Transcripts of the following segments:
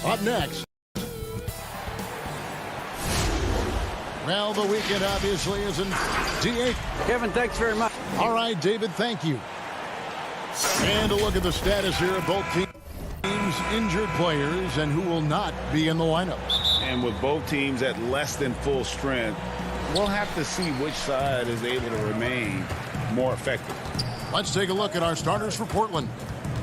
Up next. Well, the weekend obviously is in D8. Kevin, thanks very much. All right, David, thank you. And a look at the status here of both teams' injured players and who will not be in the lineup. And with both teams at less than full strength, we'll have to see which side is able to remain more effective. Let's take a look at our starters for Portland.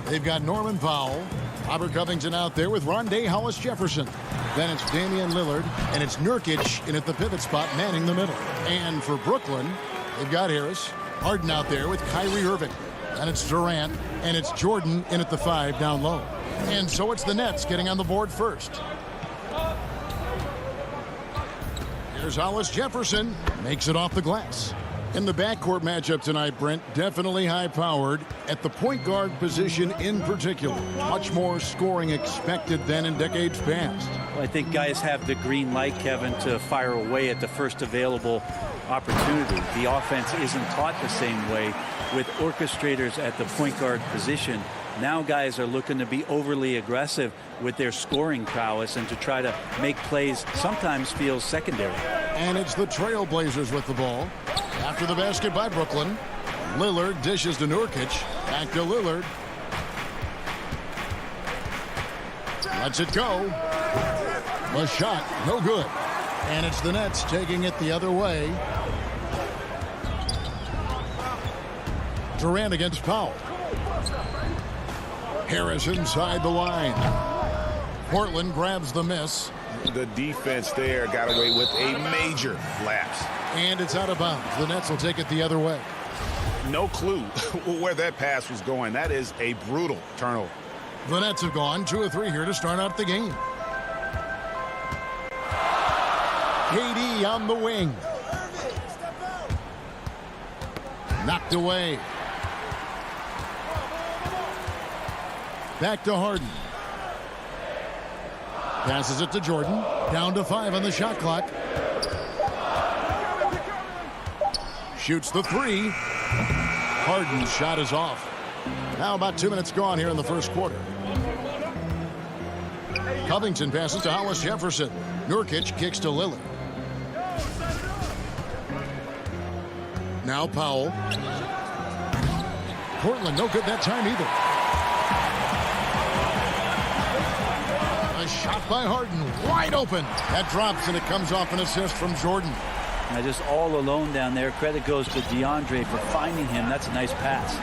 They've got Norman Powell, Robert Covington out there with Rondé Hollis-Jefferson. Then it's Damian Lillard, and it's Nurkic in at the pivot spot, manning the middle. And for Brooklyn, they've got Harris, Harden out there with Kyrie Irving. And it's Durant, and it's Jordan in at the 5 down low. And so it's the Nets getting on the board first. Here's Hollis-Jefferson, makes it off the glass. In the backcourt matchup tonight, Brent, definitely high-powered at the point guard position in particular. Much more scoring expected than in decades past. Well, I think guys have the green light, Kevin, to fire away at the first available opportunity. The offense isn't taught the same way with orchestrators at the point guard position. Now guys are looking to be overly aggressive with their scoring prowess and to try to make plays sometimes feels secondary. And it's the Trailblazers with the ball. After the basket by Brooklyn, Lillard dishes to Nurkic. Back to Lillard. Lets it go. The shot, no good. And it's the Nets taking it the other way. Durant against Powell. Harris inside the line. Portland grabs the miss. The defense there got away with a major lapse. And it's out of bounds. The Nets will take it the other way. No clue where that pass was going. That is a brutal turnover. The Nets have gone 2 of 3 here to start out the game. KD on the wing. Knocked away. Back to Harden. Passes it to Jordan. Down to 5 on the shot clock. Shoots the 3. Harden's shot is off. Now about 2 minutes gone here in the first quarter. Covington passes to Hollis-Jefferson. Nurkic kicks to Lillard. Now Powell. Portland no good that time either. A shot by Harden, wide open. That drops and it comes off an assist from Jordan. Now just all alone down there. Credit goes to DeAndre for finding him. That's a nice pass.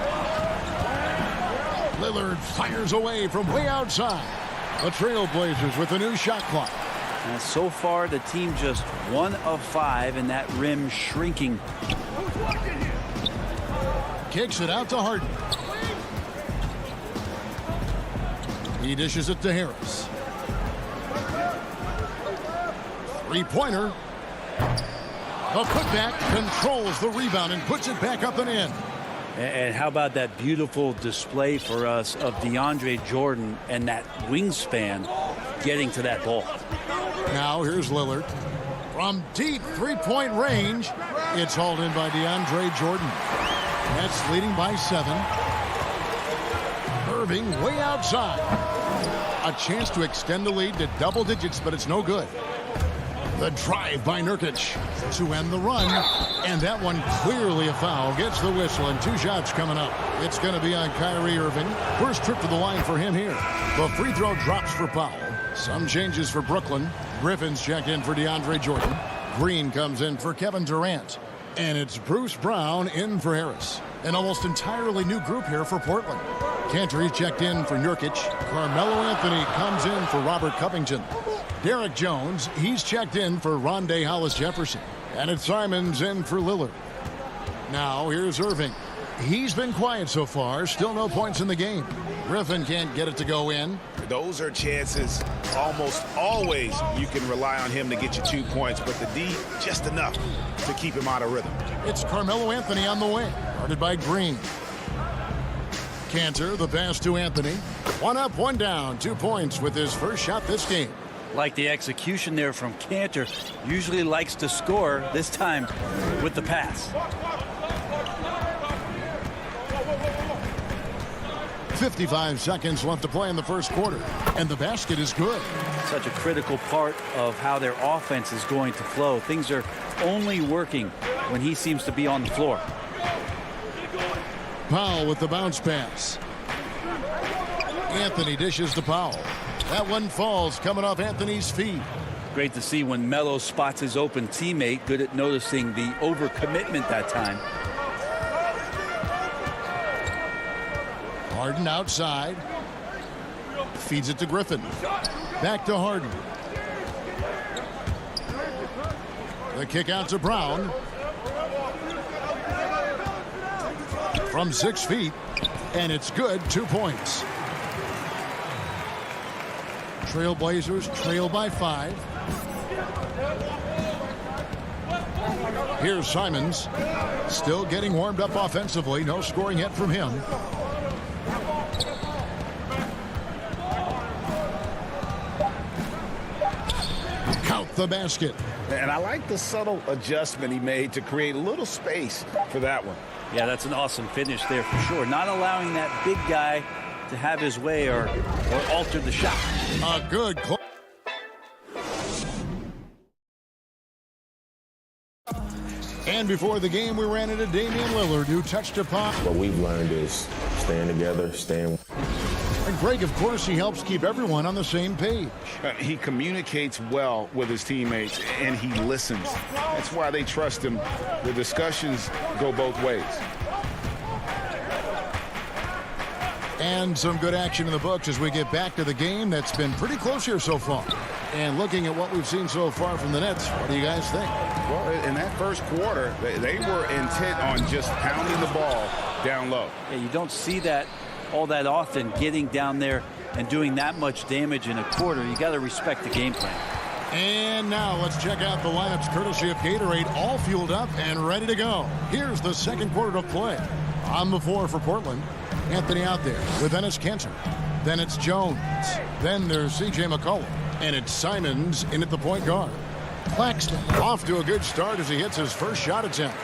Lillard fires away from way outside. The Trailblazers with a new shot clock. And so far the team just 1 of 5 and that rim shrinking. Kicks it out to Harden. He dishes it to Harris. Three-pointer. The putback controls the rebound and puts it back up and in. And how about that beautiful display for us of DeAndre Jordan and that wingspan getting to that ball. Now here's Lillard. From deep three-point range, it's hauled in by DeAndre Jordan. Nets leading by 7. Irving way outside. A chance to extend the lead to double digits, but it's no good. The drive by Nurkic to end the run. And that one clearly a foul. Gets the whistle and 2 shots coming up. It's going to be on Kyrie Irving. First trip to the line for him here. The free throw drops for Powell. Some changes for Brooklyn. Griffin's checked in for DeAndre Jordan. Green comes in for Kevin Durant. And it's Bruce Brown in for Harris. An almost entirely new group here for Portland. Cantor checked in for Nurkic. Carmelo Anthony comes in for Robert Covington. Derek Jones, he's checked in for Rondé Hollis-Jefferson. And it's Simons in for Lillard. Now here's Irving. He's been quiet so far. Still no points in the game. Griffin can't get it to go in. Those are chances almost always you can rely on him to get you 2 points, but the D just enough to keep him out of rhythm. It's Carmelo Anthony on the wing, guarded by Green. Cantor, the pass to Anthony. 1 up, 1 down, 2 points with his first shot this game. Like the execution there from Cantor. Usually likes to score, this time with the pass. 55 seconds left to play in the first quarter, and the basket is good. Such a critical part of how their offense is going to flow. Things are only working when he seems to be on the floor. Powell with the bounce pass. Anthony dishes to Powell. That one falls, coming off Anthony's feet. Great to see when Melo spots his open teammate. Good at noticing the overcommitment that time. Harden outside. Feeds it to Griffin. Back to Harden. The kick out to Brown. From 6 feet. And it's good. 2 points. Trailblazers trail by 5. Here's Simons. Still getting warmed up offensively. No scoring yet from him. Count the basket. And I like the subtle adjustment he made to create a little space for that one. Yeah, that's an awesome finish there for sure. Not allowing that big guy to have his way or alter the shot. A good call. And before the game, we ran into Damian Lillard, who touched upon. What we've learned is staying together, staying. And Greg, of course, he helps keep everyone on the same page. He communicates well with his teammates, and he listens. That's why they trust him. The discussions go both ways. And some good action in the books as we get back to the game that's been pretty close here so far. And looking at what we've seen so far from the Nets, what do you guys think? Well, in that first quarter, they were intent on just pounding the ball down low. Yeah, you don't see that all that often, getting down there and doing that much damage in a quarter. You got to respect the game plan. And now let's check out the lineups courtesy of Gatorade, all fueled up and ready to go. Here's the second quarter of play. On the floor for Portland, Anthony out there with Enes Kanter. Then it's Jones. Then there's C.J. McCollum. And it's Simons in at the point guard. Claxton off to a good start as he hits his first shot attempt.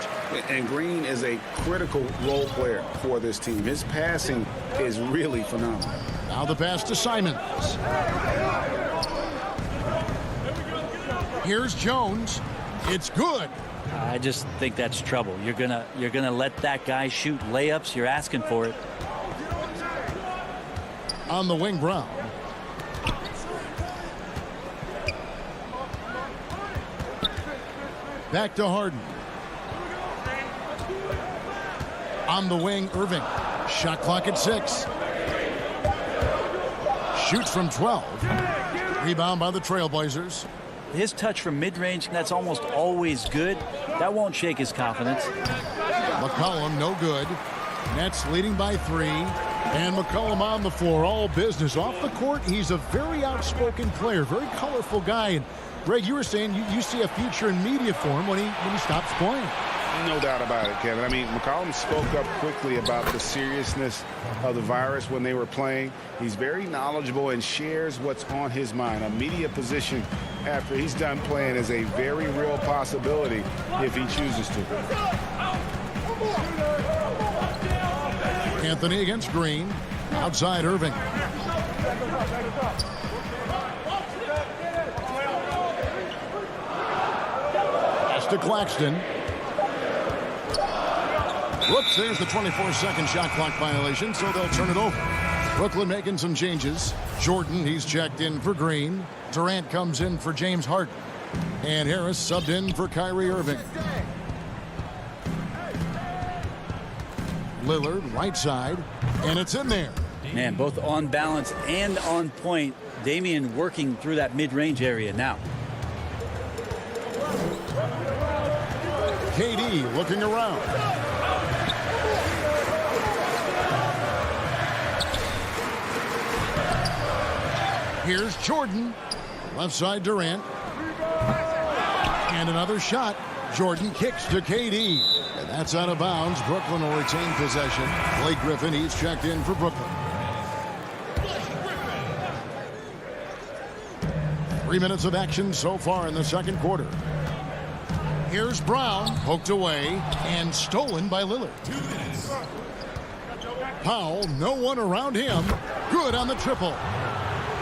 And Green is a critical role player for this team. His passing is really phenomenal. Now the pass to Simons. Here's Jones. It's good. I just think that's trouble. You're gonna let that guy shoot layups. You're asking for it. On the wing, Brown. Back to Harden. On the wing, Irving. Shot clock at 6. Shoots from 12. Rebound by the Trailblazers. His touch from mid-range, that's almost always good. That won't shake his confidence. McCollum, no good. Nets leading by 3. And McCollum on the floor, all business. Off the court, he's a very outspoken player, very colorful guy. And Greg, you were saying you see a future in media for him when he stops playing. No doubt about it, Kevin. I mean, McCollum spoke up quickly about the seriousness of the virus when they were playing. He's very knowledgeable and shares what's on his mind. A media position after he's done playing is a very real possibility if he chooses to. Anthony against Green. Outside Irving. Pass to Claxton. Whoops, there's the 24-second shot clock violation, so they'll turn it over. Brooklyn making some changes. Jordan, he's checked in for Green. Durant comes in for James Harden. And Harris subbed in for Kyrie Irving. Lillard, right side, and it's in there. Man, both on balance and on point. Damian working through that mid-range area now. KD looking around. Here's Jordan. Left side Durant. And another shot. Jordan kicks to KD. And that's out of bounds. Brooklyn will retain possession. Blake Griffin, he's checked in for Brooklyn. 3 minutes of action so far in the second quarter. Here's Brown, poked away and stolen by Lillard. Powell, no one around him. Good on the triple.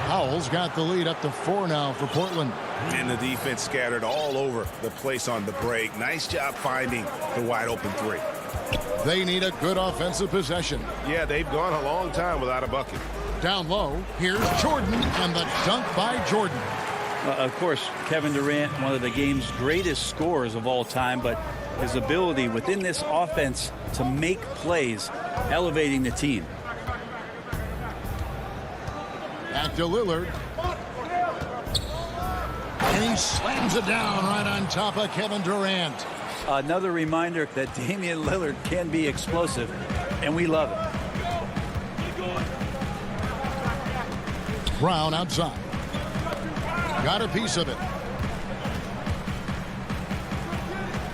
Powell's got the lead up to 4 now for Portland. And the defense scattered all over the place on the break. Nice job finding the wide open three. They need a good offensive possession. Yeah, they've gone a long time without a bucket. Down low, here's Jordan, and the dunk by Jordan. Of course, Kevin Durant, one of the game's greatest scorers of all time, but his ability within this offense to make plays, elevating the team. Back to Lillard. And he slams it down right on top of Kevin Durant. Another reminder that Damian Lillard can be explosive, and we love it. Brown outside. Got a piece of it.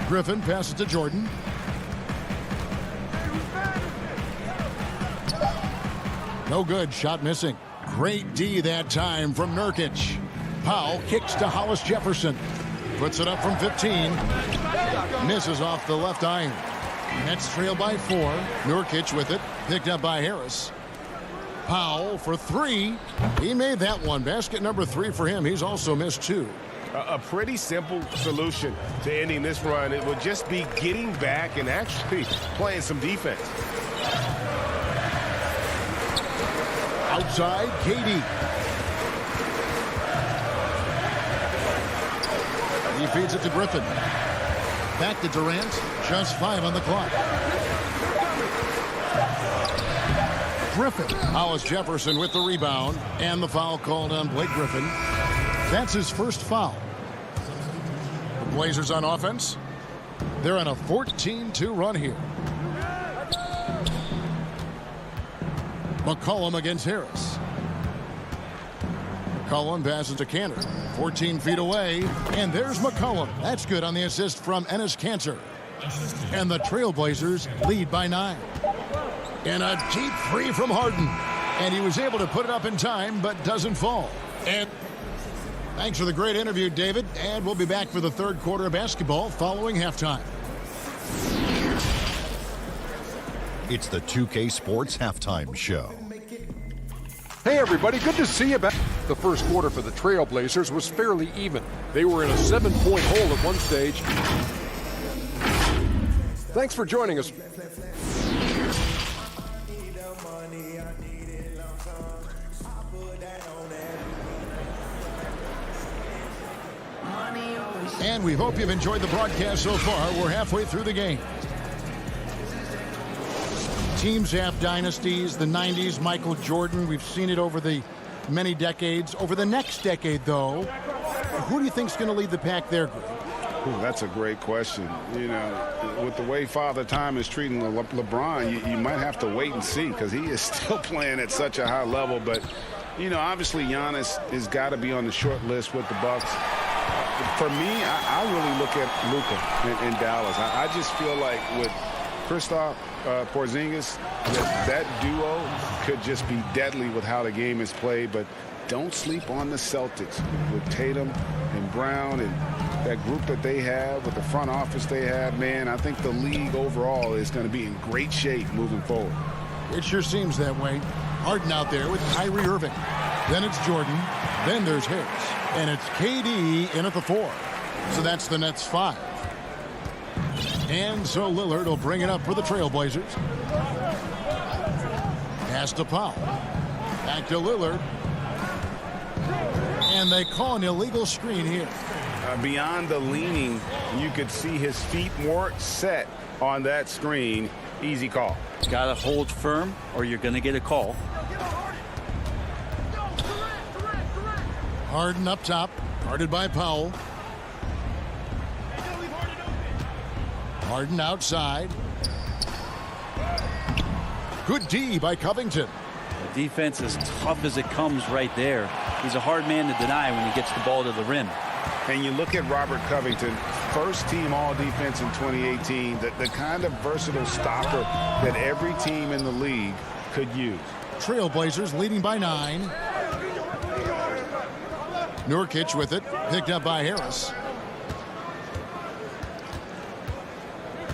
Griffin passes to Jordan. No good. Shot missing. Great D that time from Nurkic. Powell kicks to Hollis Jefferson. Puts it up from 15. Misses off the left iron. Nets trail by 4. Nurkic with it. Picked up by Harris. Powell for 3. He made that one. Basket number 3 for him. He's also missed 2. A pretty simple solution to ending this run. It would just be getting back and actually playing some defense. Outside, KD. He feeds it to Griffin. Back to Durant. Just 5 on the clock. Griffin. Hollis Jefferson with the rebound. And the foul called on Blake Griffin. That's his first foul. The Blazers on offense. They're on a 14-2 run here. McCollum against Harris. McCollum passes to Cantor. 14 feet away. And there's McCollum. That's good on the assist from Enes Kanter. And the Trailblazers lead by 9. And a deep three from Harden. And he was able to put it up in time, but doesn't fall. And thanks for the great interview, David. And we'll be back for the third quarter of basketball following halftime. It's the 2K Sports Halftime Show. Hey everybody, good to see you back. The first quarter for the Trailblazers was fairly even. They were in a 7-point hole at one stage. Thanks for joining us. And we hope you've enjoyed the broadcast so far. We're halfway through the game. Teams have dynasties. The 90s, Michael Jordan. We've seen it over the many decades. Over the next decade, though, who do you think is going to lead the pack there, Greg? Ooh, that's a great question. You know, with the way Father Time is treating LeBron, you might have to wait and see because he is still playing at such a high level. But, you know, obviously Giannis has got to be on the short list with the Bucks. For me, I really look at Luka in Dallas. I just feel like with Kristaps Porzingis, that duo could just be deadly with how the game is played. But don't sleep on the Celtics with Tatum and Brown and that group that they have with the front office they have. Man, I think the league overall is going to be in great shape moving forward. It sure seems that way. Harden out there with Kyrie Irving. Then it's Jordan. Then there's Harris. And it's KD in at the 4. So that's the Nets 5. And so Lillard will bring it up for the Trailblazers. Pass to Powell. Back to Lillard. And they call an illegal screen here. Beyond the leaning, you could see his feet more set on that screen. Easy call. Got to hold firm or you're going to get a call. Harden up top, guarded by Powell. Harden outside. Good D by Covington. The defense is tough as it comes right there. He's a hard man to deny when he gets the ball to the rim. And you look at Robert Covington, first team all defense in 2018, the kind of versatile stopper that every team in the league could use. Trailblazers leading by 9. Nurkic with it, picked up by Harris.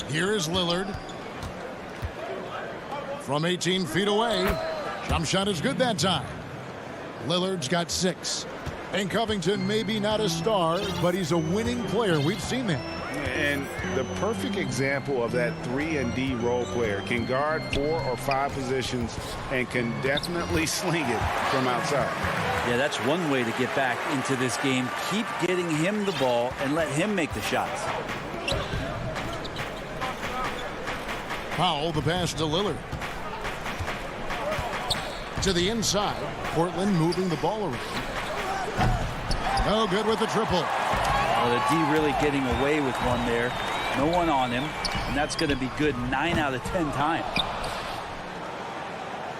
Here is Lillard. from 18 feet away. Jump shot is good that time. Lillard's got 6. And Covington maybe not a star, but he's a winning player. We've seen that. And the perfect example of that 3-and-D role player. Can guard 4 or 5 positions and can definitely sling it from outside. Yeah, that's one way to get back into this game. Keep getting him the ball and let him make the shots. Powell, the pass to Lillard. To the inside. Portland moving the ball around. No good with the triple. Well, the D really getting away with one there. No one on him. And that's going to be good 9 out of 10 times.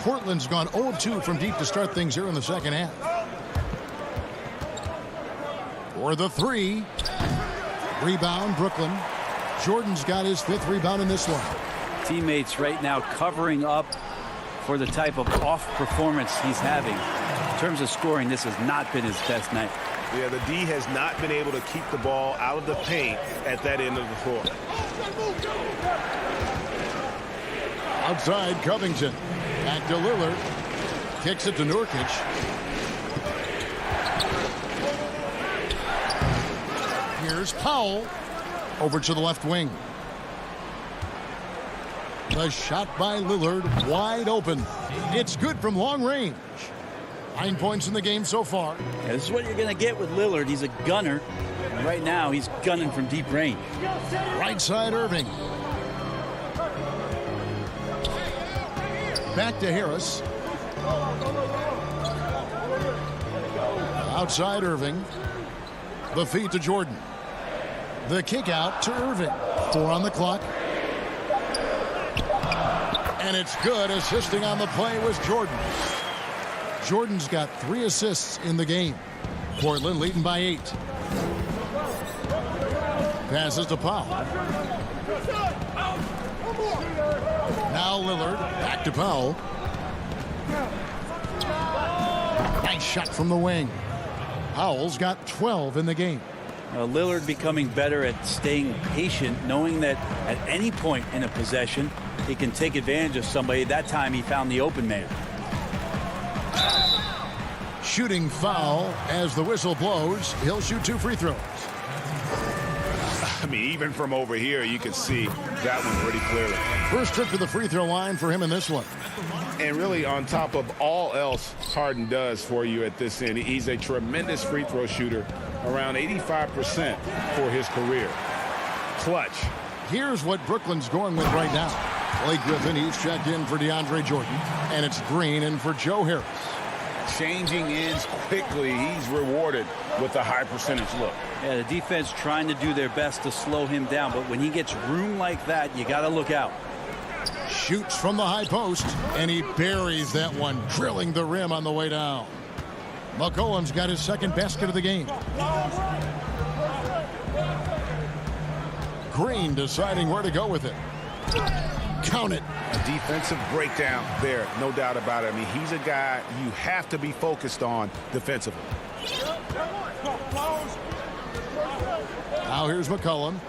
Portland's gone 0-2 from deep to start things here in the second half. For the 3. Rebound, Brooklyn. Jordan's got his 5th rebound in this one. Teammates right now covering up for the type of off performance he's having. In terms of scoring, this has not been his best night. Yeah, the D has not been able to keep the ball out of the paint at that end of the floor. Outside, Covington. Back to Lillard. Kicks it to Nurkic. Here's Powell. Over to the left wing. The shot by Lillard, wide open. It's good from long range. 9 points in the game so far. Yeah, this is what you're going to get with Lillard. He's a gunner. And right now, he's gunning from deep range. Right side, Irving. Back to Harris. Outside, Irving. The feed to Jordan. The kick out to Irving. 4 on the clock. And it's good. Assisting on the play was Jordan. Jordan's got 3 assists in the game. Portland leading by 8. Passes to Powell. Now Lillard. Back to Powell. Nice shot from the wing. Powell's got 12 in the game. Lillard becoming better at staying patient, knowing that at any point in a possession, he can take advantage of somebody. That time he found the open man. Shooting foul as the whistle blows. He'll shoot 2 free throws. I mean, even from over here, you can see that one pretty clearly. First trip to the free throw line for him in this one. And really, on top of all else Harden does for you at this end, he's a tremendous free throw shooter, around 85% for his career. Clutch. Here's what Brooklyn's going with right now. Blake Griffin, he's checked in for DeAndre Jordan. And it's Green in for Joe Harris. Changing ends quickly. He's rewarded with a high percentage look. Yeah, the defense trying to do their best to slow him down, but when he gets room like that, you got to look out. Shoots from the high post, and he buries that one, drilling the rim on the way down. McCollum's got his 2nd basket of the game. Green deciding where to go with it. Count it. A defensive breakdown there, no doubt about it. I mean, he's a guy you have to be focused on defensively. Now here's McCollum.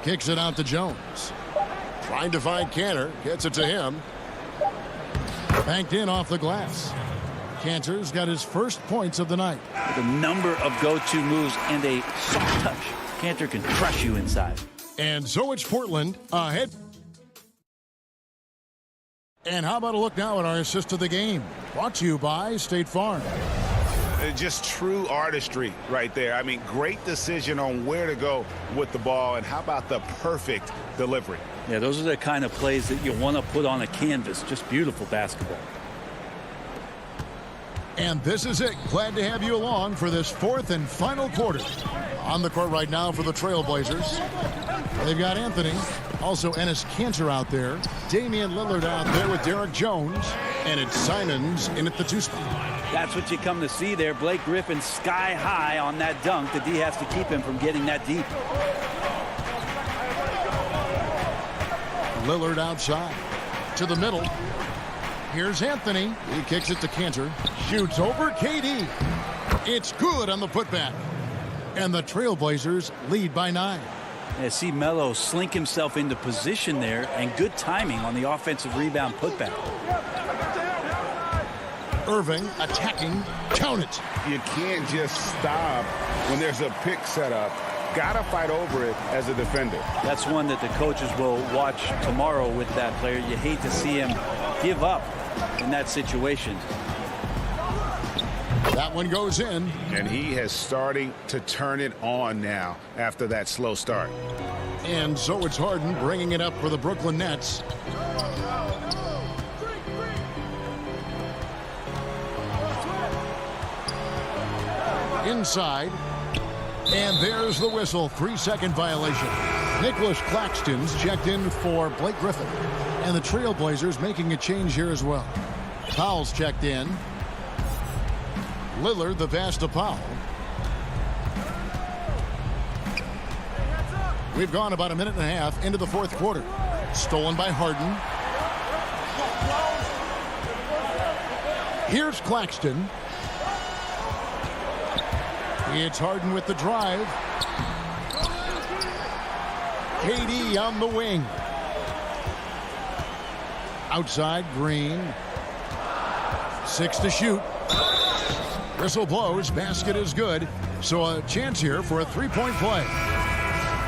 Kicks it out to Jones. Trying to find Cantor. Gets it to him. Banked in off the glass. Cantor's got his first points of the night. With a number of go-to moves and a soft touch, Cantor can crush you inside. And so it's Portland ahead. And how about a look now at our assist of the game? Brought to you by State Farm. Just true artistry right there. I mean, great decision on where to go with the ball, and how about the perfect delivery? Yeah, those are the kind of plays that you want to put on a canvas. Just beautiful basketball. And this is it. Glad to have you along for this 4th and final quarter. On the court right now for the Trailblazers. They've got Anthony, also Enes Kanter out there. Damian Lillard out there with Derek Jones. And it's Simons in at the 2 spot. That's what you come to see there. Blake Griffin sky high on that dunk. The D has to keep him from getting that deep. Lillard outside to the middle. Here's Anthony. He kicks it to Kanter. Shoots over KD. It's good on the putback. And the Trailblazers lead by 9. Yeah, see Melo slink himself into position there, and good timing on the offensive rebound putback. Irving attacking. Count it. You can't just stop when there's a pick set up. Gotta fight over it as a defender. That's one that the coaches will watch tomorrow with that player. You hate to see him give up in that situation. That one goes in. And he has starting to turn it on now after that slow start. And so it's Harden bringing it up for the Brooklyn Nets. Inside. And there's the whistle. 3-second violation. Nicholas Claxton's checked in for Blake Griffin. And the Trailblazers making a change here as well. Powell's checked in. Lillard the pass to Powell. We've gone about a minute and a half into the fourth quarter. Stolen by Harden. Here's Claxton. It's Harden with the drive. KD on the wing. Outside, Green. 6 to shoot. Whistle blows. Basket is good. So a chance here for a three-point play.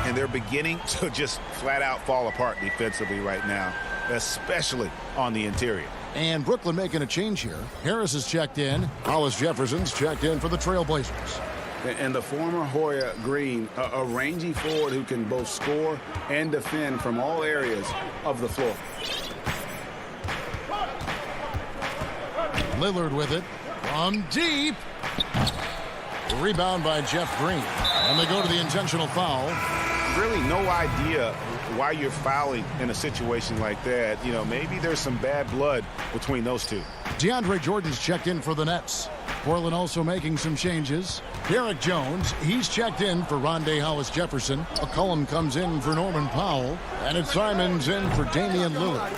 And they're beginning to just flat out fall apart defensively right now, especially on the interior. And Brooklyn making a change here. Harris is checked in. Hollis Jefferson's checked in for the Trailblazers. And the former Hoya Green, a rangy forward who can both score and defend from all areas of the floor. Lillard with it from deep. Rebound by Jeff Green. And they go to the intentional foul. Really no idea why you're fouling in a situation like that. You know, maybe there's some bad blood between those two. DeAndre Jordan's checked in for the Nets. Portland also making some changes. Derek Jones, he's checked in for Rondé Hollis Jefferson. McCollum comes in for Norman Powell. And it's Simons in for Damian Lillard.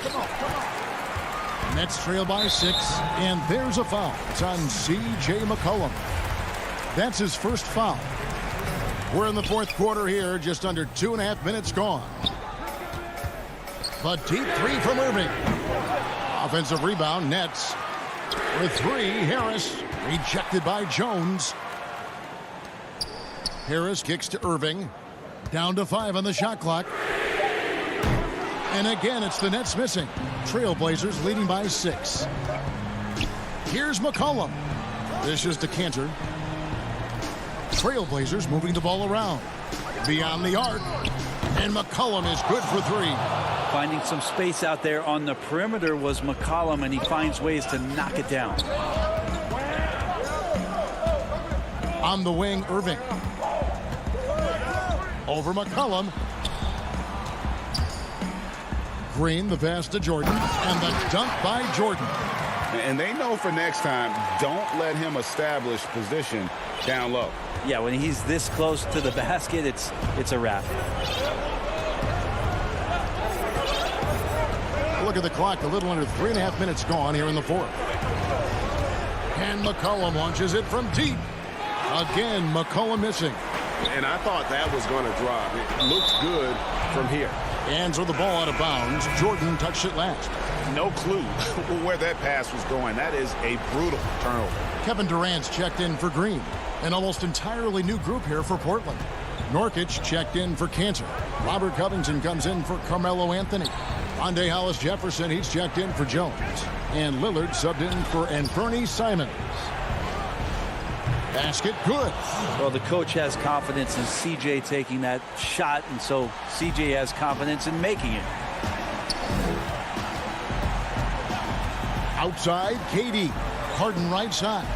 Nets trail by 6. And there's a foul. It's on C.J. McCollum. That's his first foul. We're in the fourth quarter here, just under 2.5 minutes gone. The deep three from Irving. Offensive rebound, Nets. With 3, Harris. Rejected by Jones. Harris kicks to Irving. Down to 5 on the shot clock. And again, it's the Nets missing. Trailblazers leading by 6. Here's McCollum. This is to Cantor. Trailblazers moving the ball around. Beyond the arc. And McCollum is good for 3. Finding some space out there on the perimeter was McCollum, and he finds ways to knock it down. On the wing, Irving. Over McCollum. Green, the pass to Jordan. And the dunk by Jordan. And they know for next time, don't let him establish position down low. Yeah, when he's this close to the basket, it's a wrap. Look at the clock, a little under 3.5 minutes gone here in the fourth. And McCollum launches it from deep. Again, McCollum missing. And I thought that was going to drop. It looked good from here. And so the ball out of bounds. Jordan touched it last. No clue where that pass was going. That is a brutal turnover. Kevin Durant's checked in for Green. An almost entirely new group here for Portland. Norkic checked in for Cantor. Robert Covington comes in for Carmelo Anthony. Rondé Hollis Jefferson, he's checked in for Jones. And Lillard subbed in for Anthony Simons. Basket good. Well, the coach has confidence in CJ taking that shot, and so CJ has confidence in making it. Outside, KD. Harden right side.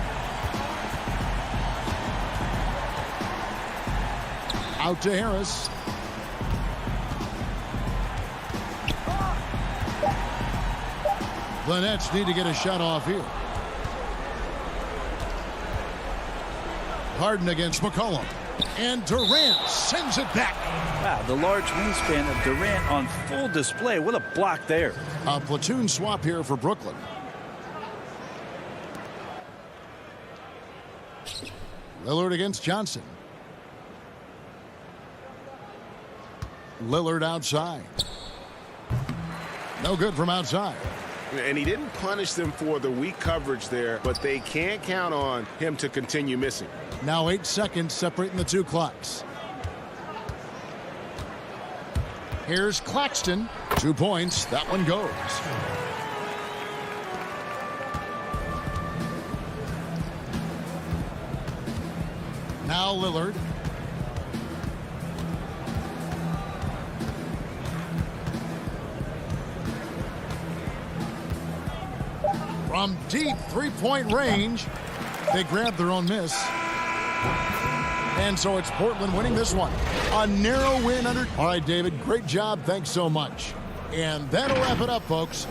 Out to Harris. The Nets need to get a shot off here. Harden against McCollum. And Durant sends it back. Wow, the large wingspan of Durant on full display. What a block there. A platoon swap here for Brooklyn. Lillard against Johnson. Lillard outside. No good from outside. And he didn't punish them for the weak coverage there, but they can't count on him to continue missing. Now 8 seconds separating the two clocks. Here's Claxton. 2 points. That one goes. Now Lillard. From deep three-point range, they grab their own miss. And so it's Portland winning this one. A narrow win under. All right, David, great job. Thanks so much. And that'll wrap it up, folks.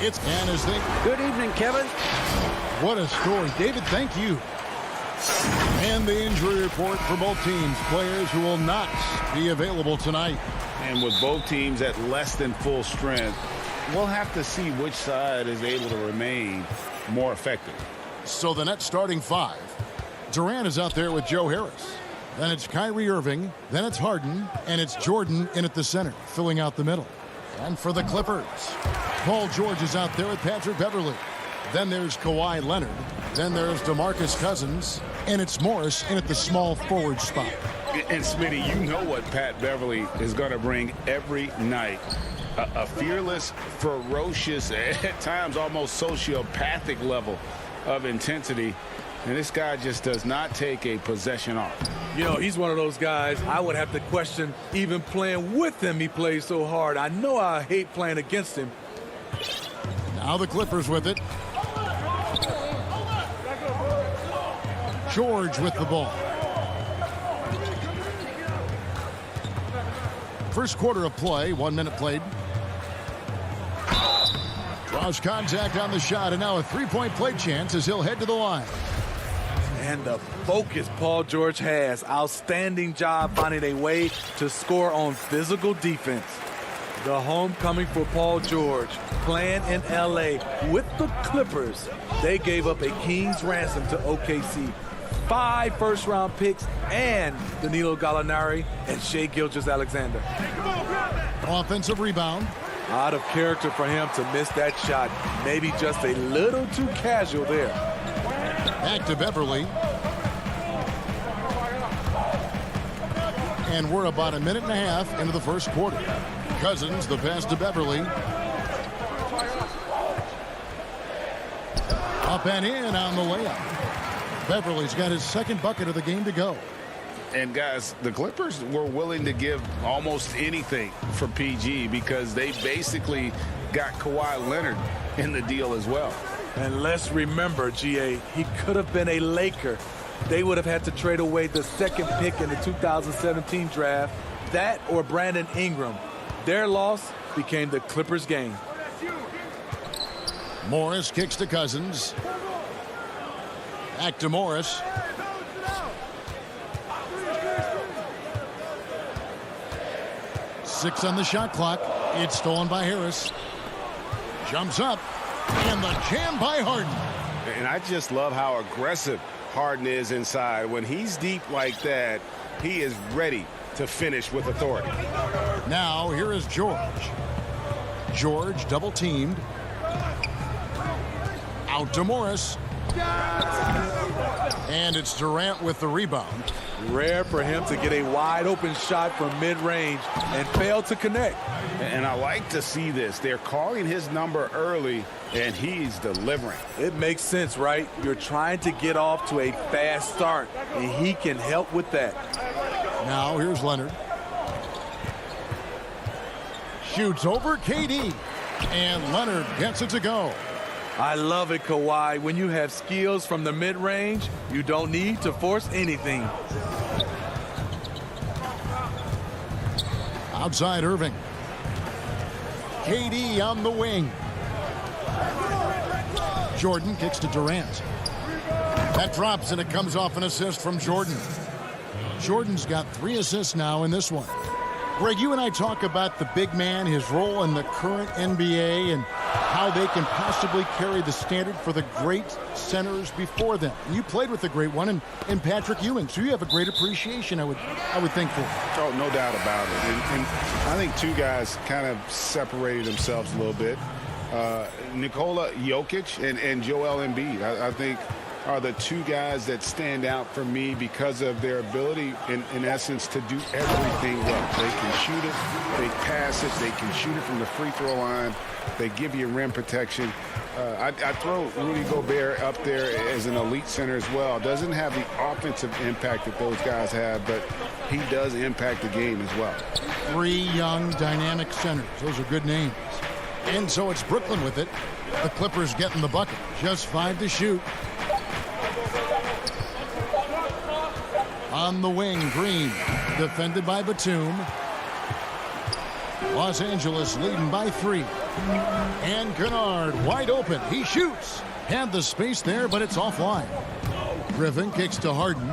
And as they... Good evening, Kevin. What a story. David, thank you. And the injury report for both teams. Players who will not be available tonight. And with both teams at less than full strength, we'll have to see which side is able to remain more effective. So the Nets starting five. Durant is out there with Joe Harris. Then it's Kyrie Irving. Then it's Harden. And it's Jordan in at the center, filling out the middle. And for the Clippers, Paul George is out there with Patrick Beverley. Then there's Kawhi Leonard. Then there's DeMarcus Cousins. And it's Morris in at the small forward spot. And Smitty, you know what Pat Beverley is going to bring every night. A fearless, ferocious, at times almost sociopathic level of intensity. And this guy just does not take a possession off. You know, he's one of those guys I would have to question even playing with him. He plays so hard. I know I hate playing against him. Now the Clippers with it. George with the ball. First quarter of play, 1 minute played. Draws contact on the shot, and now a three-point play chance as he'll head to the line. And the focus Paul George has. Outstanding job finding a way to score on physical defense. The homecoming for Paul George, playing in LA with the Clippers. They gave up a king's ransom to OKC. 5 first-round picks and Danilo Gallinari and Shai Gilgeous-Alexander. Offensive rebound. Out of character for him to miss that shot. Maybe just a little too casual there. Back to Beverly. And we're about a minute and a half into the first quarter. Cousins, the pass to Beverly. Up and in on the layup. Beverly's got his second bucket of the game to go. And guys, the Clippers were willing to give almost anything for PG because they basically got Kawhi Leonard in the deal as well. And let's remember, GA, he could have been a Laker. They would have had to trade away the second pick in the 2017 draft. That or Brandon Ingram. Their loss became the Clippers' gain. Morris kicks to Cousins. Back to Morris. Six on the shot clock. It's stolen by Harris. Jumps up. And the jam by Harden. And I just love how aggressive Harden is inside. When he's deep like that, he is ready to finish with authority. Now here is George. George double teamed. Out to Morris. And it's Durant with the rebound. Rare for him to get a wide open shot from mid-range and fail to connect. And I like to see this. They're calling his number early, and he's delivering. It makes sense, right? You're trying to get off to a fast start, and he can help with that. Now here's Leonard. Shoots over KD. And Leonard gets it to go. I love it, Kawhi. When you have skills from the mid-range, you don't need to force anything. Outside Irving. KD on the wing. Jordan kicks to Durant. That drops, and it comes off an assist from Jordan. Jordan's got 3 assists now in this one. Greg, you and I talk about the big man, his role in the current NBA, and how they can possibly carry the standard for the great centers before them. You played with the great one in Patrick Ewing, so you have a great appreciation, I would think, for it. Oh, no doubt about it. And I think two guys kind of separated themselves a little bit. Nikola Jokic and Joel Embiid, I think, are the two guys that stand out for me because of their ability, in essence, to do everything well. They can shoot it, they pass it, they can shoot it from the free throw line, they give you rim protection. I throw Rudy Gobert up there as an elite center as well. Doesn't have the offensive impact that those guys have, but he does impact the game as well. 3 young, dynamic centers. Those are good names. And so it's Brooklyn with it. The Clippers getting the bucket. Just 5 to shoot. On the wing, Green. Defended by Batum. Los Angeles leading by 3. And Kennard wide open. He shoots. Had the space there, but it's offline. Griffin kicks to Harden.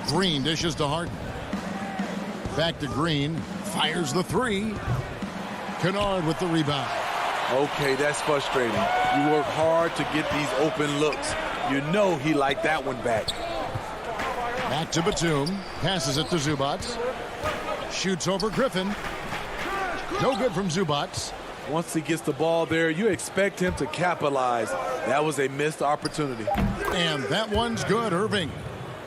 Green dishes to Harden. Back to Green. Fires the 3. Kennard with the rebound. Okay, that's frustrating. You work hard to get these open looks. You know he liked that one back. Back to Batum. Passes it to Zubac. Shoots over Griffin. No good from Zubac. Once he gets the ball there, you expect him to capitalize. That was a missed opportunity. And that one's good, Irving.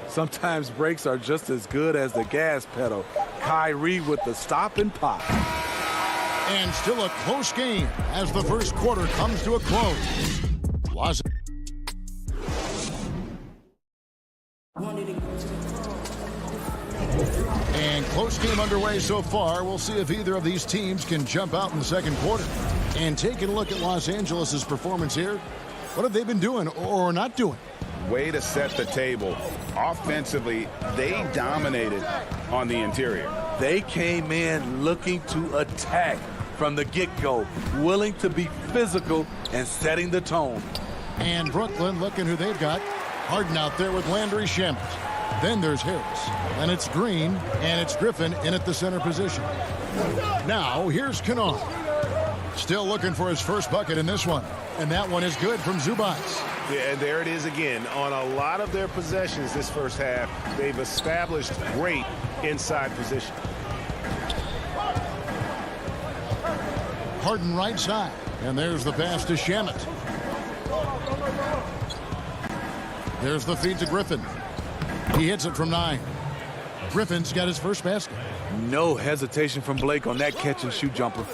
Sometimes breaks are just as good as the gas pedal. Kyrie with the stop and pop. And still a close game as the first quarter comes to a close. And close game underway so far. We'll see if either of these teams can jump out in the second quarter. And taking a look at Los Angeles' performance here, what have they been doing or not doing? Way to set the table. Offensively, they dominated on the interior. They came in looking to attack from the get-go, willing to be physical and setting the tone. And Brooklyn, looking who they've got. Harden out there with Landry Shamet. Then there's Harris. And it's Green, and it's Griffin in at the center position. Now, here's Kennard. Still looking for his first bucket in this one. And that one is good from Zubac. Yeah, and there it is again. On a lot of their possessions this first half, they've established great inside position. Harden right side. And there's the pass to Shamet. There's the feed to Griffin. He hits it from 9. Griffin's got his first basket. No hesitation from Blake on that catch and shoot jumper.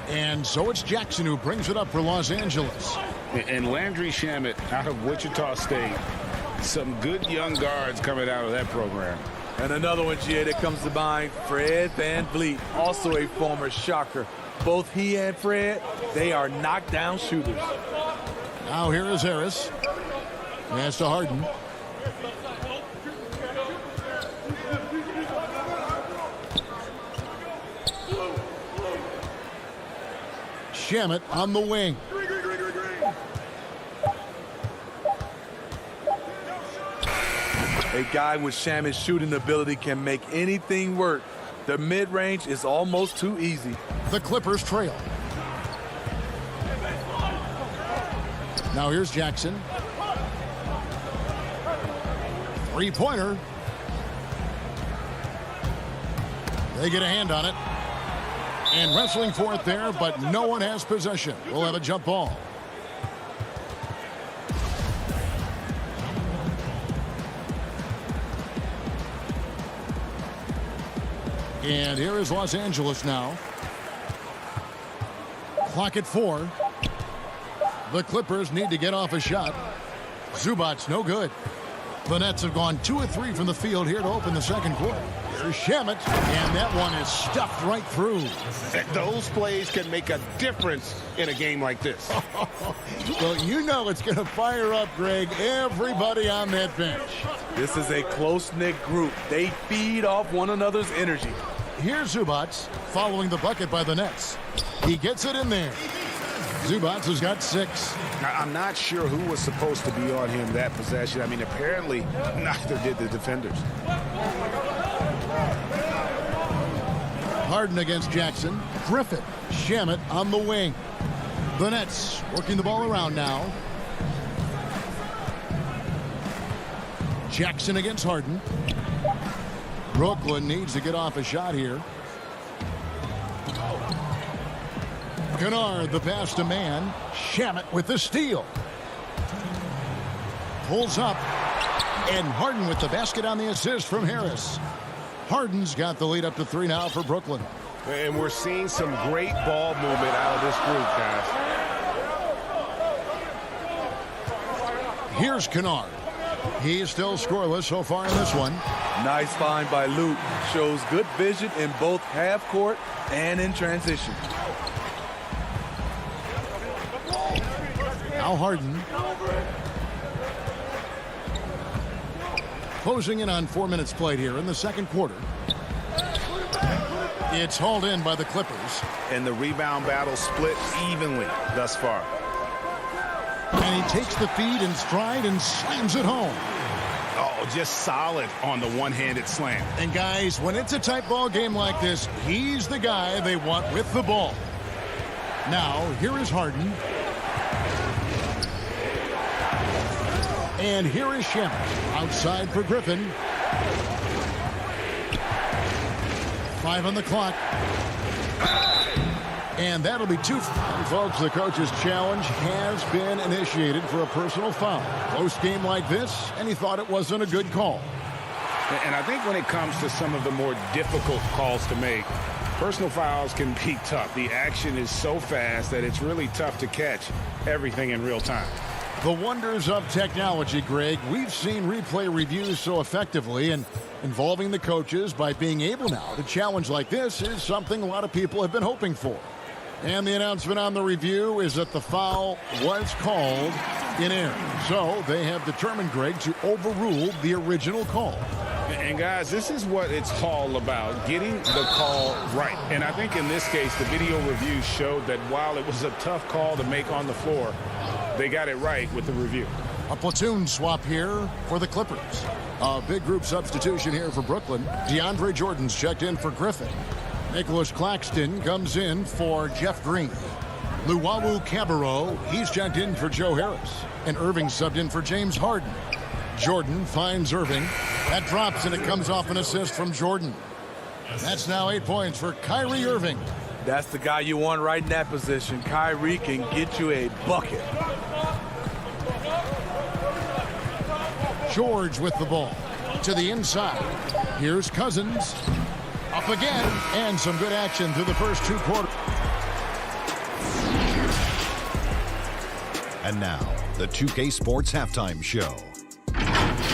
And so it's Jackson who brings it up for Los Angeles. And Landry Shamet out of Wichita State. Some good young guards coming out of that program. And another one, GA, that comes to mind, Fred VanVleet, also a former Shocker. Both he and Fred, they are knockdown shooters. Now here is Harris. Pass to Harden. Shamet on the wing. A guy with Shamet's shooting ability can make anything work. The mid-range is almost too easy. The Clippers trail. Now here's Jackson. Three-pointer. They get a hand on it. And wrestling for it there, but no one has possession. We'll have a jump ball. And here is Los Angeles now. Clock at 4. The Clippers need to get off a shot. Zubac's no good. The Nets have gone 2 of 3 from the field here to open the second quarter. Here's Shamet, and that one is stuffed right through. Those plays can make a difference in a game like this. Well, you know it's going to fire up, Greg, everybody on that bench. This is a close-knit group. They feed off one another's energy. Here's Zubac following the bucket by the Nets. He gets it in there. Zubac has got 6. I'm not sure who was supposed to be on him that possession. I mean, apparently neither did the defenders. Harden against Jackson. Griffin. Shamet on the wing. The Nets working the ball around now. Jackson against Harden. Brooklyn needs to get off a shot here. Kennard, the pass to man. Shamet with the steal. Pulls up. And Harden with the basket on the assist from Harris. Harden's got the lead up to 3 now for Brooklyn. And we're seeing some great ball movement out of this group, guys. Here's Kennard. He's still scoreless so far in this one. Nice find by Luke. Shows good vision in both half court and in transition. Now Harden. Closing in on 4 minutes played here in the second quarter. It's hauled in by the Clippers. And the rebound battle split evenly thus far. And he takes the feed in stride and slams it home. Oh, just solid on the one-handed slam. And guys, when it's a tight ball game like this, he's the guy they want with the ball. Now, here is Harden. And here is Shem. Outside for Griffin. 5 on the clock. And that'll be 2. And folks, the coach's challenge has been initiated for a personal foul. Close game like this, and he thought it wasn't a good call. And I think when it comes to some of the more difficult calls to make, personal fouls can be tough. The action is so fast that it's really tough to catch everything in real time. The wonders of technology, Greg. We've seen replay reviews so effectively, and involving the coaches by being able now to challenge like this is something a lot of people have been hoping for. And the announcement on the review is that the foul was called in error. So they have determined, Greg, to overrule the original call. And guys, this is what it's all about, getting the call right. And I think in this case, the video review showed that while it was a tough call to make on the floor, they got it right with the review. A platoon swap here for the Clippers. A big group substitution here for Brooklyn. DeAndre Jordan's checked in for Griffin. Nicholas Claxton comes in for Jeff Green. Luwawu Cabarro, he's checked in for Joe Harris. And Irving subbed in for James Harden. Jordan finds Irving. That drops, and it comes off an assist from Jordan. That's now 8 points for Kyrie Irving. That's the guy you want right in that position. Kyrie can get you a bucket. George with the ball to the inside. Here's Cousins. Up again, and some good action through the first 2 quarters. And now, the 2K Sports Halftime Show.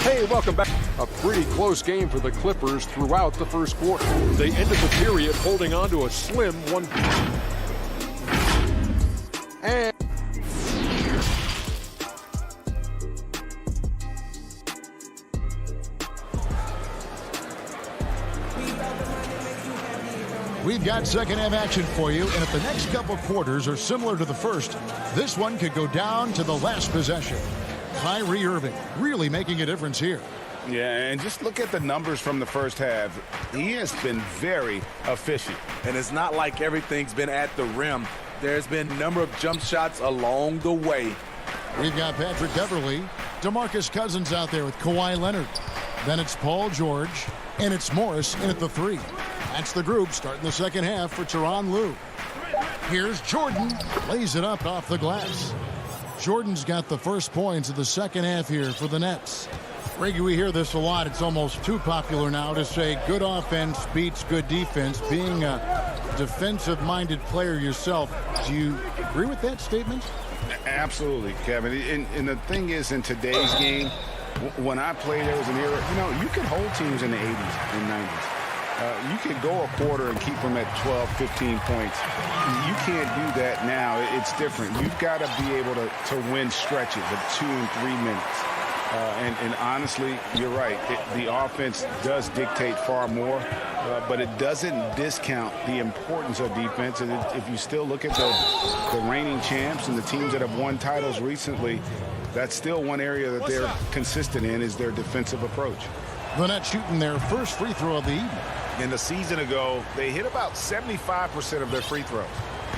Hey, welcome back. A pretty close game for the Clippers throughout the first quarter. They ended the period holding on to a slim 1. And we've got second half action for you, and if the next couple quarters are similar to the first, this one could go down to the last possession. Kyrie Irving really making a difference here. Yeah, and just look at the numbers from the first half. He has been very efficient. And it's not like everything's been at the rim. There's been a number of jump shots along the way. We've got Patrick Beverly, DeMarcus Cousins out there with Kawhi Leonard. Then it's Paul George, and it's Morris in at the 3. That's the group starting the second half for Tyronn Lue. Here's Jordan, lays it up off the glass. Jordan's got the first points of the second half here for the Nets. Reggie, we hear this a lot. It's almost too popular now to say good offense beats good defense. Being a defensive-minded player yourself, do you agree with that statement? Absolutely, Kevin. And the thing is, in today's game, when I played, there was an era, you could hold teams in the 80s and 90s. You could go a quarter and keep them at 12, 15 points. You can't do that now. It's different. You've got to be able to win stretches of 2 and 3 minutes. And honestly, you're right. The offense does dictate far more, but it doesn't discount the importance of defense. And if you still look at the reigning champs and the teams that have won titles recently, that's still one area that they're consistent in is their defensive approach. The Nets shooting their first free throw of the evening. In the season ago, they hit about 75% of their free throws.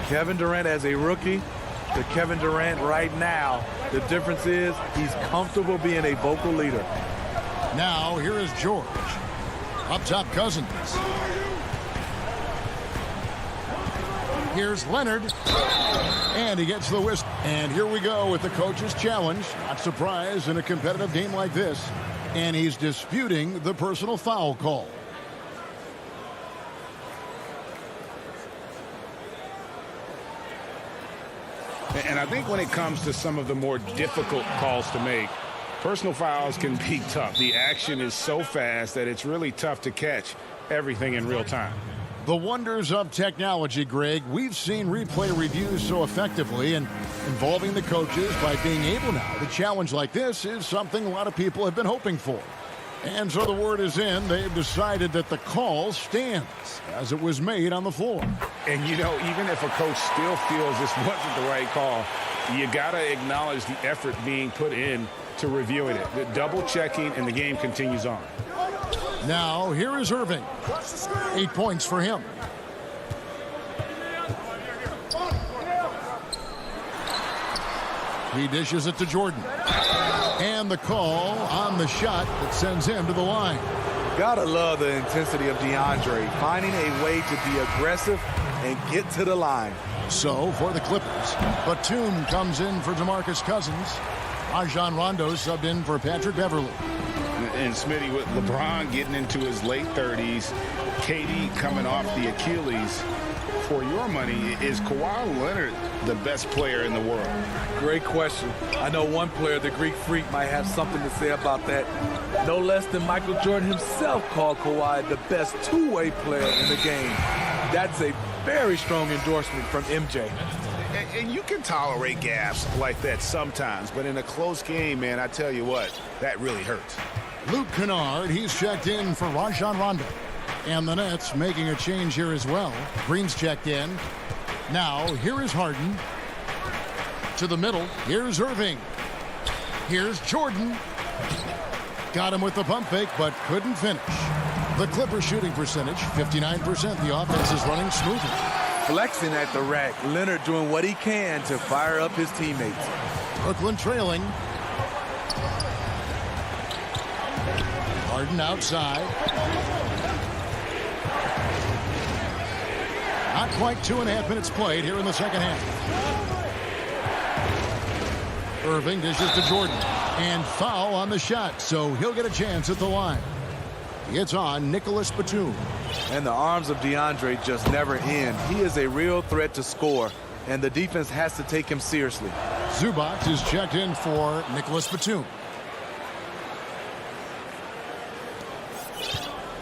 Kevin Durant as a rookie to Kevin Durant right now, the difference is he's comfortable being a vocal leader. Now, here is George. Up top, Cousins. Here's Leonard. And he gets the whistle. And here we go with the coach's challenge. Not surprised in a competitive game like this. And he's disputing the personal foul call. And I think when it comes to some of the more difficult calls to make, personal fouls can be tough. The action is so fast that it's really tough to catch everything in real time. The wonders of technology, Greg. We've seen replay reviews so effectively, and involving the coaches by being able now to challenge like this is something a lot of people have been hoping for. And so the word is in. They've decided that the call stands as it was made on the floor. And, you know, even if a coach still feels this wasn't the right call, you got to acknowledge the effort being put in to reviewing it. The double checking, and the game continues on. Now, here is Irving. 8 points for him. He dishes it to Jordan. And the call on the shot that sends him to the line. Gotta love the intensity of DeAndre, finding a way to be aggressive and get to the line. So, for the Clippers, Batum comes in for DeMarcus Cousins. Rajon Rondo subbed in for Patrick Beverly. And Smitty, with LeBron getting into his late 30s, KD coming off the Achilles, for your money, is Kawhi Leonard the best player in the world? Great question. I know one player, the Greek Freak, might have something to say about that. No less than Michael Jordan himself called Kawhi the best two-way player in the game. That's a very strong endorsement from MJ. And you can tolerate gaffes like that sometimes, but in a close game, man, I tell you what, that really hurts. Luke Kennard, he's checked in for Rajon Rondo. And the Nets making a change here as well. Green's checked in. Now, here is Harden. To the middle, here's Irving. Here's Jordan. Got him with the pump fake, but couldn't finish. The Clippers shooting percentage, 59%. The offense is running smoothly. Flexing at the rack. Leonard doing what he can to fire up his teammates. Brooklyn trailing. Harden outside. Not quite 2.5 minutes played here in the second half. Irving dishes to Jordan. And foul on the shot, so he'll get a chance at the line. It's on Nicholas Batum. And the arms of DeAndre just never end. He is a real threat to score, and the defense has to take him seriously. Zubac is checked in for Nicholas Batum.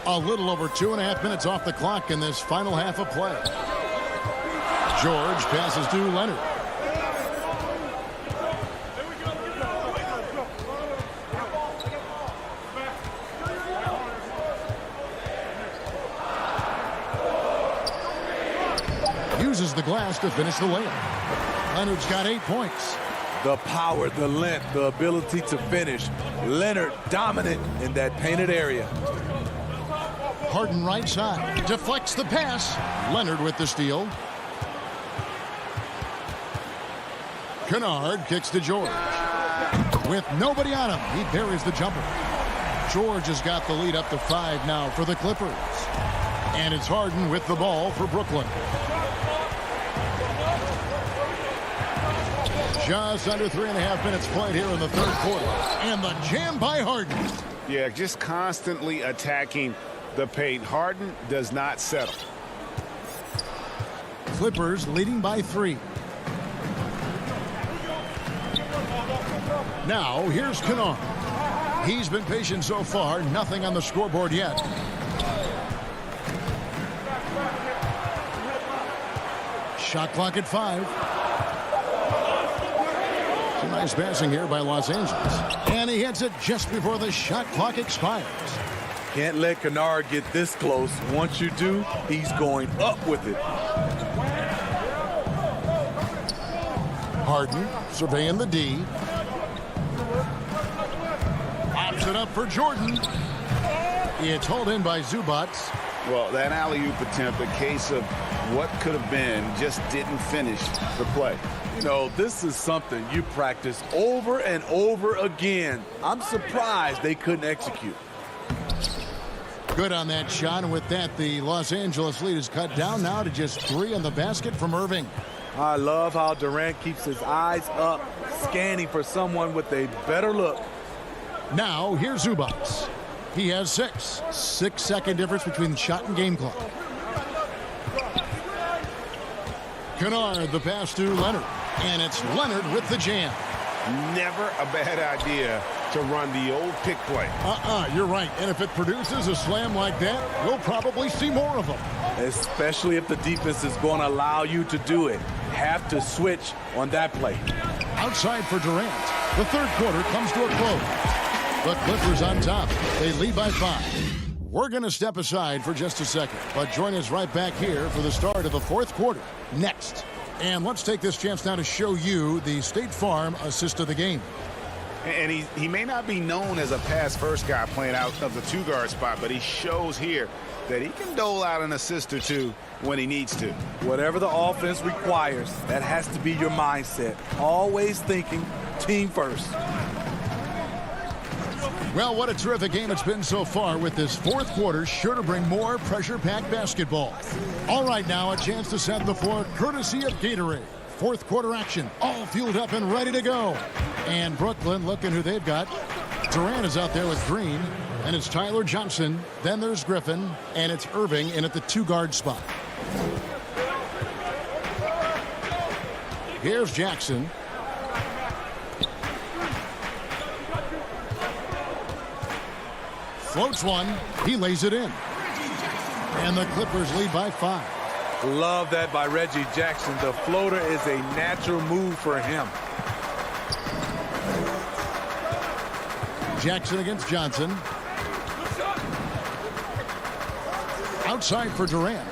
A little over 2.5 minutes off the clock in this final half of play. George passes to Leonard. Uses the glass to finish the layup. Leonard's got 8 points. The power, the length, the ability to finish. Leonard dominant in that painted area. Harden right side. Deflects the pass. Leonard with the steal. Kennard kicks to George. With nobody on him, he buries the jumper. George has got the lead up to 5 now for the Clippers. And it's Harden with the ball for Brooklyn. Just under 3.5 minutes played here in the third quarter. And the jam by Harden. Yeah, just constantly attacking the paint. Harden does not settle. Clippers leading by 3. Now, here's Kennard. He's been patient so far. Nothing on the scoreboard yet. Shot clock at 5. Some nice passing here by Los Angeles. And he hits it just before the shot clock expires. Can't let Kennard get this close. Once you do, he's going up with it. Harden surveying the D. Pops it up for Jordan. It's hauled in by Zubac. Well, that alley-oop attempt, a case of what could have been, just didn't finish the play. You know, this is something you practice over and over again. I'm surprised they couldn't execute. Good on that shot, and with that, the Los Angeles lead is cut down now to just 3 on the basket from Irving. I love how Durant keeps his eyes up, scanning for someone with a better look. Now, here's Zubac. He has 6. 6-second difference between the shot and game clock. Kennard, the pass to Leonard. And it's Leonard with the jam. Never a bad idea to run the old pick play. You're right. And if it produces a slam like that, we'll probably see more of them. Especially if the defense is going to allow you to do it. Have to switch on that play. Outside for Durant. The third quarter comes to a close. The Clippers on top. They lead by 5. We're going to step aside for just a second, but join us right back here for the start of the fourth quarter next. And let's take this chance now to show you the State Farm assist of the game. And he may not be known as a pass-first guy playing out of the two-guard spot, but he shows here that he can dole out an assist or two when he needs to. Whatever the offense requires, that has to be your mindset. Always thinking team first. Well, what a terrific game it's been so far, with this fourth quarter sure to bring more pressure-packed basketball. All right, now a chance to set the floor courtesy of Gatorade. Fourth quarter action, all fueled up and ready to go. And Brooklyn, looking who they've got. Durant is out there with Green, and it's Tyler Johnson. Then there's Griffin, and it's Irving in at the two-guard spot. Here's Jackson. Floats one. He lays it in. And the Clippers lead by 5. Love that by Reggie Jackson. The floater is a natural move for him. Jackson against Johnson. Outside for Durant.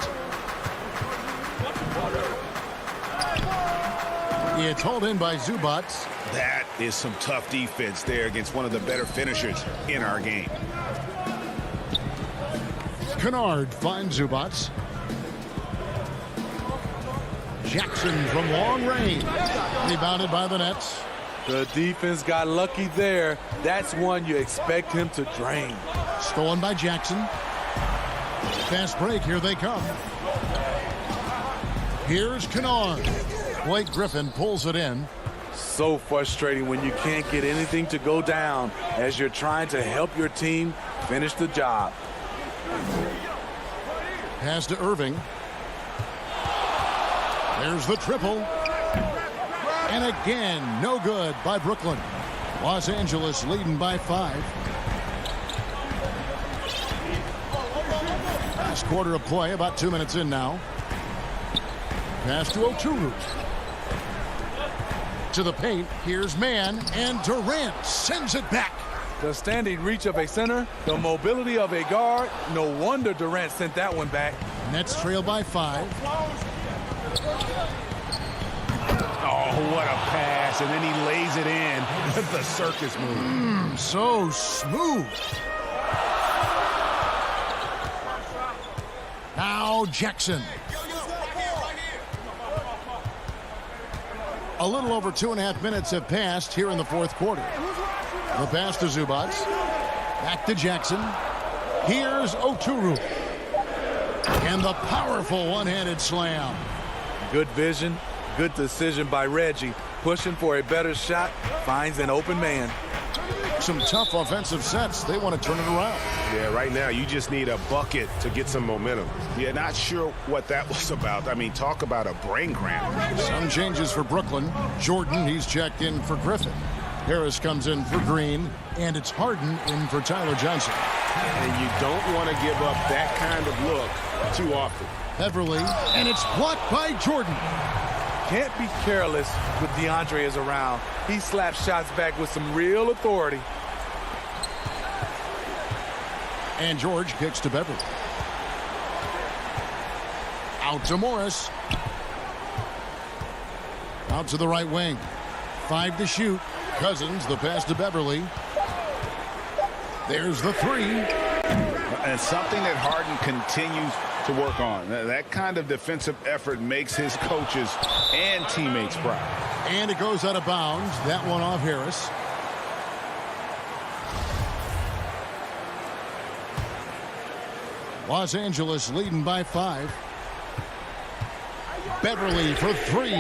It's hauled in by Zubac. That is some tough defense there against one of the better finishers in our game. Kennard finds Zubac. Jackson from long range. Rebounded by the Nets. The defense got lucky there. That's one you expect him to drain. Stolen by Jackson. Fast break. Here they come. Here's Kennard. Blake Griffin pulls it in. So frustrating when you can't get anything to go down as you're trying to help your team finish the job. Pass to Irving. There's the triple. And again, no good by Brooklyn. Los Angeles leading by 5. Last quarter of play, about 2 minutes in now. Pass to Oturu. To the paint, here's Mann, and Durant sends it back. The standing reach of a center, the mobility of a guard. No wonder Durant sent that one back. Nets trail by 5. Oh, what a pass. And then he lays it in. The circus move. So smooth. Now Jackson. A little over 2.5 minutes have passed here in the fourth quarter. The pass to Zubac. Back to Jackson. Here's Oturu. And the powerful one-handed slam. Good vision, good decision by Reggie. Pushing for a better shot, finds an open man. Some tough offensive sets. They want to turn it around. Yeah, right now you just need a bucket to get some momentum. Yeah, not sure what that was about. I mean, talk about a brain cramp. Some changes for Brooklyn. Jordan, he's checked in for Griffin. Harris comes in for Green, and it's Harden in for Tyler Johnson. And you don't want to give up that kind of look too often. Beverly, and it's blocked by Jordan. Can't be careless with DeAndre is around. He slaps shots back with some real authority. And George kicks to Beverly. Out to Morris. Out to the right wing. 5 to shoot. Cousins, the pass to Beverly. There's the 3. And something that Harden continues to work on. That kind of defensive effort makes his coaches and teammates proud. And it goes out of bounds. That one off Harris. Los Angeles leading by 5. Beverly for 3.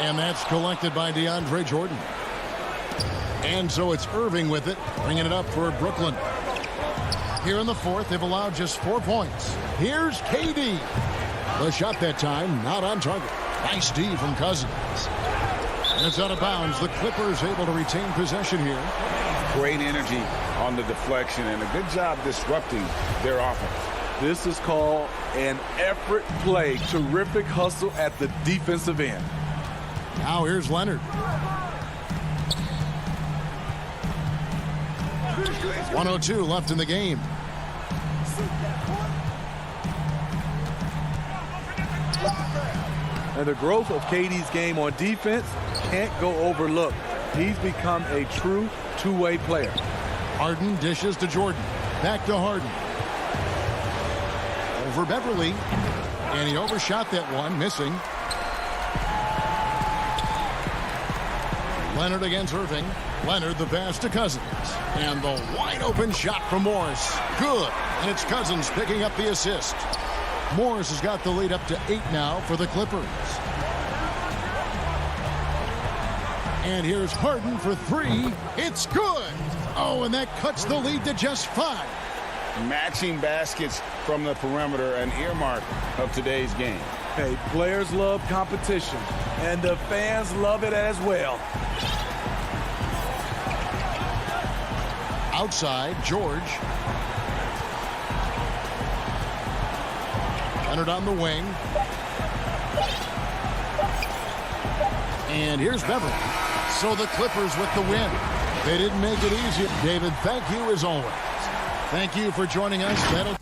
And that's collected by DeAndre Jordan. And so it's Irving with it, bringing it up for Brooklyn. Here in the fourth, they've allowed just 4 points. Here's KD. The shot that time, not on target. Nice D from Cousins. And it's out of bounds. The Clippers able to retain possession here. Great energy on the deflection and a good job disrupting their offense. This is called an effort play. Terrific hustle at the defensive end. Now here's Leonard. 1:02 left in the game. And the growth of KD's game on defense can't go overlooked. He's become a true two-way player. Harden dishes to Jordan. Back to Harden. Over Beverly. And he overshot that one, missing. Leonard against Irving. Leonard the pass to Cousins. And the wide open shot from Morris. Good. And it's Cousins picking up the assist. Morris has got the lead up to 8 now for the Clippers. And here's Harden for 3. It's good. Oh, and that cuts the lead to just 5. Matching baskets from the perimeter, an earmark of today's game. Hey, players love competition, and the fans love it as well. Outside, George. Leonard on the wing. And here's Beverly. So the Clippers with the win. They didn't make it easy. David, thank you as always. Thank you for joining us. That'll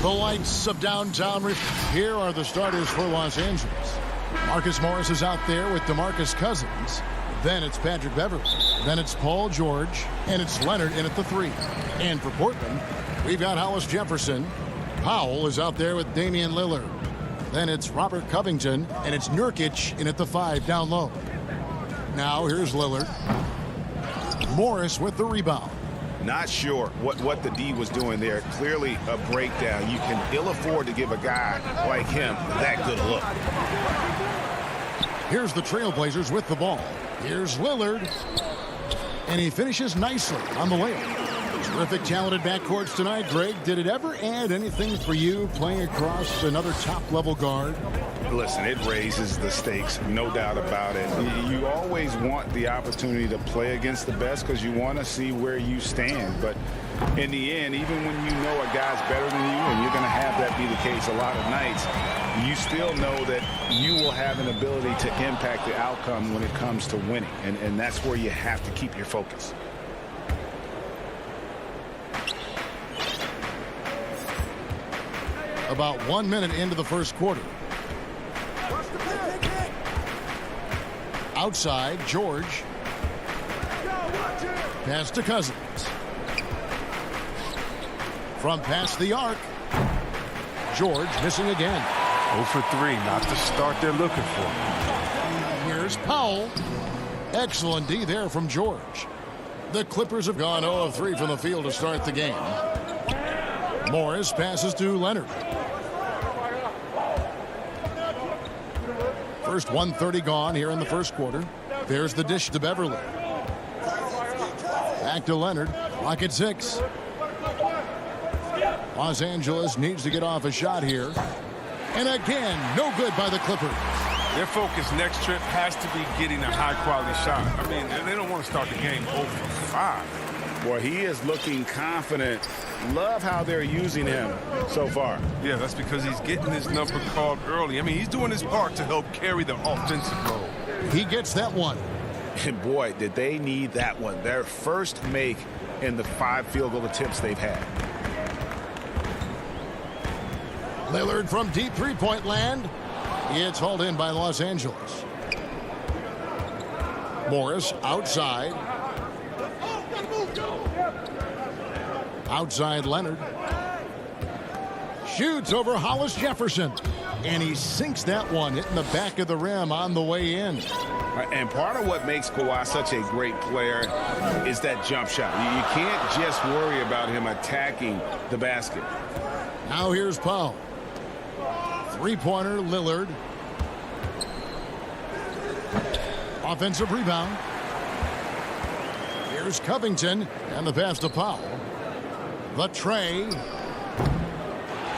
The lights of downtown. Here are the starters for Los Angeles. Marcus Morris is out there with DeMarcus Cousins. Then it's Patrick Beverley. Then it's Paul George. And it's Leonard in at the 3. And for Portland, we've got Hollis Jefferson. Powell is out there with Damian Lillard. Then it's Robert Covington. And it's Nurkic in at the 5 down low. Now here's Lillard. Morris with the rebound. Not sure what the D was doing there. Clearly a breakdown. You can ill afford to give a guy like him that good a look. Here's the Trailblazers with the ball. Here's Lillard. And he finishes nicely on the layup. Terrific, talented backcourts tonight. Greg, did it ever add anything for you playing across another top-level guard? Listen, it raises the stakes, no doubt about it. You always want the opportunity to play against the best because you want to see where you stand. But in the end, even when you know a guy's better than you, and you're going to have that be the case a lot of nights, you still know that you will have an ability to impact the outcome when it comes to winning. And that's where you have to keep your focus. About 1 minute into the first quarter. Outside, George. Pass to Cousins. From past the arc. George missing again. 0 for 3, not the start they're looking for. Here's Powell. Excellent D there from George. The Clippers have gone 0 of 3 from the field to start the game. Morris passes to Leonard. First 1:30 gone here in the first quarter. There's the dish to Beverley. Back to Leonard. Clock at 6. Los Angeles needs to get off a shot here. And again, no good by the Clippers. Their focus next trip has to be getting a high-quality shot. I mean, they don't want to start the game 0 for 5. Boy, he is looking confident. Love how they're using him so far. Yeah, that's because he's getting his number called early. I mean, he's doing his part to help carry the offensive load. He gets that one. And boy, did they need that one. Their first make in the 5 field goal attempts they've had. Lillard from deep three-point land. It's hauled in by Los Angeles. Morris outside. Outside Leonard. Shoots over Hollis Jefferson. And he sinks that one, hitting the back of the rim on the way in. And part of what makes Kawhi such a great player is that jump shot. You can't just worry about him attacking the basket. Now here's Powell. Three-pointer, Lillard. Offensive rebound. Here's Covington, and the pass to Powell. The tray.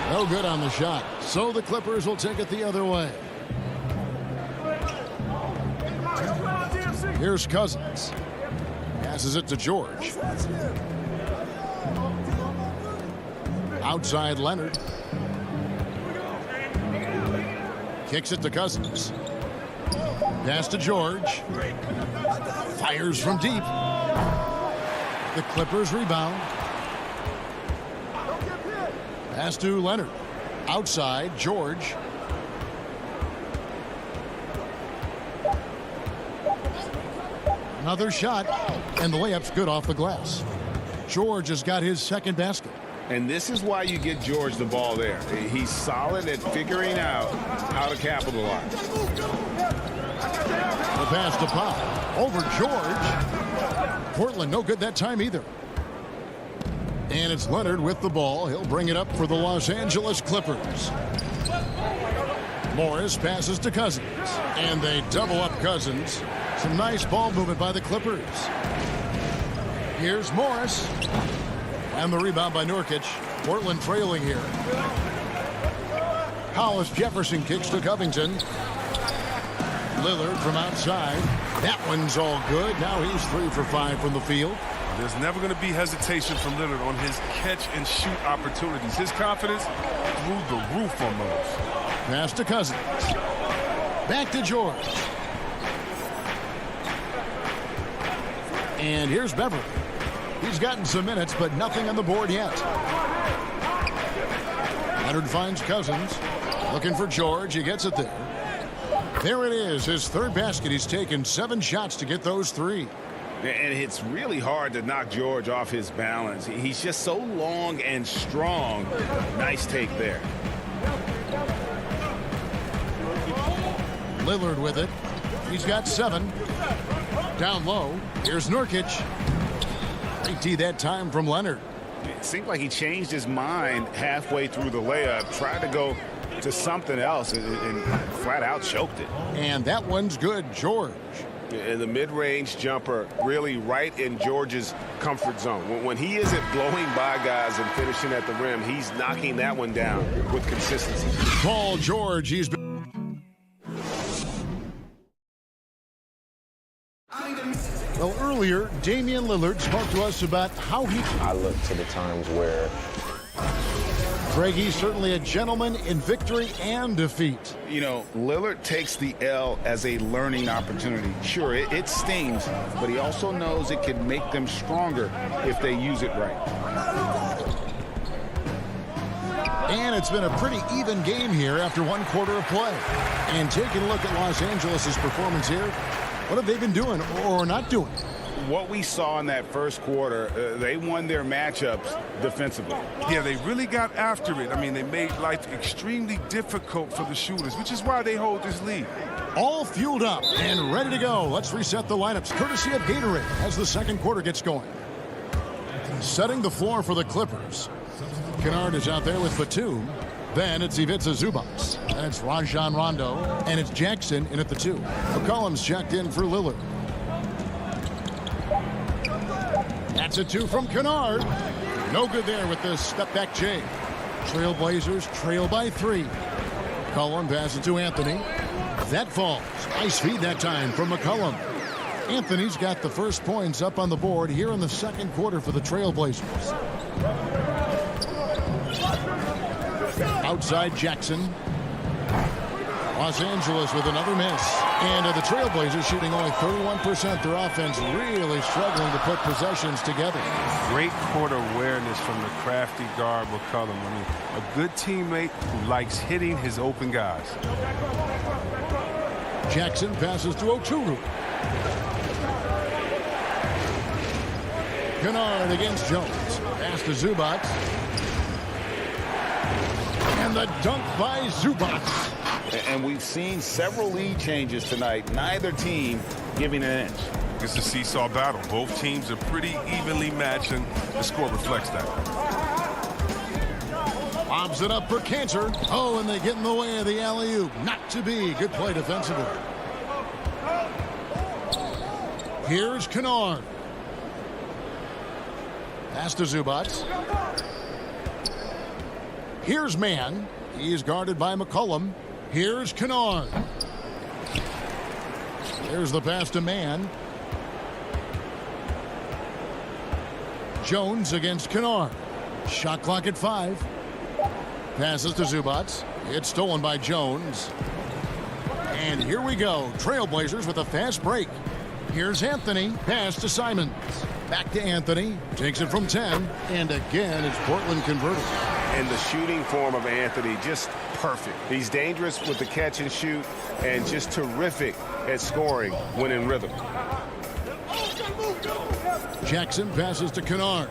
No good on the shot. So the Clippers will take it the other way. Here's Cousins. Passes it to George. Outside Leonard. Kicks it to Cousins. Pass to George. Fires from deep. The Clippers rebound. Pass to Leonard. Outside, George. Another shot, and the layup's good off the glass. George has got his second basket. And this is why you get George the ball there. He's solid at figuring out how to capitalize. The pass to Powell. Over George. Portland no good that time either. And it's Leonard with the ball. He'll bring it up for the Los Angeles Clippers. Morris passes to Cousins. And they double up Cousins. Some nice ball movement by the Clippers. Here's Morris. And the rebound by Nurkic. Portland trailing here. Hollis Jefferson kicks to Covington. Lillard from outside. That one's all good. Now he's 3 for 5 from the field. There's never going to be hesitation from Lillard on his catch-and-shoot opportunities. His confidence through the roof on those. Pass to Cousins. Back to George. And here's Beverley. He's gotten some minutes, but nothing on the board yet. Leonard finds Cousins. Looking for George. He gets it there. There it is. His third basket. He's taken 7 shots to get those 3. And it's really hard to knock George off his balance. He's just so long and strong. Nice take there. Lillard with it. He's got 7. Down low. Here's Nurkic. Great D that time from Leonard. It seemed like he changed his mind halfway through the layup, tried to go to something else, and flat out choked it. And that one's good. George. And the mid-range jumper really right in George's comfort zone. When he isn't blowing by guys and finishing at the rim, he's knocking that one down with consistency. Paul George. He's been. Well, earlier, Damian Lillard spoke to us about how he... I look to the times where... Greg, he's certainly a gentleman in victory and defeat. You know, Lillard takes the L as a learning opportunity. Sure, it stings, but he also knows it can make them stronger if they use it right. And it's been a pretty even game here after 1 quarter of play. And taking a look at Los Angeles' performance here, what have they been doing or not doing? What we saw in that first quarter, they won their matchups defensively. Yeah, they really got after it. I mean, they made life extremely difficult for the shooters, which is why they hold this lead. All fueled up and ready to go. Let's reset the lineups, courtesy of Gatorade, as the second quarter gets going. Setting the floor for the Clippers. Kennard is out there with Batum. Then it's Ivica Zubac. And it's Rajon Rondo. And it's Jackson in at the 2. McCollum's checked in for Lillard. That's a 2 from Kennard. No good there with the step-back J. Trailblazers trail by 3. McCollum passes to Anthony. That falls. Nice feed that time from McCollum. Anthony's got the first points up on the board here in the second quarter for the Trailblazers. Outside Jackson. Los Angeles with another miss. And the Trailblazers shooting only 31%. Their offense really struggling to put possessions together. Great court awareness from the crafty guard McCollum. I mean, a good teammate who likes hitting his open guys. Jackson passes to Oturu. Kennard against Jones. Pass to Zubac. And the dunk by Zubac. And we've seen several lead changes tonight. Neither team giving an inch. It's a seesaw battle. Both teams are pretty evenly matched, and the score reflects that. Lobs it up for Cantor. Oh, and they get in the way of the alley-oop. Not to be. Good play defensively. Here's Kennard. Pass to Zubac. Here's Mann. He's guarded by McCollum. Here's Kennard. There's the pass to Mann. Jones against Kennard. Shot clock at 5. Passes to Zubac. It's stolen by Jones. And here we go. Trailblazers with a fast break. Here's Anthony. Pass to Simons. Back to Anthony. Takes it from 10. And again, it's Portland converted. And the shooting form of Anthony, just perfect. He's dangerous with the catch and shoot and just terrific at scoring when in rhythm. Jackson passes to Kennard.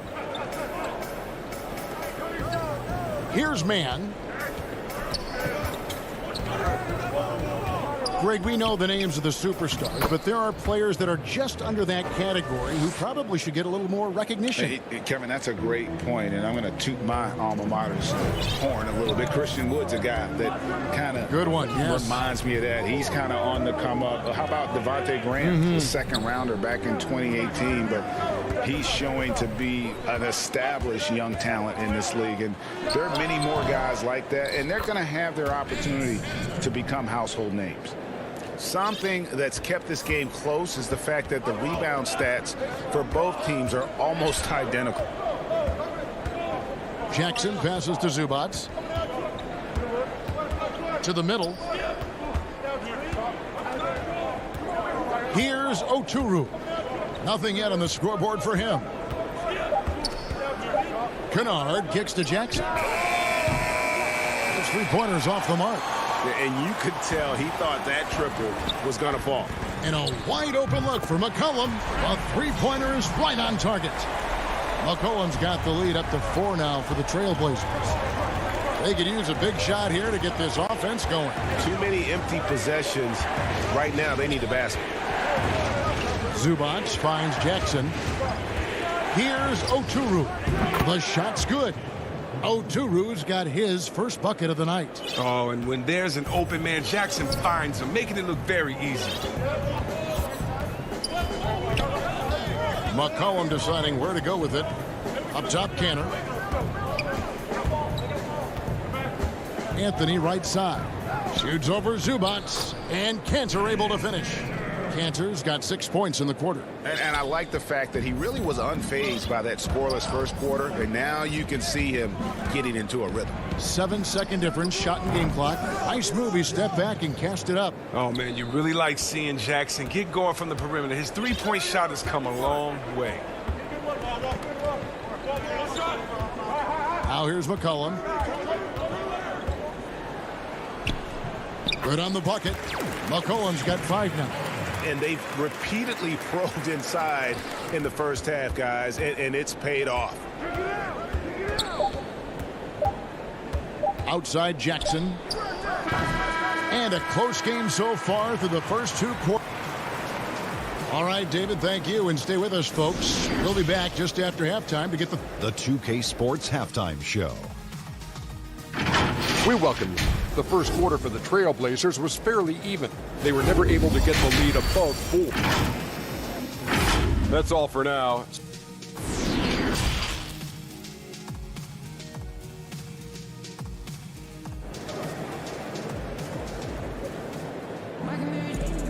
Here's Mann. Greg, we know the names of the superstars, but there are players that are just under that category who probably should get a little more recognition. Hey, Kevin, that's a great point, and I'm going to toot my alma mater's horn a little bit. Christian Wood's a guy that kind of reminds me of that. He's kind of on the come up. How about Devontae Graham, the second rounder back in 2018, but he's showing to be an established young talent in this league, and there are many more guys like that, and they're going to have their opportunity to become household names. Something that's kept this game close is the fact that the rebound stats for both teams are almost identical. Jackson passes to Zubac. To the middle. Here's Oturu. Nothing yet on the scoreboard for him. Kennard kicks to Jackson. three-pointers off the mark. And you could tell he thought that triple was going to fall. And a wide-open look for McCollum. A three-pointer is right on target. McCollum's got the lead up to 4 now for the Trailblazers. They could use a big shot here to get this offense going. Too many empty possessions. Right now, they need a basket. Zubac finds Jackson. Here's Oturu. The shot's good. Oturu's got his first bucket of the night. Oh, and when there's an open man, Jackson finds him, making it look very easy. McCollum deciding where to go with it. Up top, Canner. Anthony right side. Shoots over Zubac. And Cantor able to finish. Cantor's got 6 points in the quarter. And I like the fact that he really was unfazed by that scoreless first quarter. And now you can see him getting into a rhythm. 7-second difference, shot and game clock. Nice move. He stepped back and cast it up. Oh, man, you really like seeing Jackson get going from the perimeter. His three-point shot has come a long way. Now here's McCollum. Good on the bucket. McCollum's got 5 now. And they've repeatedly probed inside in the first half, guys, and it's paid off. Outside Jackson. And a close game so far through the first 2 quarters. All right, David, thank you. And stay with us, folks. We'll be back just after halftime to get The 2K Sports Halftime Show. We welcome you. The first quarter for the Trailblazers was fairly even. They were never able to get the lead above 4. That's all for now.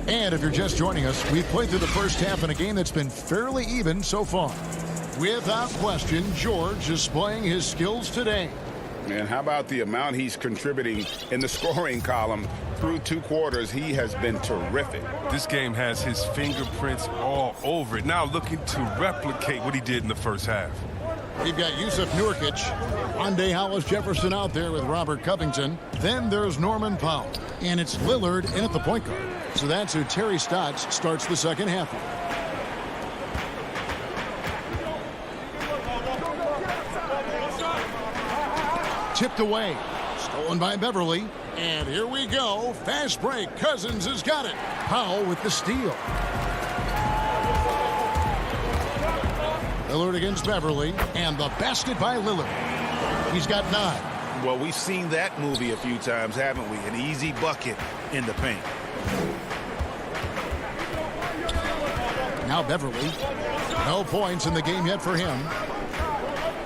And if you're just joining us, we've played through the first half in a game that's been fairly even so far. Without question, George is displaying his skills today. And how about the amount he's contributing in the scoring column through 2 quarters? He has been terrific. This game has his fingerprints all over it. Now looking to replicate what he did in the first half. We've got Yusuf Nurkic, Hyundai Hollis Jefferson out there with Robert Covington. Then there's Norman Powell. And it's Lillard in at the point guard. So that's who Terry Stotts starts the second half with. Tipped away. Stolen by Beverly. And here we go. Fast break. Cousins has got it. Powell with the steal. Lillard against Beverly. And the basket by Lillard. He's got 9. Well, we've seen that movie a few times, haven't we? An easy bucket in the paint. Now Beverly. No points in the game yet for him.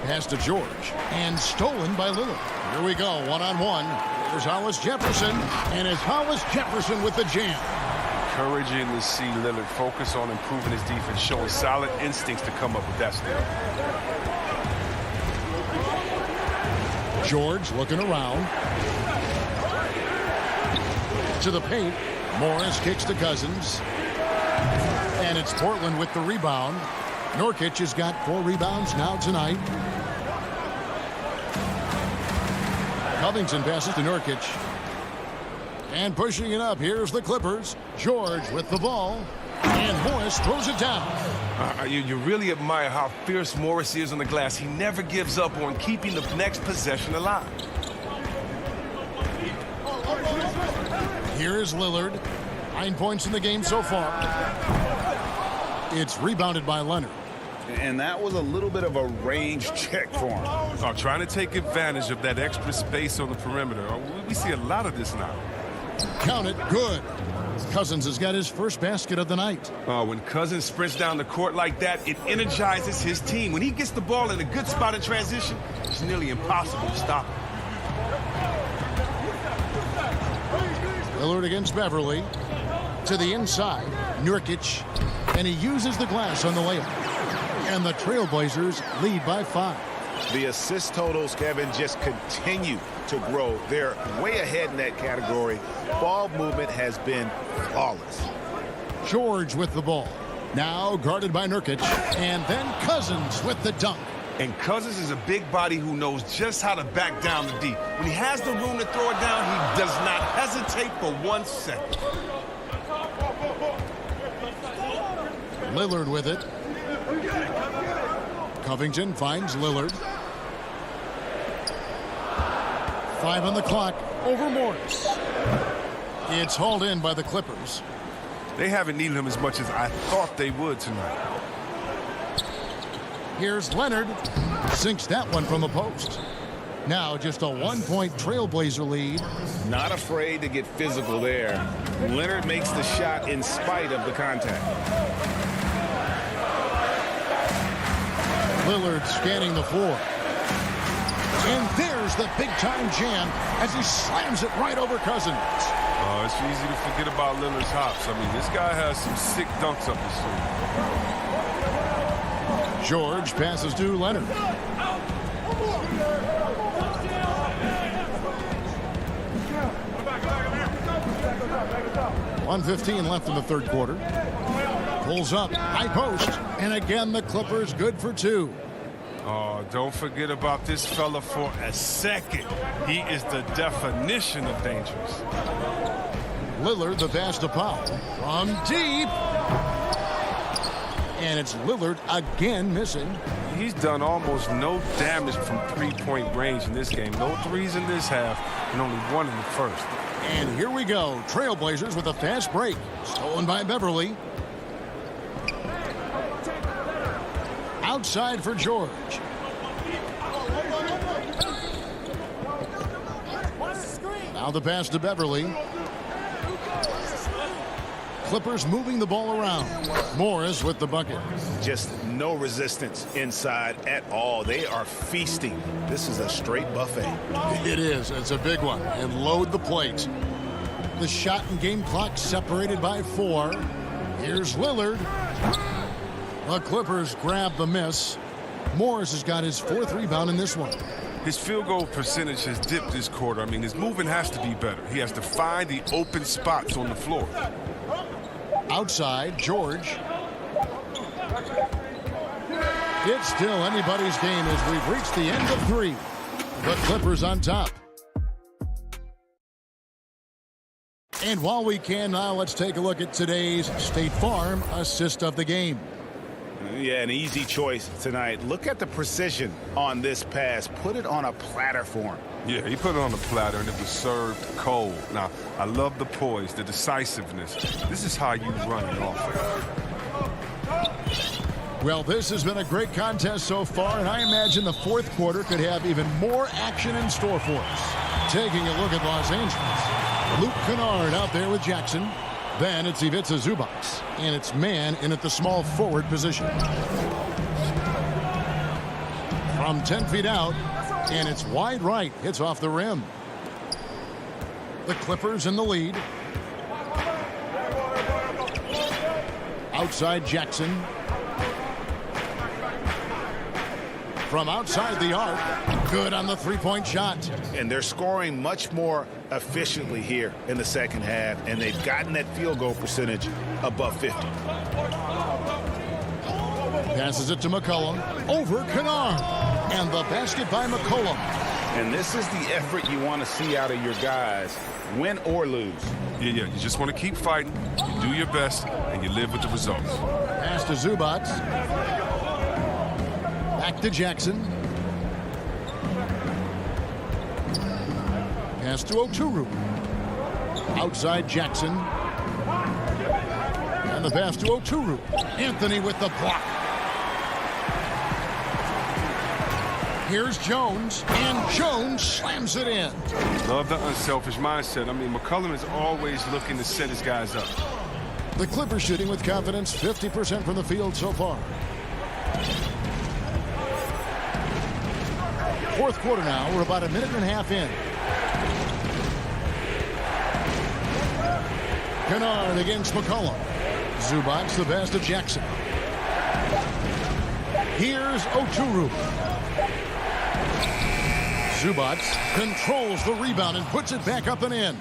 Pass to George. And stolen by Lillard. Here we go. One-on-one. There's Hollis Jefferson. And it's Hollis Jefferson with the jam. Encouraging to see Lillard focus on improving his defense, showing solid instincts to come up with that steal. George looking around. To the paint. Morris kicks to Cousins. And it's Portland with the rebound. Nurkic has got 4 rebounds now tonight. Covington passes to Nurkic. And pushing it up, here's the Clippers. George with the ball. And Morris throws it down. You really admire how fierce Morris is on the glass. He never gives up on keeping the next possession alive. Here is Lillard. 9 points in the game so far. It's rebounded by Leonard. And that was a little bit of a range check for him. Trying to take advantage of that extra space on the perimeter. We see a lot of this now. Count it. Good. Cousins has got his first basket of the night. When Cousins sprints down the court like that, it energizes his team. When he gets the ball in a good spot in transition, it's nearly impossible to stop him. Lillard against Beverly. To the inside. Nurkic. And he uses the glass on the layup. And the Trailblazers lead by 5. The assist totals, Kevin, just continue to grow. They're way ahead in that category. Ball movement has been flawless. George with the ball. Now guarded by Nurkic. And then Cousins with the dunk. And Cousins is a big body who knows just how to back down the D. When he has the room to throw it down, he does not hesitate for 1 second. Lillard with it. Covington finds Lillard. 5 on the clock over Morris. It's hauled in by the Clippers. They haven't needed him as much as I thought they would tonight. Here's Leonard. Sinks that one from the post. Now just a 1-point Trailblazer lead. Not afraid to get physical there. Leonard makes the shot in spite of the contact. Lillard scanning the floor. And there's the big-time jam as he slams it right over Cousins. It's easy to forget about Lillard's hops. I mean, this guy has some sick dunks up his sleeve. George passes to Leonard. .115 left in the third quarter. Pulls up, high post, and again the Clippers good for 2. Oh, don't forget about this fella for a second. He is the definition of dangerous. Lillard the pass to Powell from deep. And it's Lillard again missing. He's done almost no damage from three-point range in this game. No threes in this half and only 1 in the first. And here we go. Trailblazers with a fast break. Stolen by Beverly. Outside for George. Now the pass to Beverly. Clippers moving the ball around. Morris with the bucket. Just no resistance inside at all. They are feasting. This is a straight buffet. It is. It's a big one. And load the plate. The shot and game clock separated by 4. Here's Lillard. The Clippers grab the miss. Morris has got his 4th rebound in this one. His field goal percentage has dipped this quarter. I mean, his movement has to be better. He has to find the open spots on the floor. Outside, George. It's still anybody's game as we've reached the end of 3. The Clippers on top. And while we can now, let's take a look at today's State Farm assist of the game. Yeah, an easy choice tonight. Look at the precision on this pass. Put it on a platter for him. Yeah, he put it on a platter and it was served cold. Now, I love the poise, the decisiveness. This is how you run an offense. Well, this has been a great contest so far, and I imagine the 4th quarter could have even more action in store for us. Taking a look at Los Angeles. Luke Kennard out there with Jackson. Then it's Ivica Zubac, and it's man in at the small forward position. From 10 feet out, and it's wide right. Hits off the rim. The Clippers in the lead. Outside Jackson. From outside the arc. Good on the 3-point shot. And they're scoring much more efficiently here in the second half, and they've gotten that field goal percentage above 50. Passes it to McCollum. Over Kennard. And the basket by McCollum. And this is the effort you want to see out of your guys, win or lose. Yeah, you just want to keep fighting. You do your best, and you live with the results. Pass to Zubac. Back to Jackson. Pass to Oturu. Outside Jackson. And the pass to Oturu. Anthony with the block. Here's Jones, and Jones slams it in. Love the unselfish mindset. I mean, McCollum is always looking to set his guys up. The Clippers shooting with confidence, 50% from the field so far. 4th quarter now. We're about a minute and a half in. Kennard against McCollum. Zubac the pass to Jackson. Here's Oturu. Zubac controls the rebound and puts it back up and in.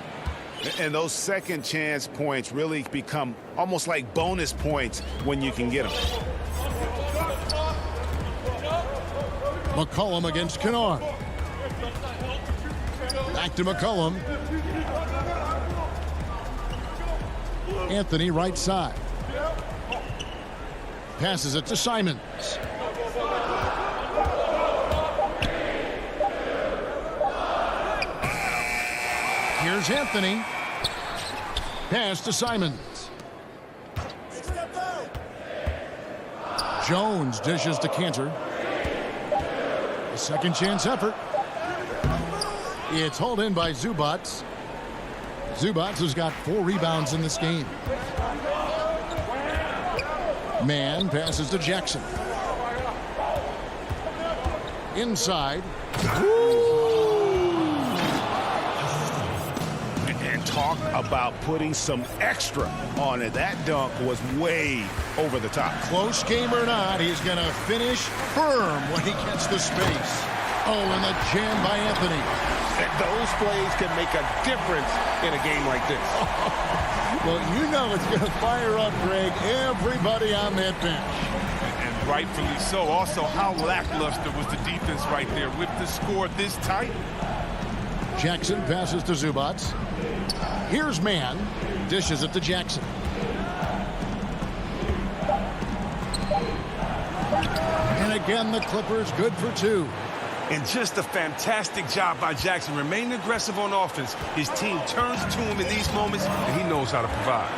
And those second chance points really become almost like bonus points when you can get them. McCollum against Kennard. Back to McCollum. Anthony right side. Passes it to Simons. Here's Anthony. Pass to Simons. Jones dishes to Cantor. A second chance effort. It's hauled in by Zubats. Zubats has got 4 rebounds in this game. Mann passes to Jackson. Inside. And talk about putting some extra on it. That dunk was way over the top. Close game or not, he's going to finish firm when he gets the space. Oh, and the jam by Anthony. Those plays can make a difference in a game like this. Well, you know it's going to fire up, Greg, everybody on that bench. And rightfully so. Also, how lackluster was the defense right there with the score this tight? Jackson passes to Zubats. Here's Mann. Dishes it to Jackson. And again, the Clippers good for 2. And just a fantastic job by Jackson. Remaining aggressive on offense. His team turns to him in these moments, and he knows how to provide.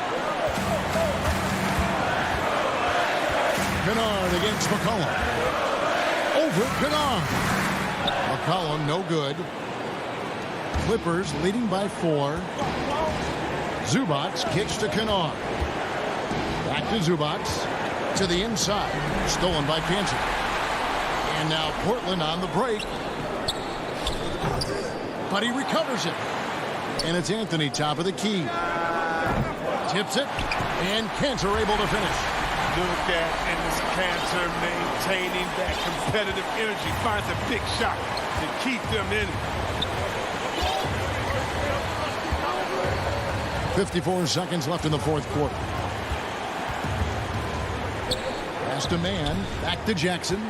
Kennard against McCollum. Over Kennard. McCollum no good. Clippers leading by 4. Zubats kicks to Kennard. Back to Zubats. To the inside. Stolen by Cantor. And now Portland on the break. But he recovers it. And it's Anthony top of the key. Tips it. And Cantor able to finish. Look at Enes Kanter maintaining that competitive energy. Finds a big shot to keep them in it. 54 seconds left in the 4th quarter. Pass to Mann. Back to Jackson.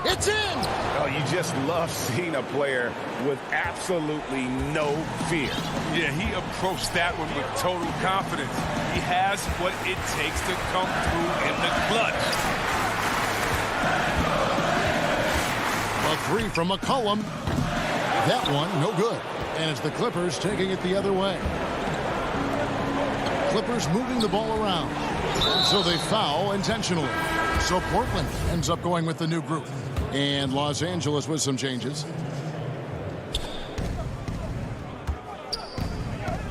It's in! Oh, you just love seeing a player with absolutely no fear. Yeah, he approached that one with total confidence. He has what it takes to come through in the clutch. A 3 from McCollum. That one, no good. And it's the Clippers taking it the other way. Clippers moving the ball around. So they foul intentionally. So Portland ends up going with the new group. And Los Angeles with some changes.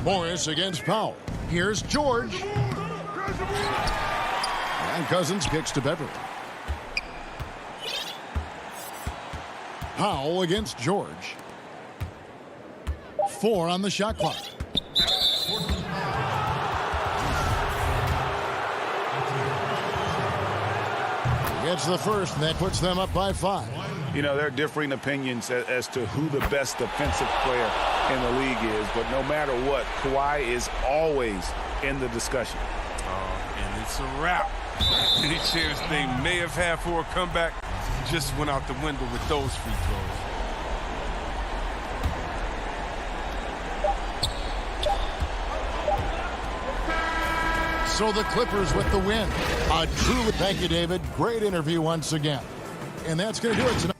Morris against Powell. Here's George. And Cousins kicks to Beverly. Powell against George. 4 on the shot clock. Gets the first, and that puts them up by 5. You know, there are differing opinions as to who the best defensive player in the league is, but no matter what, Kawhi is always in the discussion. And it's a wrap. Any chance they may have had for a comeback just went out the window with those free throws. So the Clippers with the win. Thank you, David. Great interview once again. And that's going to do it tonight.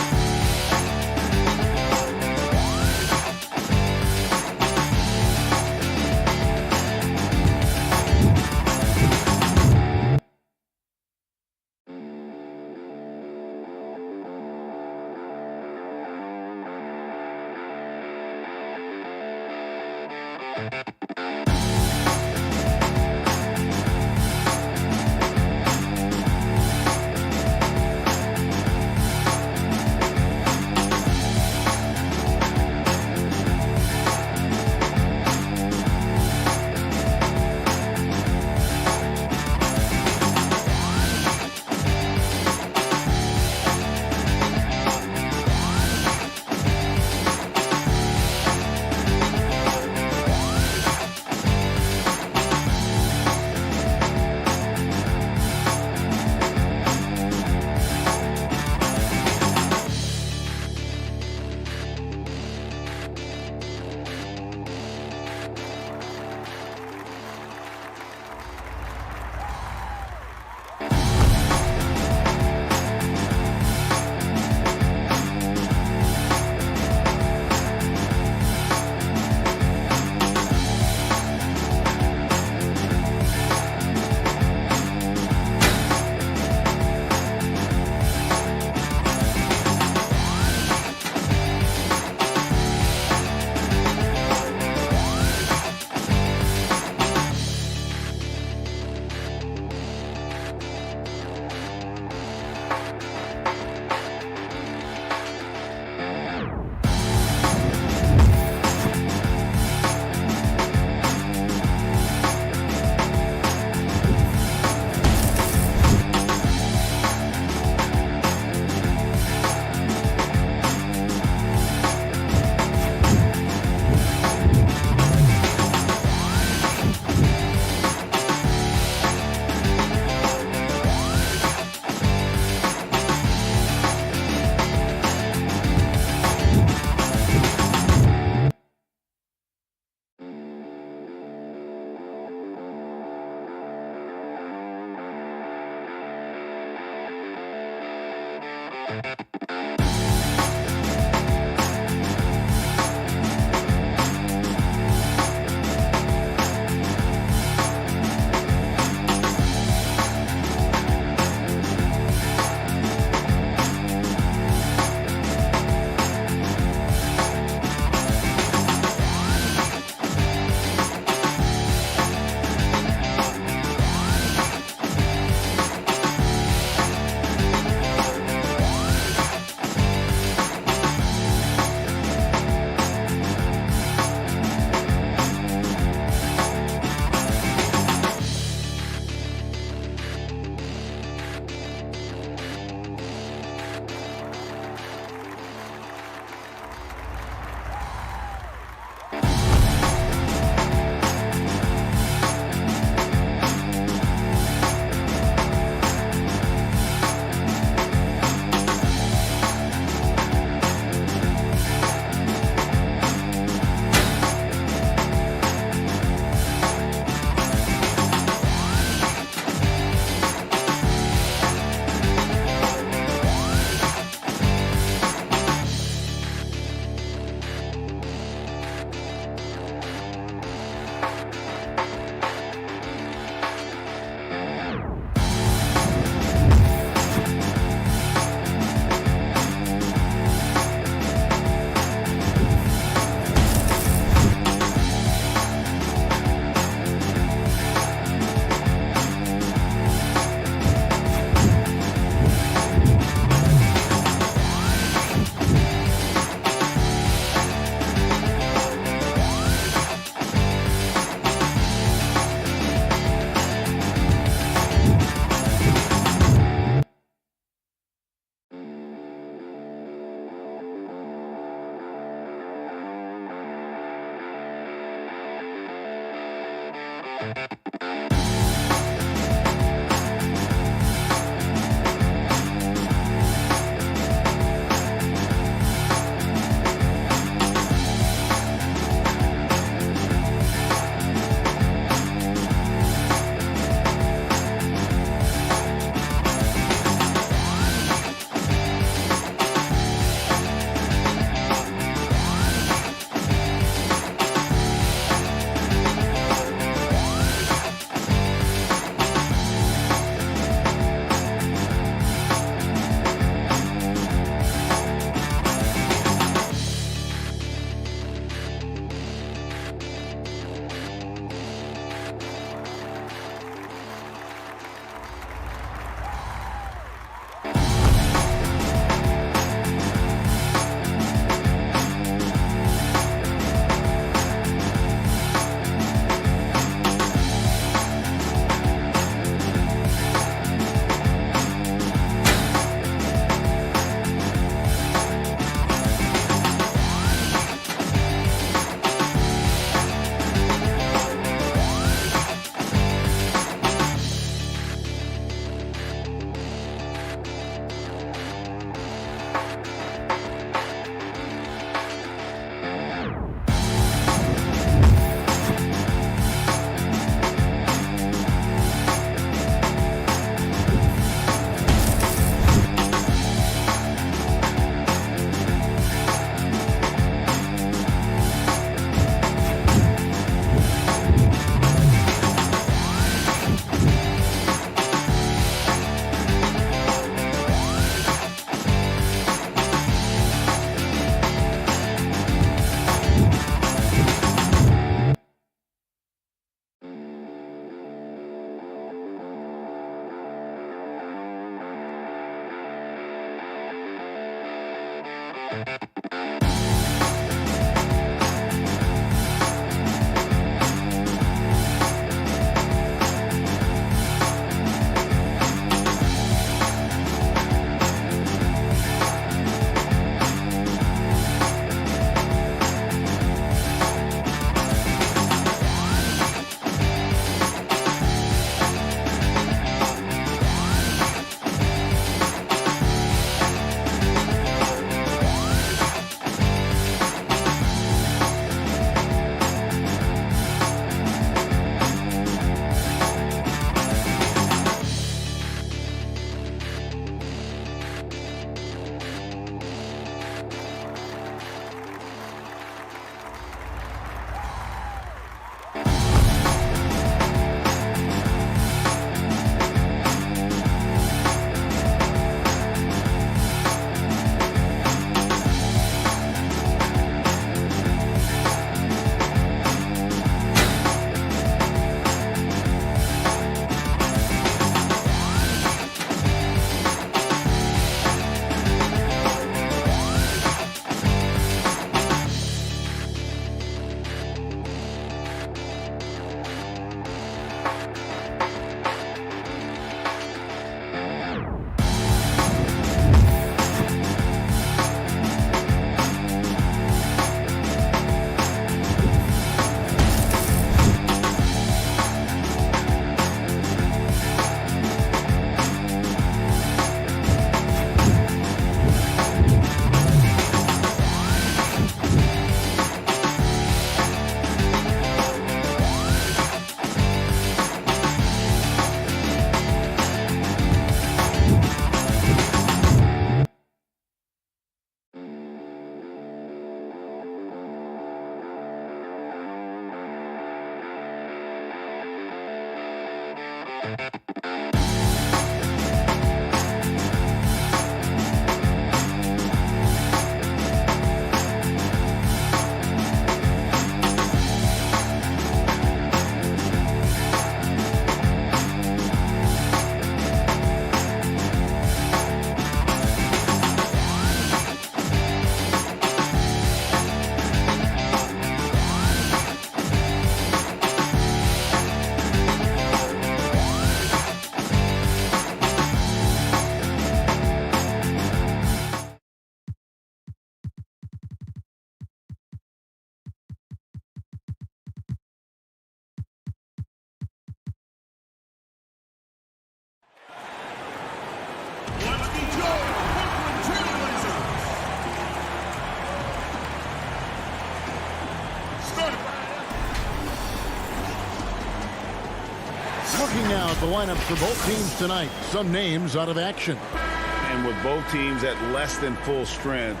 Looking now at the lineups for both teams tonight. Some names out of action. And with both teams at less than full strength,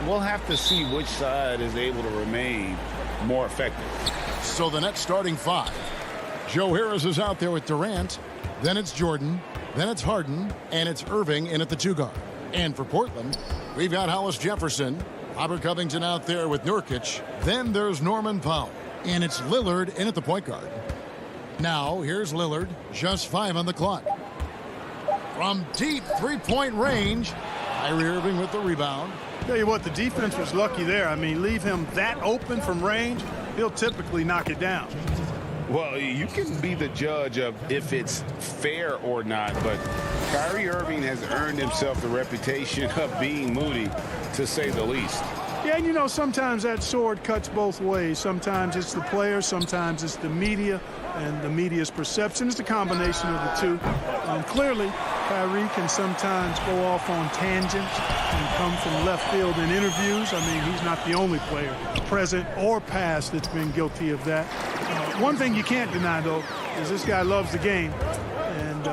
we'll have to see which side is able to remain more effective. So the next starting five. Joe Harris is out there with Durant. Then it's Jordan. Then it's Harden. And it's Irving in at the 2 guard. And for Portland, we've got Hollis Jefferson. Robert Covington out there with Nurkic. Then there's Norman Powell. And it's Lillard in at the point guard. Now, here's Lillard, just 5 on the clock. From deep three-point range, Kyrie Irving with the rebound. Tell you what, the defense was lucky there. I mean, leave him that open from range, he'll typically knock it down. Well, you can be the judge of if it's fair or not, but Kyrie Irving has earned himself the reputation of being moody, to say the least. Yeah, and you know, sometimes that sword cuts both ways. Sometimes it's the players, sometimes it's the media, and the media's perception. It's a combination of the two. Clearly, Kyrie can sometimes go off on tangents and come from left field in interviews. I mean, he's not the only player, present or past, that's been guilty of that. One thing you can't deny, though, is this guy loves the game. And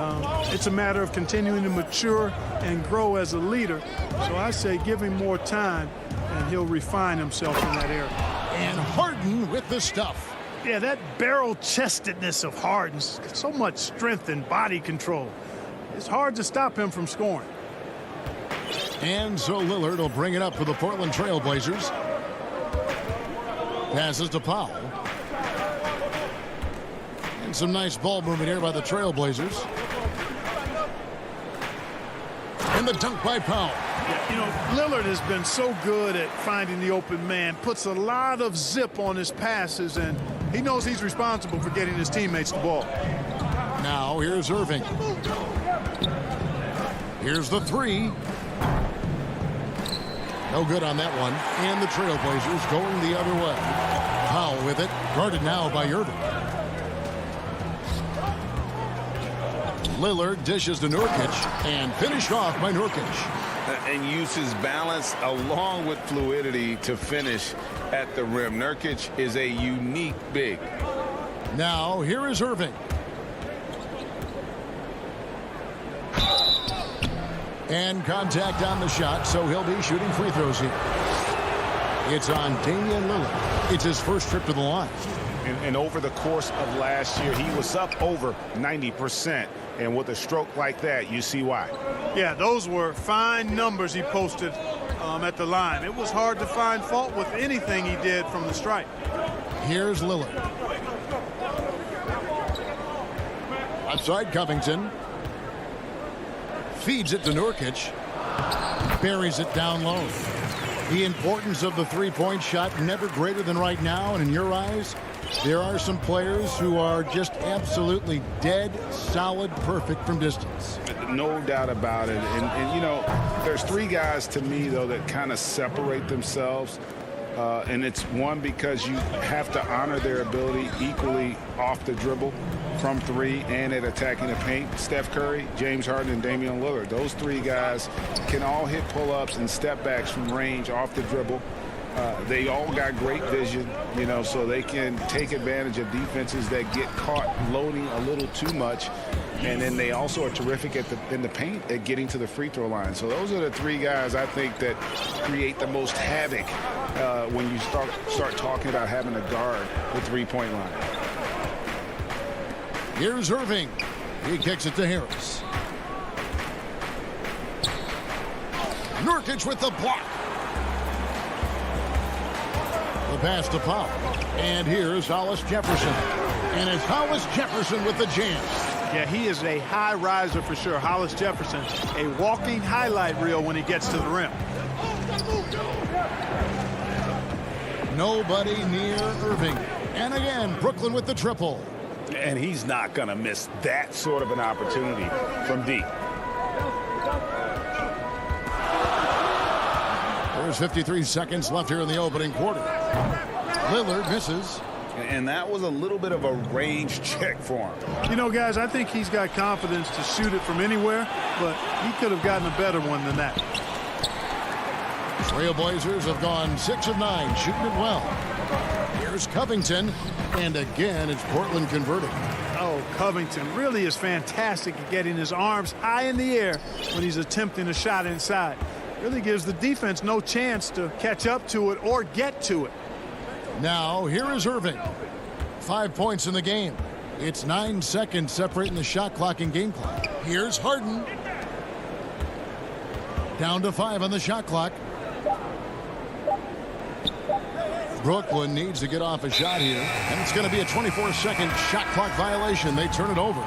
it's a matter of continuing to mature and grow as a leader. So I say give him more time, and he'll refine himself in that area. And Harden with the stuff. Yeah, that barrel-chestedness of Harden, so much strength and body control. It's hard to stop him from scoring. And so Lillard will bring it up for the Portland Trail Blazers. Passes to Powell. And some nice ball movement here by the Trail Blazers. And the dunk by Powell. Yeah, you know, Lillard has been so good at finding the open man, puts a lot of zip on his passes, and he knows he's responsible for getting his teammates the ball. Now here's Irving. Here's the 3. No good on that one. And the Trailblazers going the other way. Powell with it. Guarded now by Irving. Lillard dishes to Nurkic and finished off by Nurkic. And uses balance along with fluidity to finish at the rim. Nurkic is a unique big. Now here is Irving. And contact on the shot, so he'll be shooting free throws here. It's on Damian Lillard. It's his first trip to the line. And over the course of last year, he was up over 90%. And with a stroke like that, you see why. Yeah, those were fine numbers he posted at the line. It was hard to find fault with anything he did from the stripe. Here's Lillard. Outside Covington. Feeds it to Nurkic. Buries it down low. The importance of the three-point shot never greater than right now. And in your eyes, there are some players who are just absolutely dead, solid, perfect from distance. No doubt about it. And you know, there's 3 guys to me, though, that kind of separate themselves. And it's one, because you have to honor their ability equally off the dribble, from 3, and at attacking the paint. Steph Curry, James Harden, and Damian Lillard. Those 3 guys can all hit pull-ups and step backs from range off the dribble. They all got great vision, you know, so they can take advantage of defenses that get caught loading a little too much. And then they also are terrific in the paint at getting to the free throw line. So those are the 3 guys I think that create the most havoc when you start talking about having to guard the three-point line. Here's Irving. He kicks it to Harris. Nurkic with the block. The pass to Powell. And here's Hollis Jefferson. And it's Hollis Jefferson with the jam. Yeah, he is a high riser for sure. Hollis Jefferson, a walking highlight reel when he gets to the rim. Nobody near Irving. And again, Brooklyn with the triple. And he's not going to miss that sort of an opportunity from deep. There's 53 seconds left here in the opening quarter. Lillard misses. And that was a little bit of a range check for him. You know, guys, I think he's got confidence to shoot it from anywhere, but he could have gotten a better one than that. Trailblazers have gone 6 of 9, shooting it well. Here's Covington, and again, it's Portland converting. Oh, Covington really is fantastic at getting his arms high in the air when he's attempting a shot inside. Really gives the defense no chance to catch up to it or get to it. Now, here is Irving. 5 points in the game. It's 9 seconds separating the shot clock and game clock. Here's Harden. Down to 5 on the shot clock. Brooklyn needs to get off a shot here, and it's going to be a 24-second shot clock violation. They turn it over.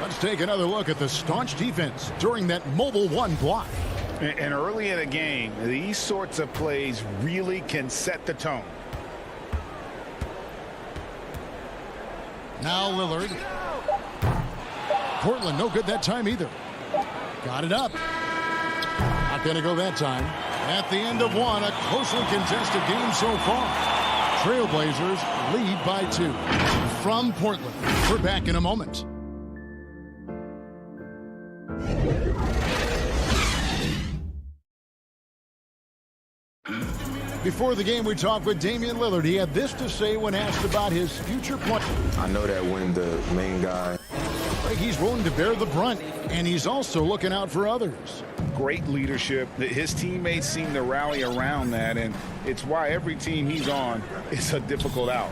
Let's take another look at the staunch defense during that mobile 1 block. And early in a game, these sorts of plays really can set the tone. Now Lillard. Portland no good that time either. Got it up. Not going to go that time. At the end of 1, a closely contested game so far. Trailblazers lead by 2. From Portland, we're back in a moment. Before the game, we talked with Damian Lillard. He had this to say when asked about his future plans. I know that when the main guy... He's willing to bear the brunt, and he's also looking out for others. Great leadership. His teammates seem to rally around that, and it's why every team he's on is a difficult out.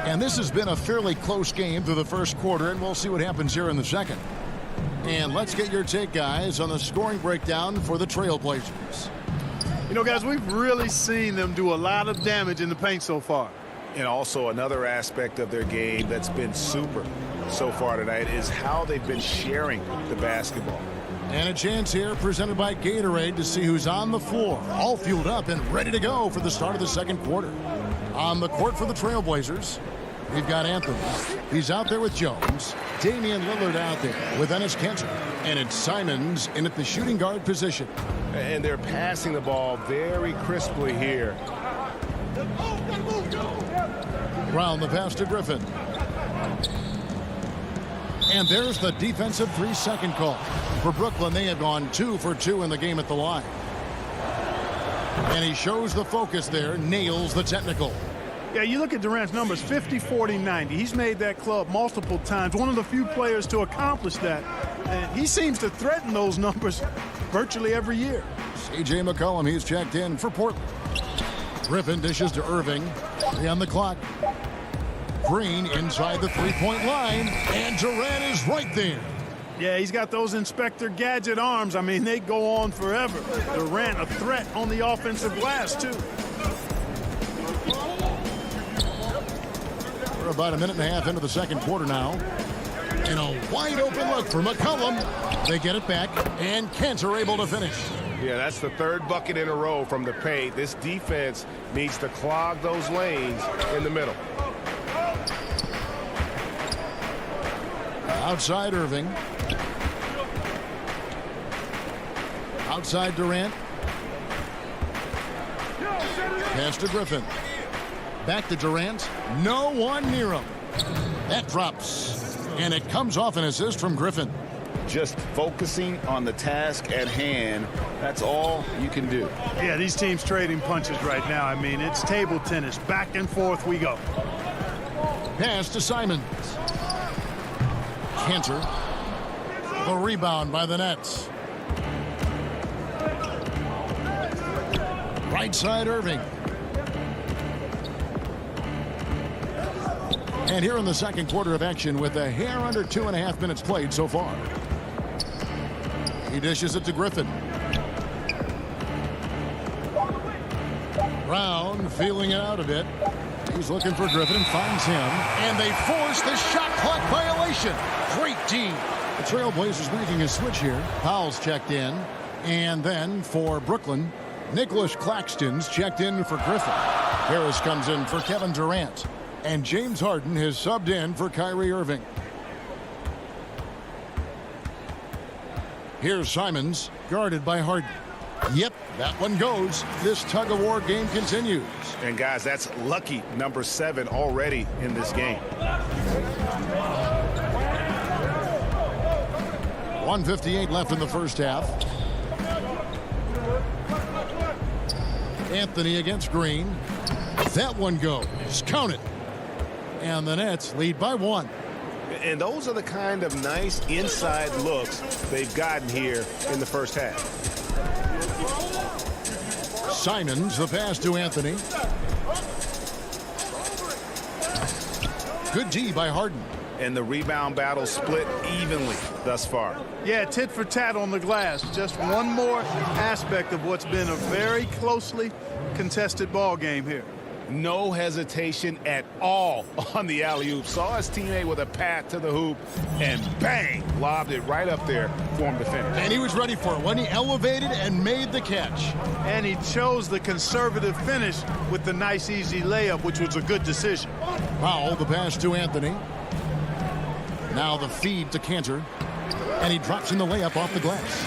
And this has been a fairly close game through the first quarter, and we'll see what happens here in the second. And let's get your take, guys, on the scoring breakdown for the Trailblazers. You know, guys, we've really seen them do a lot of damage in the paint so far. And also another aspect of their game that's been super so far tonight is how they've been sharing the basketball. And a chance here presented by Gatorade to see who's on the floor, all fueled up and ready to go for the start of the second quarter. On the court for the Trailblazers, we've got Anthony. He's out there with Jones. Damian Lillard out there with Enes Kanter. And it's Simons in at the shooting guard position. And they're passing the ball very crisply here. Brown the pass to Griffin. And there's the defensive 3-second call. For Brooklyn, they have gone 2 for 2 in the game at the line. And he shows the focus there, nails the technical. Yeah, you look at Durant's numbers, 50, 40, 90. He's made that club multiple times. One of the few players to accomplish that. And he seems to threaten those numbers virtually every year. C.J. McCollum, he's checked in for Portland. Griffin dishes to Irving. 3 on the clock. Green inside the three-point line. And Durant is right there. Yeah, he's got those Inspector Gadget arms. I mean, they go on forever. Durant, a threat on the offensive glass, too. We're about a minute and a half into the second quarter now. And a wide open look for McCollum. They get it back, and Kanter able to finish. Yeah, that's the 3rd bucket in a row from the paint. This defense needs to clog those lanes in the middle. Outside Irving. Outside Durant. Pass to Griffin. Back to Durant. No one near him. That drops. And it comes off an assist from Griffin. Just focusing on the task at hand, that's all you can do. Yeah, these teams trading punches right now. I mean, it's table tennis. Back and forth we go. Pass to Simons. Kanter. The rebound by the Nets. Right side Irving. And here in the second quarter of action with a hair under 2.5 minutes played so far. He dishes it to Griffin. Brown feeling it out a bit. He's looking for Griffin and finds him. And they force the shot clock violation. Great D. The Trailblazers making a switch here. Powell's checked in. And then for Brooklyn, Nicholas Claxton's checked in for Griffin. Harris comes in for Kevin Durant. And James Harden has subbed in for Kyrie Irving. Here's Simons, guarded by Harden. Yep, that one goes. This tug-of-war game continues. And, guys, that's lucky number 7 already in this game. 1:58 left in the first half. Anthony against Green. That one goes. Count it. And the Nets lead by 1. And those are the kind of nice inside looks they've gotten here in the first half. Simons, the pass to Anthony. Good D by Harden. And the rebound battle split evenly thus far. Yeah, tit for tat on the glass. Just one more aspect of what's been a very closely contested ball game here. No hesitation at all on the alley-oop. Saw his teammate with a path to the hoop, and bang, lobbed it right up there for him to finish. And he was ready for it when he elevated and made the catch. And he chose the conservative finish with the nice, easy layup, which was a good decision. Powell, the pass to Anthony. Now the feed to Cantor. And he drops in the layup off the glass.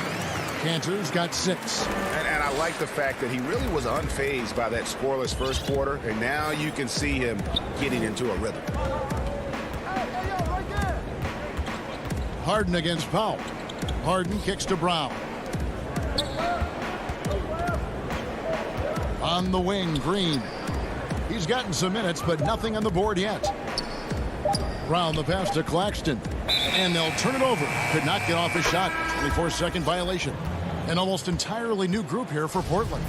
Cantor's got 6. And I like the fact that he really was unfazed by that scoreless first quarter, and now you can see him getting into a rhythm. Harden against Powell. Harden kicks to Brown. On the wing, Green. He's gotten some minutes, but nothing on the board yet. Brown, the pass to Claxton. And they'll turn it over. Could not get off his shot. 24-second violation. An almost entirely new group here for Portland.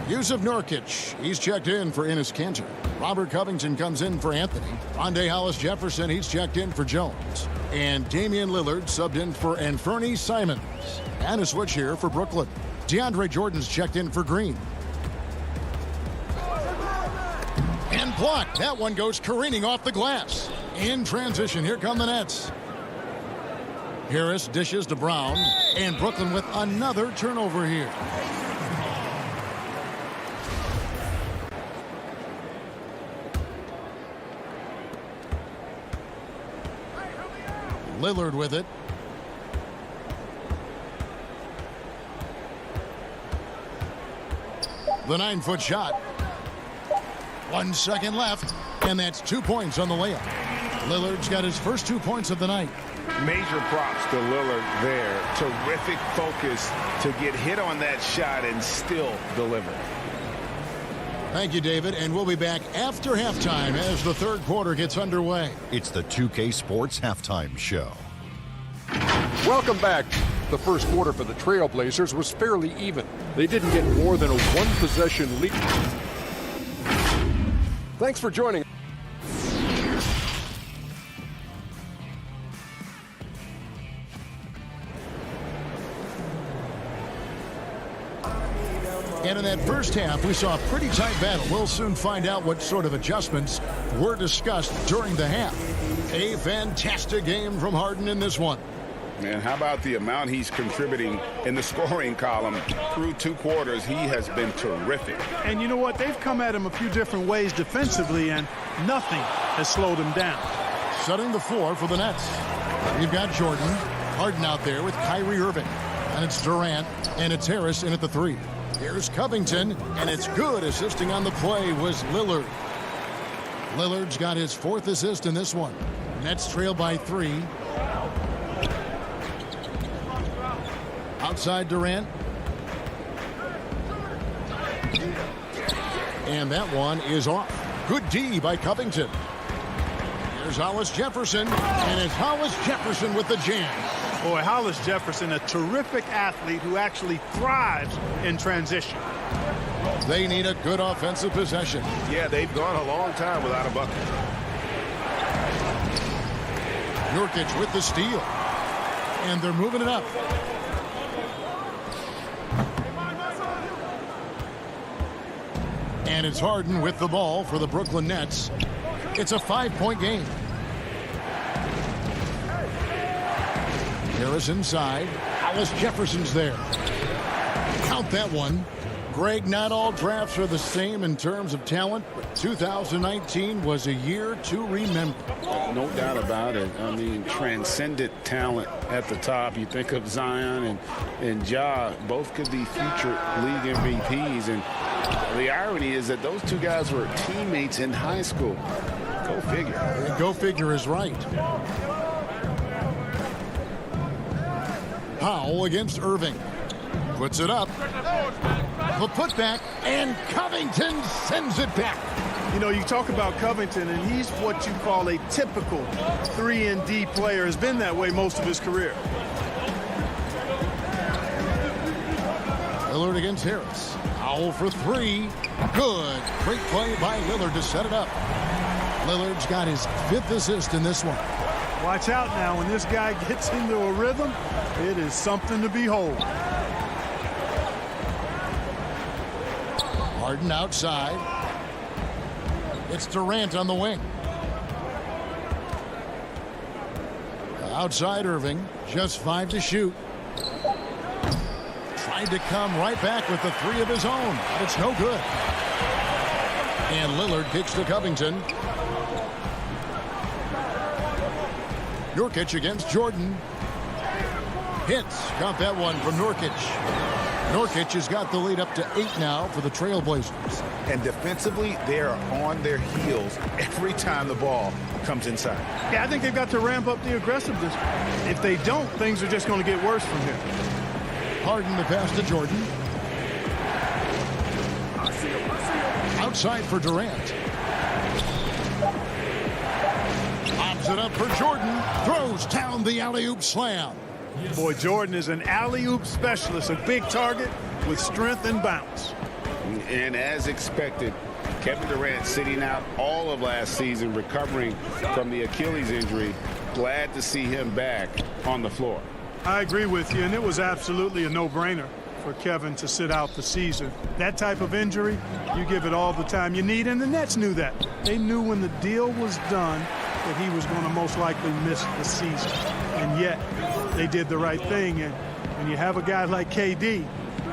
Yusuf Nurkic, he's checked in for Enes Kanter. Robert Covington comes in for Anthony. Rondae Hollis-Jefferson, he's checked in for Jones. And Damian Lillard subbed in for Anthony Simons. And a switch here for Brooklyn. DeAndre Jordan's checked in for Green. And blocked. That one goes careening off the glass. In transition, here come the Nets. Harris dishes to Brown, and Brooklyn with another turnover here. Lillard with it. The 9-foot shot. 1 second left, and that's 2 points on the layup. Lillard's got his first 2 points of the night. Major props to Lillard there. Terrific focus to get hit on that shot and still deliver. Thank you, David, and we'll be back after halftime as the third quarter gets underway. It's the 2K Sports Halftime Show. Welcome back. The first quarter for the Trailblazers was fairly even. They didn't get more than a one-possession lead. Thanks for joining. And in that first half, we saw a pretty tight battle. We'll soon find out what sort of adjustments were discussed during the half. A fantastic game from Harden in this one. Man, how about the amount he's contributing in the scoring column through 2 quarters? He has been terrific. And you know what? They've come at him a few different ways defensively, and nothing has slowed him down. Setting the floor for the Nets. You've got Jordan, Harden out there with Kyrie Irving. And it's Durant, and it's Harris in at the 3. Here's Covington, and it's good. Assisting on the play was Lillard. Lillard's got his 4th assist in this one. Nets trail by 3. Outside Durant. And that one is off. Good D by Covington. Here's Hollis-Jefferson, and it's Hollis-Jefferson with the jam. Boy, Hollis-Jefferson, a terrific athlete who actually thrives in transition. They need a good offensive possession. Yeah, they've gone a long time without a bucket. Nurkic with the steal. And they're moving it up. And it's Harden with the ball for the Brooklyn Nets. It's a 5-point game. Harris inside. Hollis Jefferson's there. Count that one. Greg, not all drafts are the same in terms of talent, but 2019 was a year to remember. No doubt about it. I mean, transcendent talent at the top. You think of Zion and Ja, both could be future league MVPs. And the irony is that those two guys were teammates in high school. Go figure. Go figure is right. Powell against Irving. Puts it up. The putback, and Covington sends it back. You know, you talk about Covington, and he's what you call a typical 3-and-D player. Has been that way most of his career. Lillard against Harris. Powell for three. Good. Great play by Lillard to set it up. Lillard's got his 5th assist in this one. Watch out now. When this guy gets into a rhythm, it is something to behold. Harden outside. It's Durant on the wing. Outside Irving. Just 5 to shoot. Tried to come right back with the 3 of his own, but it's no good. And Lillard kicks to Covington. Nurkic against Jordan. Hits. Got that one from Nurkic. Nurkic has got the lead up to 8 now for the Trailblazers. And defensively, they are on their heels every time the ball comes inside. Yeah, I think they've got to ramp up the aggressiveness. If they don't, things are just going to get worse from here. Harden the pass to Jordan. Outside for Durant. Lobs it up for Jordan. Throws down the alley-oop slam. Boy, Jordan is an alley-oop specialist, a big target with strength and bounce. And as expected, Kevin Durant sitting out all of last season, recovering from the Achilles injury. Glad to see him back on the floor. I agree with you, and it was absolutely a no-brainer for Kevin to sit out the season. That type of injury, you give it all the time you need, and the Nets knew that. They knew when the deal was done that he was going to most likely miss the season. And yet, they did the right thing. And when you have a guy like KD,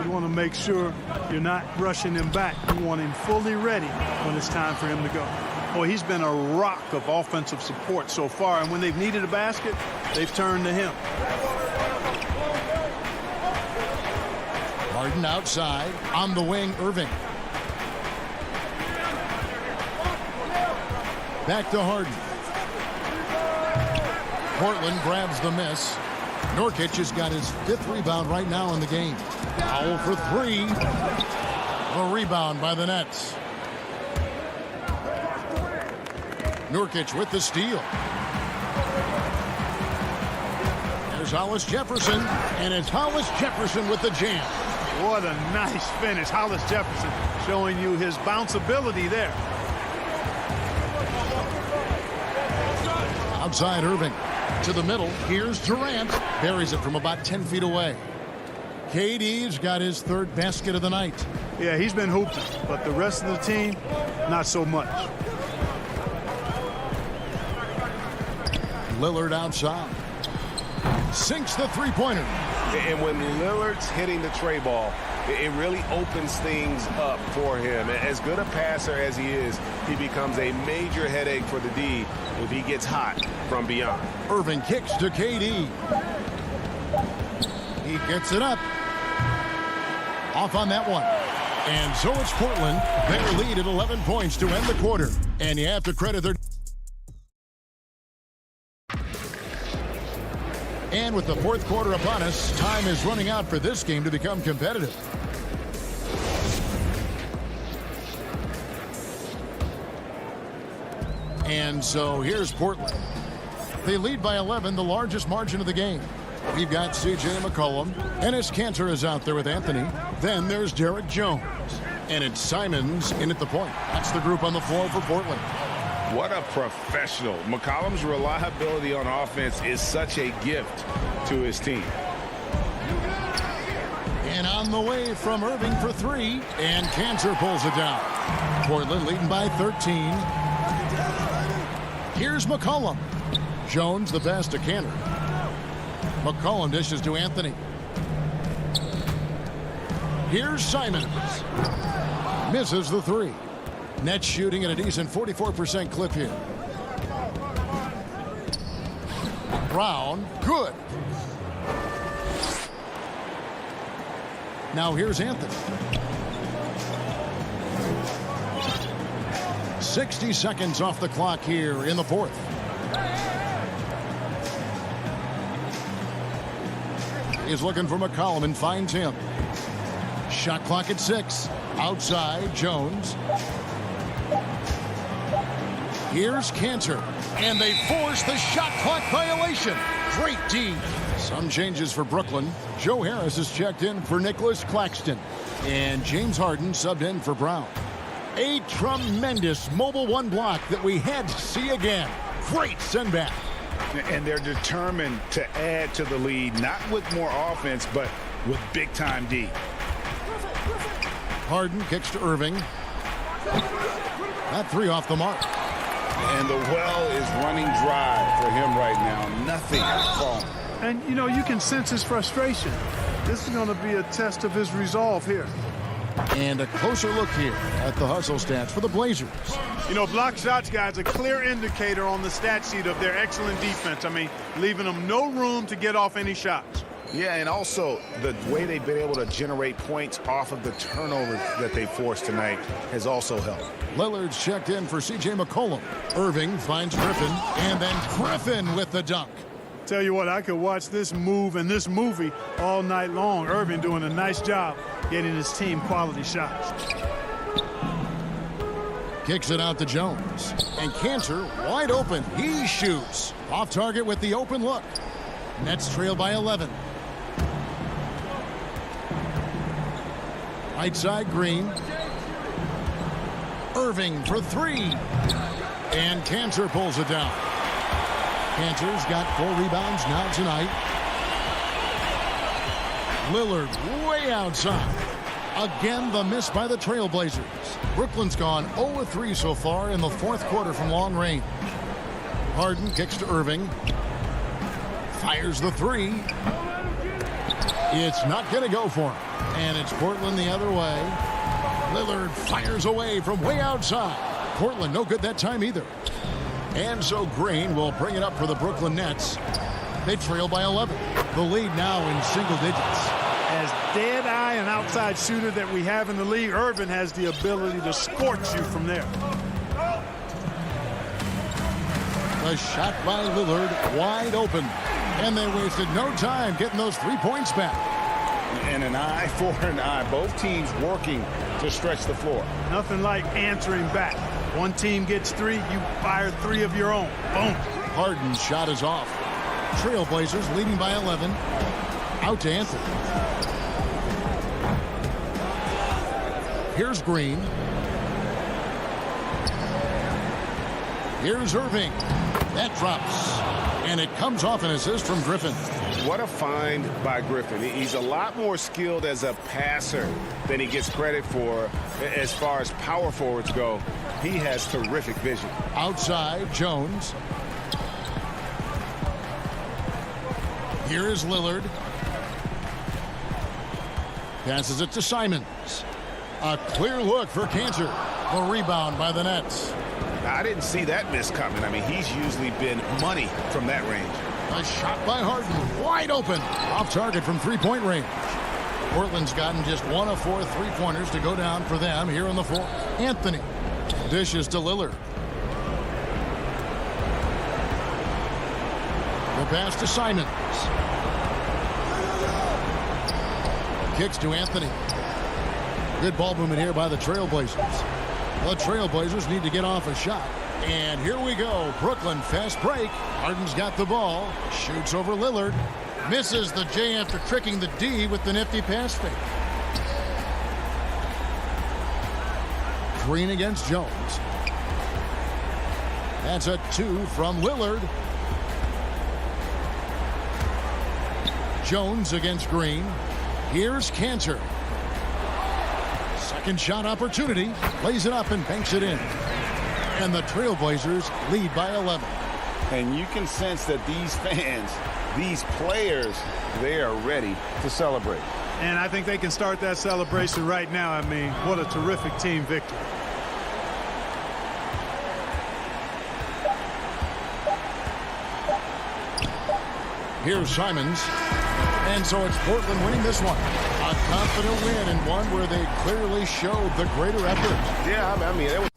you want to make sure you're not rushing him back. You want him fully ready when it's time for him to go. Boy, he's been a rock of offensive support so far. And when they've needed a basket, they've turned to him. Harden outside. On the wing, Irving. Back to Harden. Portland grabs the miss. Nurkic has got his 5th rebound right now in the game. Powell for 3. A rebound by the Nets. Nurkic with the steal. There's Hollis Jefferson, and it's Hollis Jefferson with the jam. What a nice finish. Hollis Jefferson showing you his bounceability there. Outside Irving. To the middle. Here's Durant. Buries it from about 10 feet away. KD's got his 3rd basket of the night. Yeah, he's been hooping, but the rest of the team, not so much. Lillard outside. Sinks the 3-pointer. And when Lillard's hitting the tray ball, it really opens things up for him. As good a passer as he is, he becomes a major headache for the D if he gets hot from beyond. Irving kicks to KD. He gets it up. Off on that one. And so it's Portland. They lead at 11 points to end the quarter. And you have to credit their... And with the 4th quarter upon us, time is running out for this game to become competitive. And so here's Portland. They lead by 11, the largest margin of the game. We've got C.J. McCollum. Enes Kanter is out there with Anthony. Then there's Derek Jones. And it's Simons in at the point. That's the group on the floor for Portland. What a professional. McCollum's reliability on offense is such a gift to his team. And on the way from Irving for three, and Cantor pulls it down. Portland leading by 13. Here's McCollum. Jones the pass to Cantor. McCollum dishes to Anthony. Here's Simons. Misses the three. Nets shooting at a decent 44% clip here. Brown, good. Now here's Anthony. 60 seconds off the clock here in the fourth. Is looking for McCollum and finds him. Shot clock at 6. Outside, Jones. Here's Cantor. And they force the shot clock violation. Great D. Some changes for Brooklyn. Joe Harris is checked in for Nicholas Claxton. And James Harden subbed in for Brown. A tremendous mobile one block that we had to see again. Great send back. And they're determined to add to the lead, not with more offense, but with big-time D. Harden kicks to Irving. That three off the mark. And the well is running dry for him right now. Nothing falling. And, you know, you can sense his frustration. This is going to be a test of his resolve here. And a closer look here at the hustle stats for the Blazers. You know, block shots, guys, a clear indicator on the stat sheet of their excellent defense. I mean, leaving them no room to get off any shots. Yeah, and also the way they've been able to generate points off of the turnovers that they forced tonight has also helped. Lillard's checked in for C.J. McCollum. Irving finds Griffin, and then Griffin with the dunk. Tell you what, I could watch this move and this movie all night long. Irving doing a nice job getting his team quality shots. Kicks it out to Jones. And Cantor wide open. He shoots. Off target with the open look. Nets trail by 11. Right side, Green. Irving for three. And Cantor pulls it down. Cantor's got 4 rebounds now tonight. Lillard way outside. Again, the miss by the Trailblazers. Brooklyn's gone 0-3 so far in the fourth quarter from long range. Harden kicks to Irving. Fires the three. It's not going to go for him. And it's Portland the other way. Lillard fires away from way outside. Portland no good that time either. And so Green will bring it up for the Brooklyn Nets. They trail by 11. The lead now in single digits. As dead-eye and outside shooter that we have in the league, Irving has the ability to scorch you from there. A shot by Lillard wide open. And they wasted no time getting those 3 points back. And an eye for an eye. Both teams working to stretch the floor. Nothing like answering back. One team gets 3, you fire 3 of your own. Boom. Harden's shot is off. Trailblazers leading by 11. Out to Anthony. Here's Green. Here's Irving. That drops. And it comes off an assist from Griffin. What a find by Griffin. He's a lot more skilled as a passer than he gets credit for as far as power forwards go. He has terrific vision. Outside, Jones. Here is Lillard. Passes it to Simons. A clear look for Cantor. The rebound by the Nets. I didn't see that miss coming. I mean, he's usually been money from that range. A shot by Harden, wide open. Off target from three-point range. Portland's gotten just 1 of 4 three-pointers to go down for them here in the fourth. Anthony dishes to Lillard. The pass to Simons. Kicks to Anthony. Good ball movement here by the Trailblazers. The Trailblazers need to get off a shot. And here we go. Brooklyn fast break. Harden's got the ball. Shoots over Lillard. Misses the J after tricking the D with the nifty pass fake. Green against Jones. That's a 2 from Lillard. Jones against Green. Here's Cantor. Second shot opportunity. Lays it up and banks it in. And the Trailblazers lead by 11. And you can sense that these fans, these players, they are ready to celebrate. And I think they can start that celebration right now. I mean, what a terrific team victory. Here's Simons. And so it's Portland winning this one. A confident win and one where they clearly showed the greater effort. Yeah, I mean, it was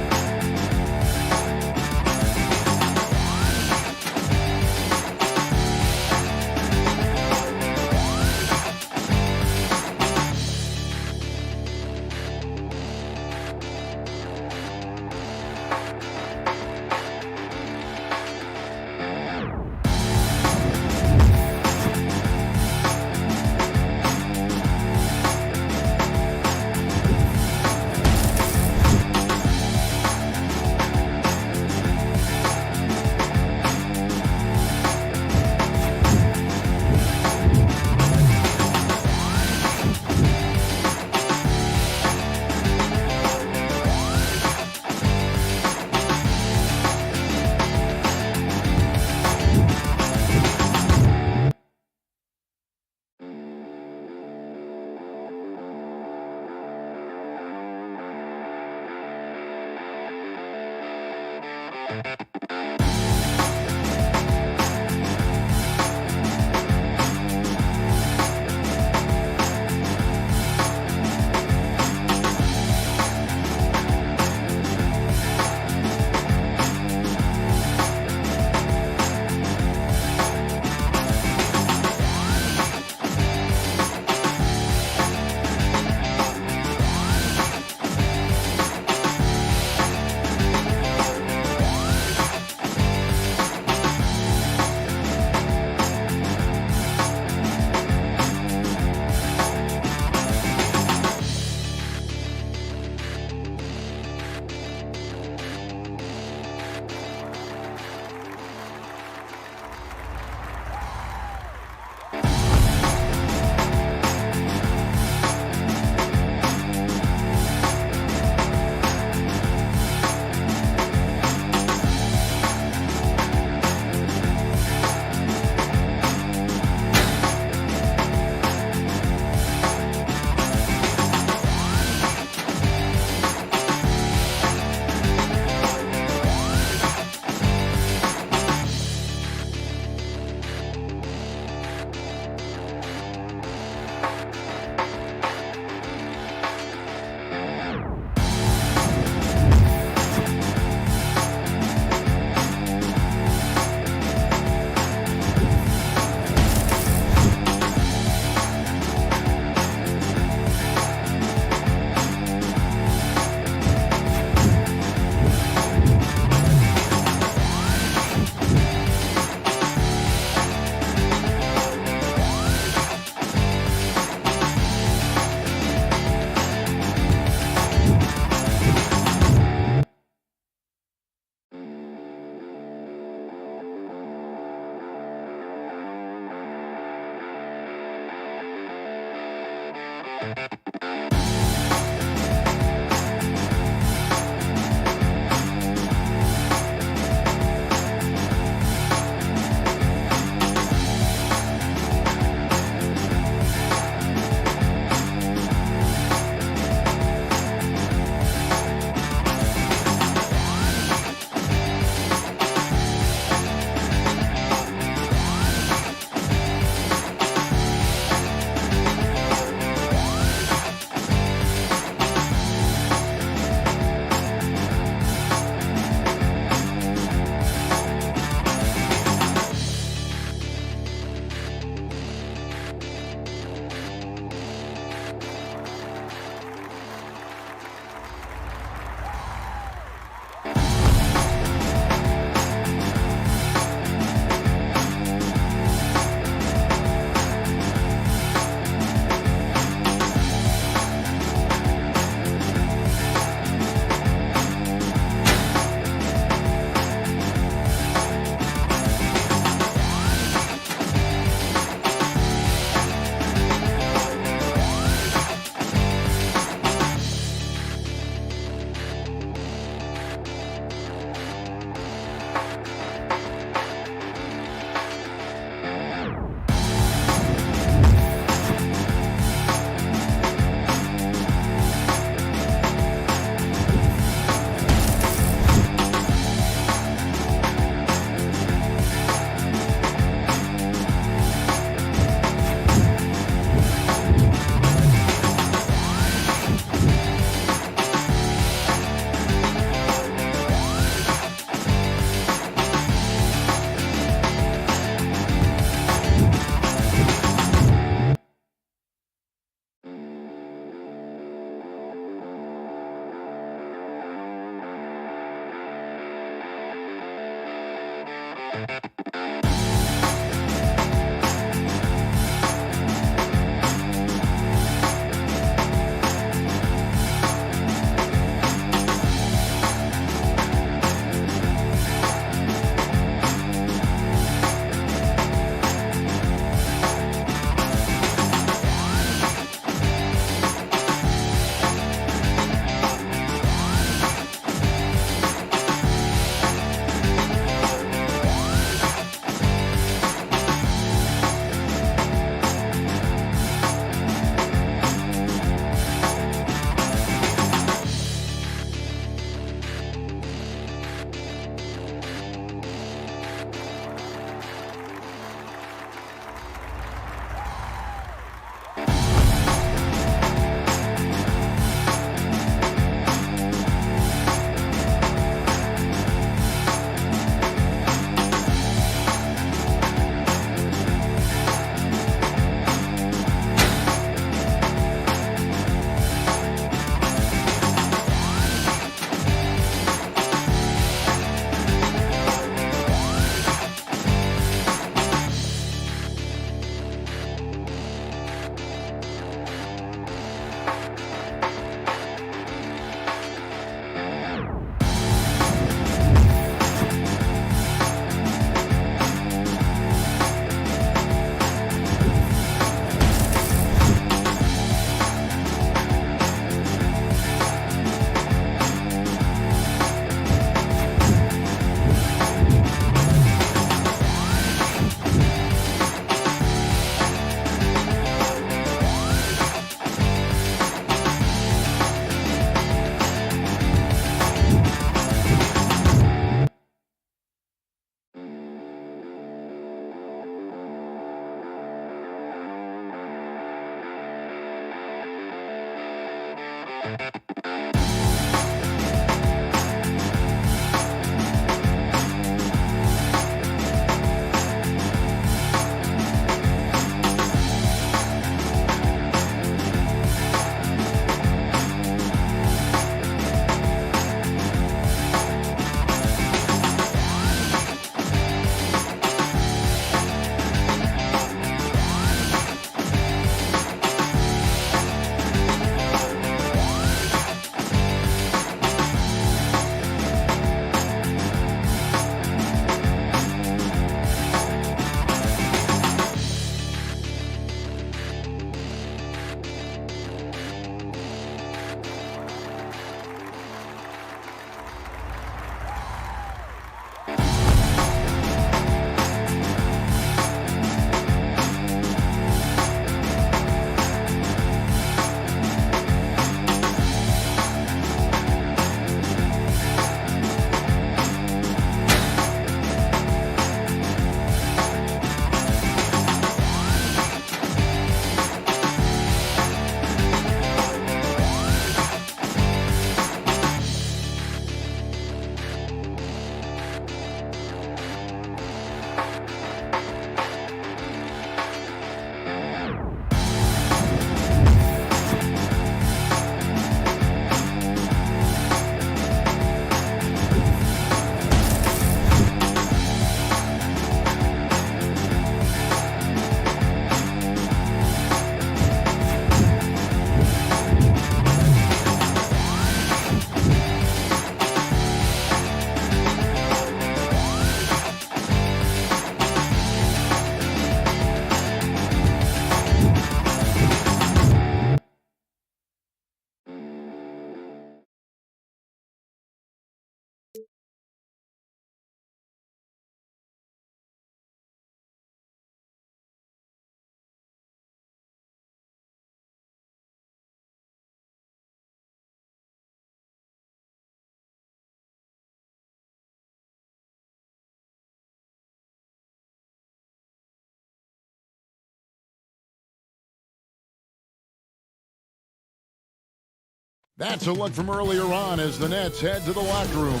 That's a look from earlier on as the Nets head to the locker room.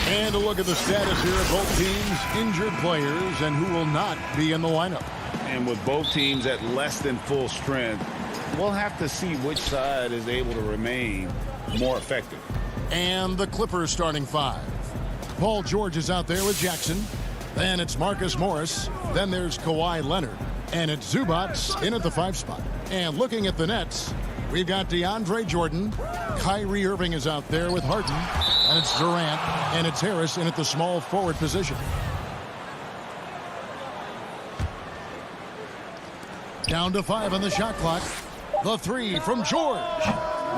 And a look at the status here of both teams' injured players and who will not be in the lineup. And with both teams at less than full strength, we'll have to see which side is able to remain more effective. And the Clippers starting five. Paul George is out there with Jackson. Then it's Marcus Morris. Then there's Kawhi Leonard. And it's Zubats in at the 5 spot. And looking at the Nets, we've got DeAndre Jordan. Kyrie Irving is out there with Harden. And it's Durant. And it's Harris in at the small forward position. Down to 5 on the shot clock. The 3 from George.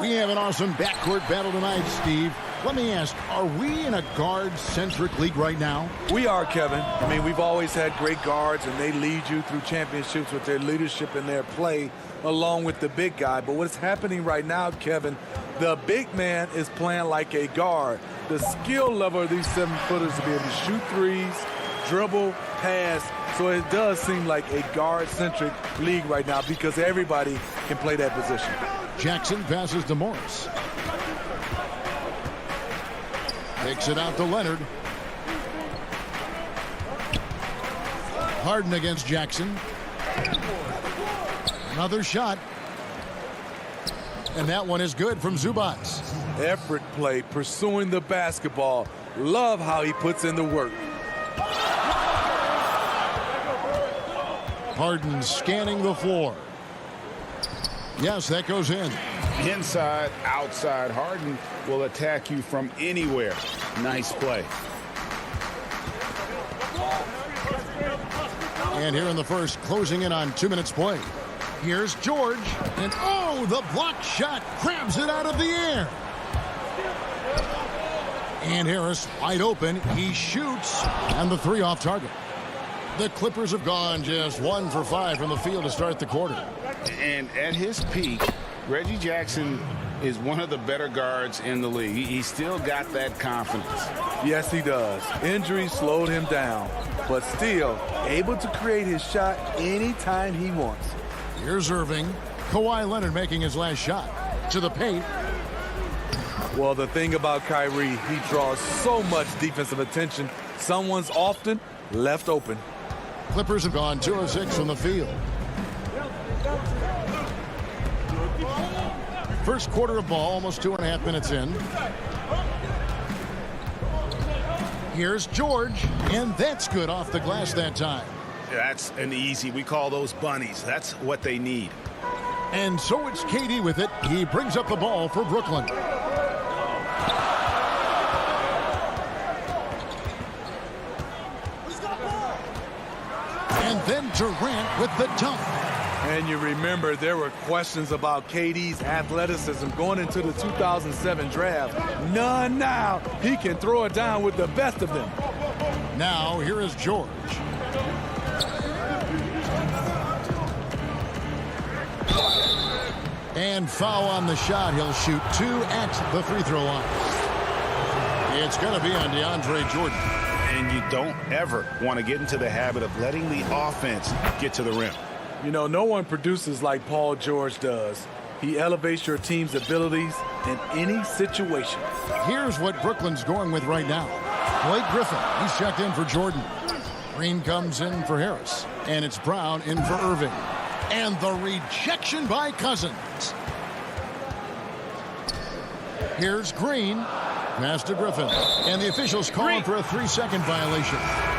We have an awesome backcourt battle tonight, Steve. Let me ask, are we in a guard-centric league right now? We are, Kevin. I mean, we've always had great guards, and they lead you through championships with their leadership and their play, along with the big guy. But what's happening right now, Kevin, the big man is playing like a guard. The skill level of these 7-footers to be able to shoot threes, dribble, pass. So it does seem like a guard-centric league right now because everybody can play that position. Jackson passes to Morris. Takes it out to Leonard. Harden against Jackson. Another shot. And that one is good from Zubats. Effort play, pursuing the basketball. Love how he puts in the work. Harden scanning the floor. Yes, that goes in. Inside, outside, Harden will attack you from anywhere. Nice play. And here in the first, closing in on 2 minutes play. Here's George. And oh, the block shot grabs it out of the air. And Harris wide open. He shoots. And the 3 off target. The Clippers have gone just 1 for 5 from the field to start the quarter. And at his peak, Reggie Jackson is one of the better guards in the league. He still got that confidence. Yes, he does. Injury slowed him down, but still able to create his shot anytime he wants. Here's Irving. Kawhi Leonard making his last shot. To the paint. Well, the thing about Kyrie, he draws so much defensive attention. Someone's often left open. Clippers have gone 2 of 6 from the field. First quarter of ball, almost 2.5 minutes in. Here's George, and that's good off the glass that time. That's an easy. We call those bunnies. That's what they need. And so it's KD with it. He brings up the ball for Brooklyn. And then Durant with the dunk. And you remember there were questions about KD's athleticism going into the 2007 draft. None now. He can throw it down with the best of them. Now here is George. And foul on the shot. He'll shoot 2 at the free throw line. It's going to be on DeAndre Jordan. And you don't ever want to get into the habit of letting the offense get to the rim. You know, no one produces like Paul George does. He elevates your team's abilities in any situation. Here's what Brooklyn's going with right now. Blake Griffin, he's checked in for Jordan. Green comes in for Harris. And it's Brown in for Irving. And the rejection by Cousins. Here's Green. Pass to Griffin. And the officials calling for a 3-second violation.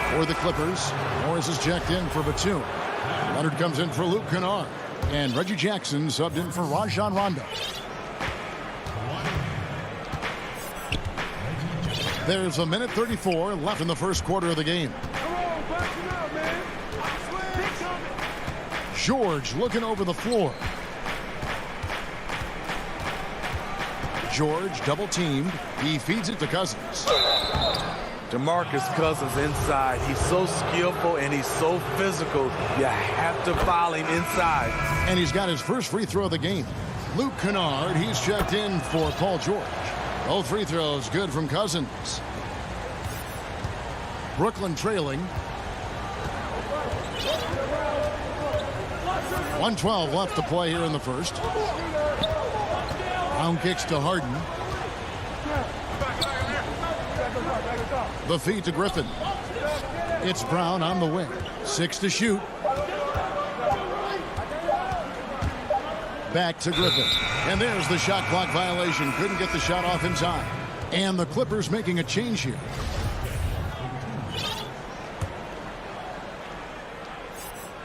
For the Clippers, Morris is checked in for Batum. Leonard comes in for Luke Kennard. And Reggie Jackson subbed in for Rajon Rondo. There's 1:34 left in the first quarter of the game. George looking over the floor. George double teamed. He feeds it to Cousins. DeMarcus Cousins inside. He's so skillful and he's so physical. You have to foul him inside. And he's got his first free throw of the game. Luke Kennard, he's checked in for Paul George. Both free throws good from Cousins. Brooklyn trailing. 1:12 left to play here in the first. Brown kicks to Harden. The feed to Griffin. It's Brown on the wing. 6 to shoot. Back to Griffin. And there's the shot clock violation. Couldn't get the shot off in time. And the Clippers making a change here.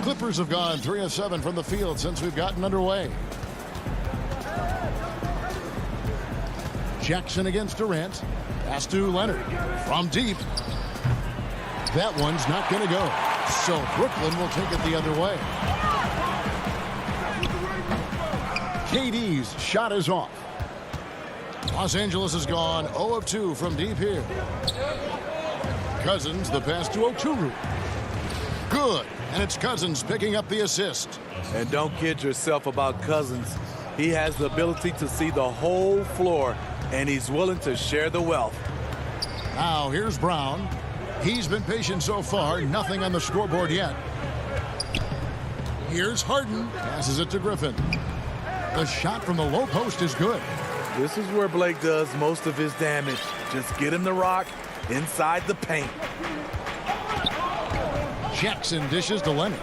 Clippers have gone 3 of 7 from the field since we've gotten underway. Jackson against Durant. Pass to Leonard. From deep. That one's not going to go. So Brooklyn will take it the other way. KD's shot is off. Los Angeles has gone 0 of 2 from deep here. Cousins, the pass to Oturu. Good. And it's Cousins picking up the assist. And don't kid yourself about Cousins. He has the ability to see the whole floor, and he's willing to share the wealth. Now here's Brown. He's been patient so far. Nothing on the scoreboard yet. Here's Harden. Passes it to Griffin. The shot from the low post is good. This is where Blake does most of his damage. Just get him the rock inside the paint. Jackson dishes to Leonard.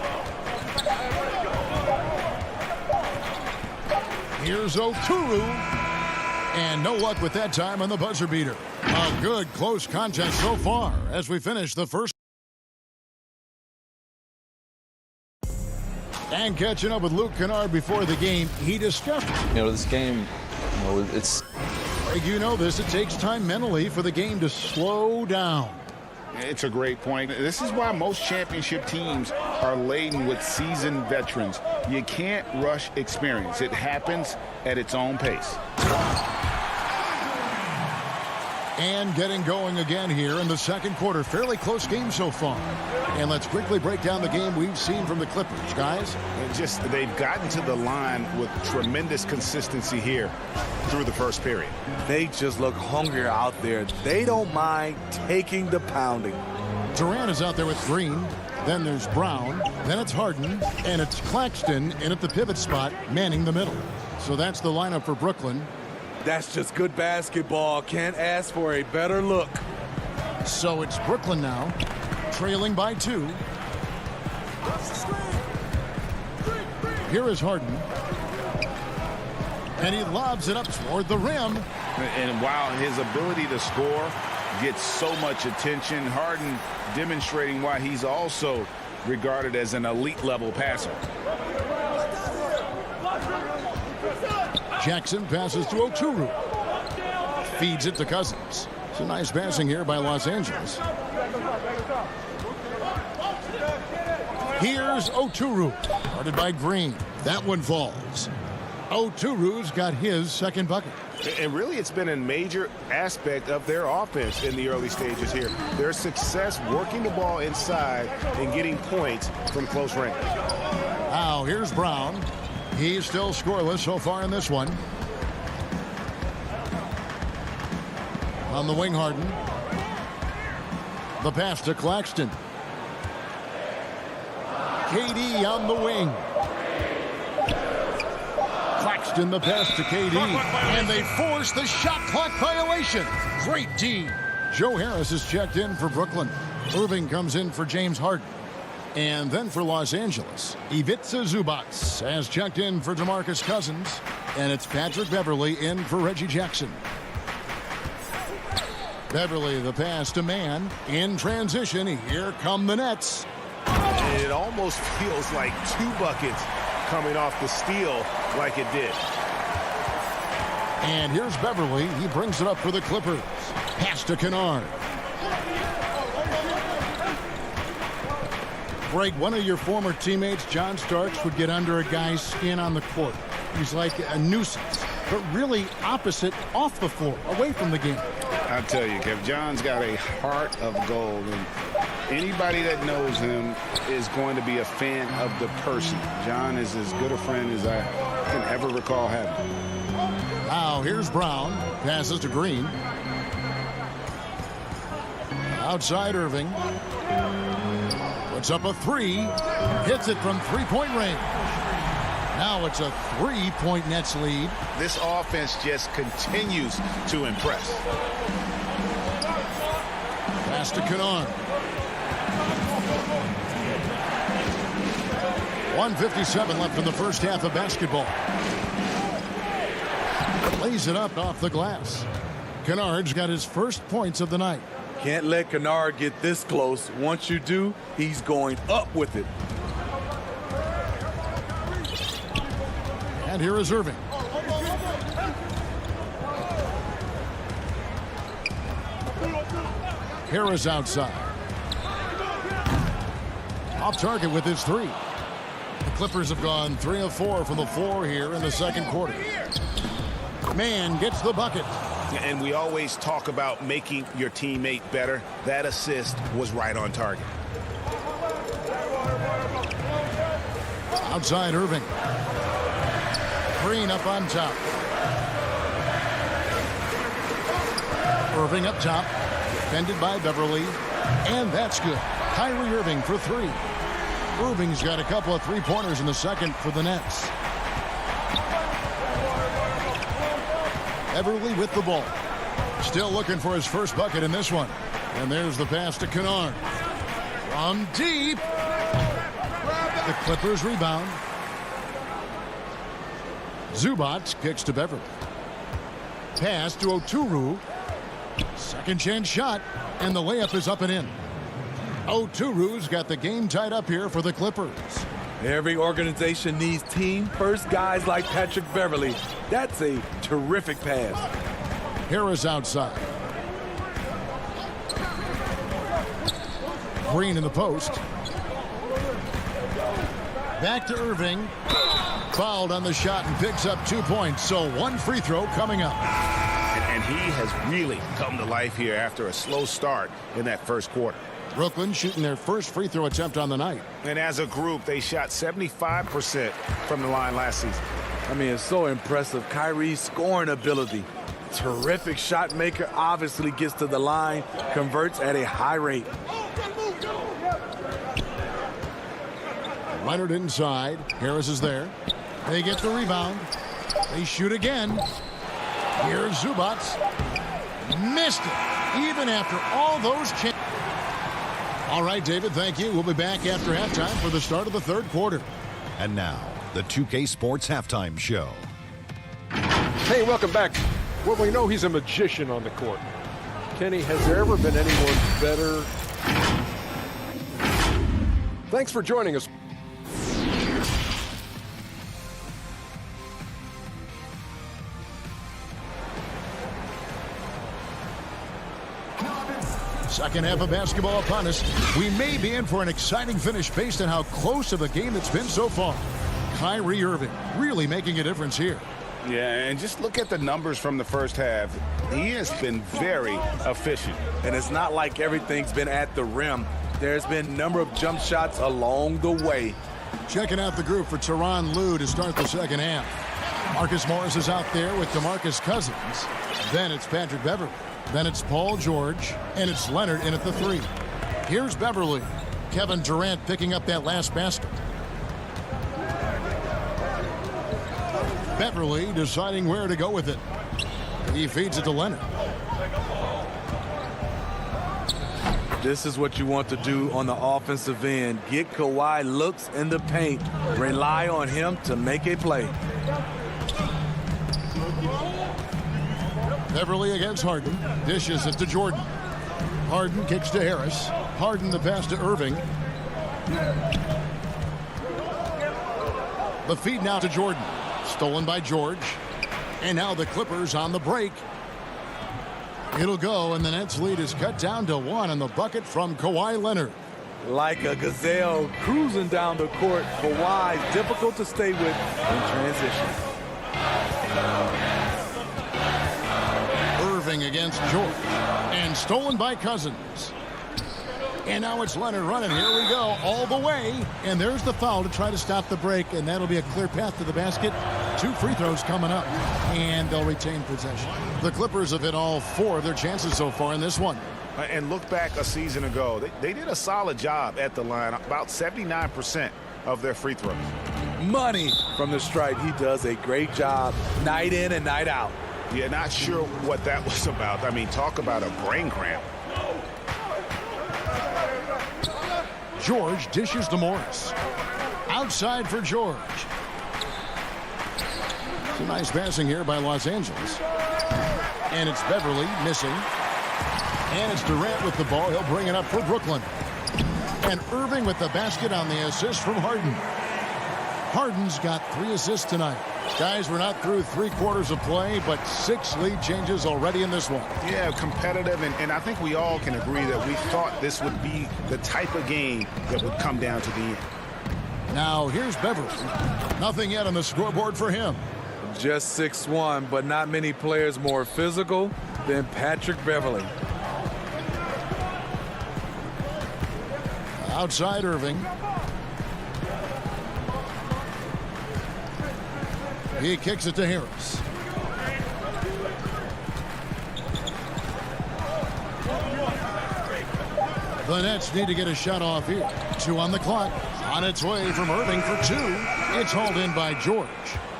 Here's Oturu. And no luck with that time on the buzzer beater. A good close contest so far as we finish the first. And catching up with Luke Kennard before the game, he discussed. This game, it's. You know this, it takes time mentally for the game to slow down. It's a great point. This is why most championship teams are laden with seasoned veterans. You can't rush experience. It happens at its own pace. And getting going again here in the second quarter. Fairly close game so far. And let's quickly break down the game we've seen from the Clippers, guys. They've gotten to the line with tremendous consistency here through the first period. They just look hungrier out there. They don't mind taking the pounding. Durant is out there with Green. Then there's Brown. Then it's Harden. And it's Claxton in at the pivot spot, manning the middle. So that's the lineup for Brooklyn. That's just good basketball. Can't ask for a better look. So it's Brooklyn now, trailing by 2. Here is Harden. And he lobs it up toward the rim. And while his ability to score gets so much attention, Harden demonstrating why he's also regarded as an elite level passer. Jackson passes to Oturu. Feeds it to Cousins. It's a nice passing here by Los Angeles. Here's Oturu. Guarded by Green. That one falls. Oturu's got his second bucket. And really, it's been a major aspect of their offense in the early stages here. Their success working the ball inside and getting points from close range. Now, here's Brown. He's still scoreless so far in this one. On the wing, Harden. The pass to Claxton. KD on the wing. Claxton the pass to KD. And they force the shot clock violation. Great D. Joe Harris is checked in for Brooklyn. Irving comes in for James Harden. And then for Los Angeles, Ivica Zubac has checked in for DeMarcus Cousins. And it's Patrick Beverley in for Reggie Jackson. Beverley the pass to Mann. In transition, here come the Nets. It almost feels like 2 buckets coming off the steal like it did. And here's Beverley. He brings it up for the Clippers. Pass to Kennard. Greg, one of your former teammates, John Starks, would get under a guy's skin on the court. He's like a nuisance, but really opposite off the floor, away from the game. I'll tell you, Kev, John's got a heart of gold, and anybody that knows him is going to be a fan of the person. John is as good a friend as I can ever recall having. Now here's Brown. Passes to Green. Outside Irving. Puts up a 3. Hits it from 3-point range. Now it's a 3-point Nets lead. This offense just continues to impress. Pass to Kennard. 1:57 left in the first half of basketball. Lays it up off the glass. Kennard's got his first points of the night. Can't let Kennard get this close. Once you do, he's going up with it. And here is Irving. Harris outside. Off target with his three. The Clippers have gone 3 of 4 from the floor here in the second quarter. Man gets the bucket. And we always talk about making your teammate better. That assist was right on target. Outside Irving. Green up on top. Irving up top. Defended by Beverly. And that's good. Kyrie Irving for 3. Irving's got a couple of three-pointers in the second for the Nets. Beverly with the ball. Still looking for his first bucket in this one. And there's the pass to Kennard. From deep. The Clippers rebound. Zubac kicks to Beverly. Pass to Oturu. Second chance shot. And the layup is up and in. Oturu's got the game tied up here for the Clippers. Every organization needs team-first guys like Patrick Beverly. That's a terrific pass. Harris outside. Green in the post. Back to Irving. Fouled on the shot and picks up 2 points. So one free throw coming up. And he has really come to life here after a slow start in that first quarter. Brooklyn shooting their first free throw attempt on the night. And as a group, they shot 75% from the line last season. I mean, it's so impressive. Kyrie's scoring ability. Terrific shot maker, obviously gets to the line, converts at a high rate. Leonard inside. Harris is there. They get the rebound. They shoot again. Here's Zubac. Missed it, even after all those chances. All right, David, thank you. We'll be back after halftime for the start of the third quarter. And now, the 2K Sports Halftime Show. Hey, welcome back. Well, we know he's a magician on the court. Kenny, has there ever been anyone better? Thanks for joining us. Second half of basketball upon us. We may be in for an exciting finish based on how close of a game it's been so far. Kyrie Irving really making a difference here. Yeah, and just look at the numbers from the first half. He has been very efficient. And it's not like everything's been at the rim. There's been a number of jump shots along the way. Checking out the group for Tyronn Lue to start the second half. Marcus Morris is out there with DeMarcus Cousins. Then it's Patrick Beverly. Then it's Paul George, and it's Leonard in at the 3. Here's Beverly. Kevin Durant picking up that last basket. Beverly deciding where to go with it. He feeds it to Leonard. This is what you want to do on the offensive end. Get Kawhi looks in the paint. Rely on him to make a play. Beverly against Harden. Dishes it to Jordan. Harden kicks to Harris. Harden the pass to Irving. The feed now to Jordan. Stolen by George. And now the Clippers on the break. It'll go, and the Nets lead is cut down to 1 on the bucket from Kawhi Leonard. Like a gazelle cruising down the court, Kawhi difficult to stay with in transition. Irving against George. And stolen by Cousins. And now it's Leonard running. Here we go, all the way. And there's the foul to try to stop the break, and that'll be a clear path to the basket. 2 free throws coming up, and they'll retain possession. The Clippers have hit all 4 of their chances so far in this one. And look back a season ago. They did a solid job at the line, about 79% of their free throws. money from the stripe. He does a great job night in and night out. Yeah, not sure what that was about. I mean, talk about a brain cramp. George dishes to Morris. Outside for George. Some nice passing here by Los Angeles. And it's Beverly missing. And it's Durant with the ball. He'll bring it up for Brooklyn. And Irving with the basket on the assist from Harden. Harden's got 3 assists tonight. Guys, we're not through 3 quarters of play, but 6 lead changes already in this one. Yeah, competitive, and I think we all can agree that we thought this would be the type of game that would come down to the end. Now, here's Beverly. Nothing yet on the scoreboard for him. Just 6'1", but not many players more physical than Patrick Beverly. Outside Irving. He kicks it to Harris. The Nets need to get a shot off here. 2 on the clock. On its way from Irving for 2. It's hauled in by George.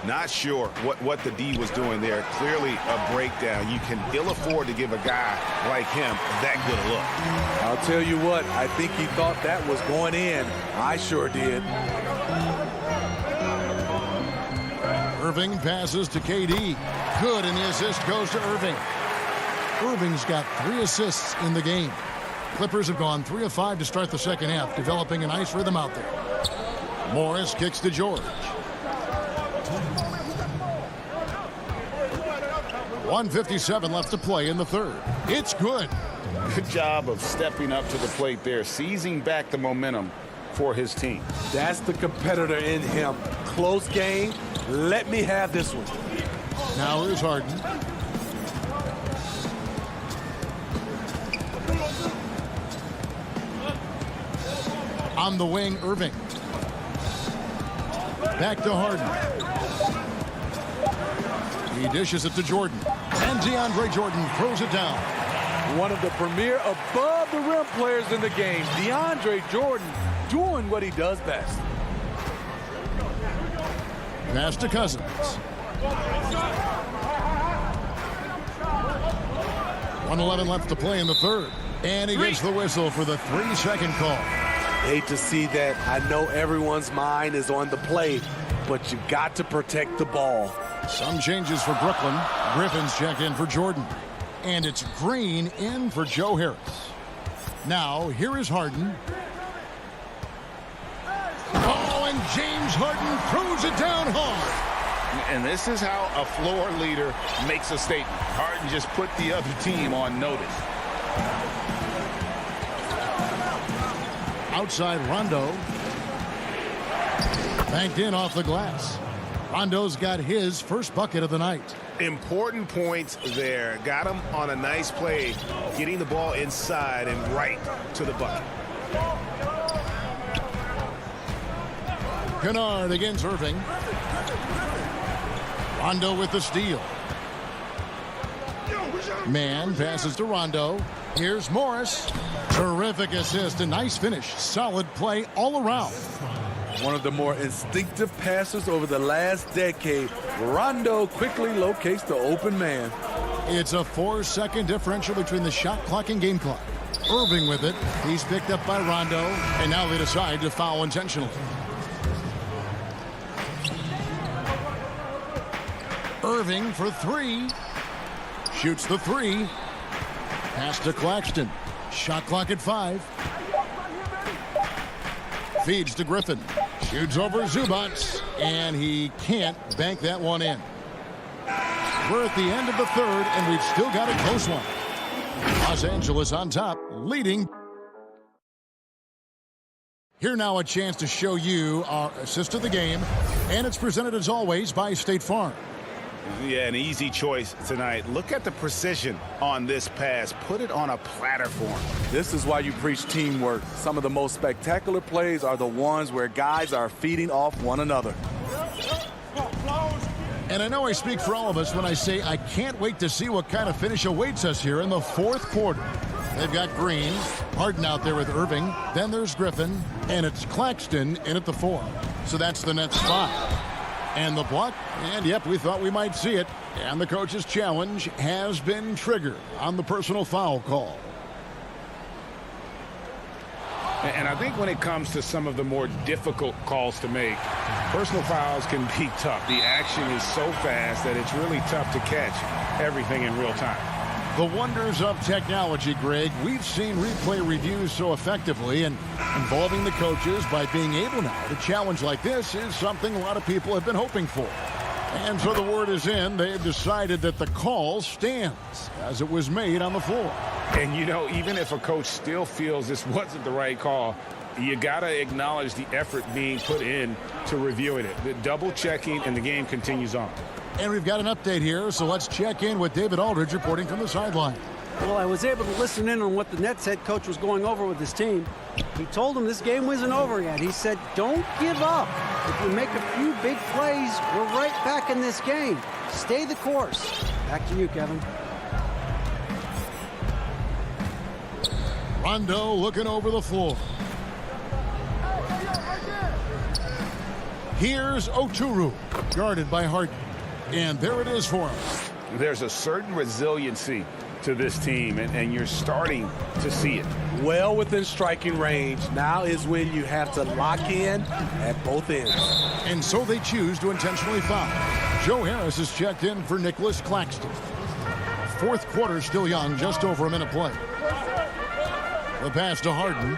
Not sure what the D was doing there. Clearly a breakdown. You can ill afford to give a guy like him that good a look. I'll tell you what, I think he thought that was going in. I sure did. Irving passes to KD. Good, and the assist goes to Irving. Irving's got 3 assists in the game. Clippers have gone 3 of 5 to start the second half, developing a nice rhythm out there. Morris kicks to George. 1:57 left to play in the third. It's good. Good job of stepping up to the plate there, seizing back the momentum for his team. That's the competitor in him. Close game. Let me have this one. Now here's Harden. On the wing, Irving. Back to Harden. He dishes it to Jordan. And DeAndre Jordan throws it down. One of the premier above-the-rim players in the game, DeAndre Jordan, doing what he does best. Pass to Cousins. 1:11 left to play in the third. And he gets the whistle for the 3-second call. Hate to see that. I know everyone's mind is on the play, but you got to protect the ball. Some changes for Brooklyn. Griffin's checked in for Jordan. And it's Green in for Joe Harris. Now, here is Harden. Oh, and James Harden throws it down hard. And this is how a floor leader makes a statement. Harden just put the other team on notice. Outside Rondo. Banked in off the glass. Rondo's got his first bucket of the night. Important points there. Got him on a nice play, getting the ball inside and right to the bucket. Kennard against Irving. Rondo with the steal. Man passes to Rondo. Here's Morris. Terrific assist, a nice finish. Solid play all around. One of the more instinctive passes over the last decade. Rondo quickly locates the open man. It's a 4-second differential between the shot clock and game clock. Irving with it. He's picked up by Rondo, and now they decide to foul intentionally. Irving for 3. Shoots the 3. Pass to Claxton. Shot clock at 5. Feeds to Griffin. Shoots over Zubats, and he can't bank that one in. We're at the end of the third, and we've still got a close one. Los Angeles on top, leading. Here now a chance to show you our assist of the game, and it's presented as always by State Farm. Yeah, an easy choice tonight. Look at the precision on this pass. Put it on a platter for him. This is why you preach teamwork. Some of the most spectacular plays are the ones where guys are feeding off one another. And I know I speak for all of us when I say I can't wait to see what kind of finish awaits us here in the fourth quarter. They've got Green, Harden out there with Irving. Then there's Griffin, and it's Claxton in at the 4. So that's the Nets 5. And the block, and yep, we thought we might see it. And the coach's challenge has been triggered on the personal foul call. And I think when it comes to some of the more difficult calls to make, personal fouls can be tough. The action is so fast that it's really tough to catch everything in real time. The wonders of technology, Greg. We've seen replay reviews so effectively, and involving the coaches by being able now to challenge like this is something a lot of people have been hoping for. And so the word is in. They've decided that the call stands as it was made on the floor. And, you know, even if a coach still feels this wasn't the right call, you got to acknowledge the effort being put in to reviewing it. The double checking, and the game continues on. And we've got an update here, so let's check in with David Aldridge reporting from the sideline. Well, I was able to listen in on what the Nets head coach was going over with his team. He told them this game wasn't over yet. He said, don't give up. If you make a few big plays, we're right back in this game. Stay the course. Back to you, Kevin. Rondo looking over the floor. Here's Oturu, guarded by Harden. And there it is for him. There's a certain resiliency to this team, and you're starting to see it. Well within striking range. Now is when you have to lock in at both ends. And so they choose to intentionally foul. Joe Harris is checked in for Nicholas Claxton. Fourth quarter still young, just over a minute play. The pass to Harden.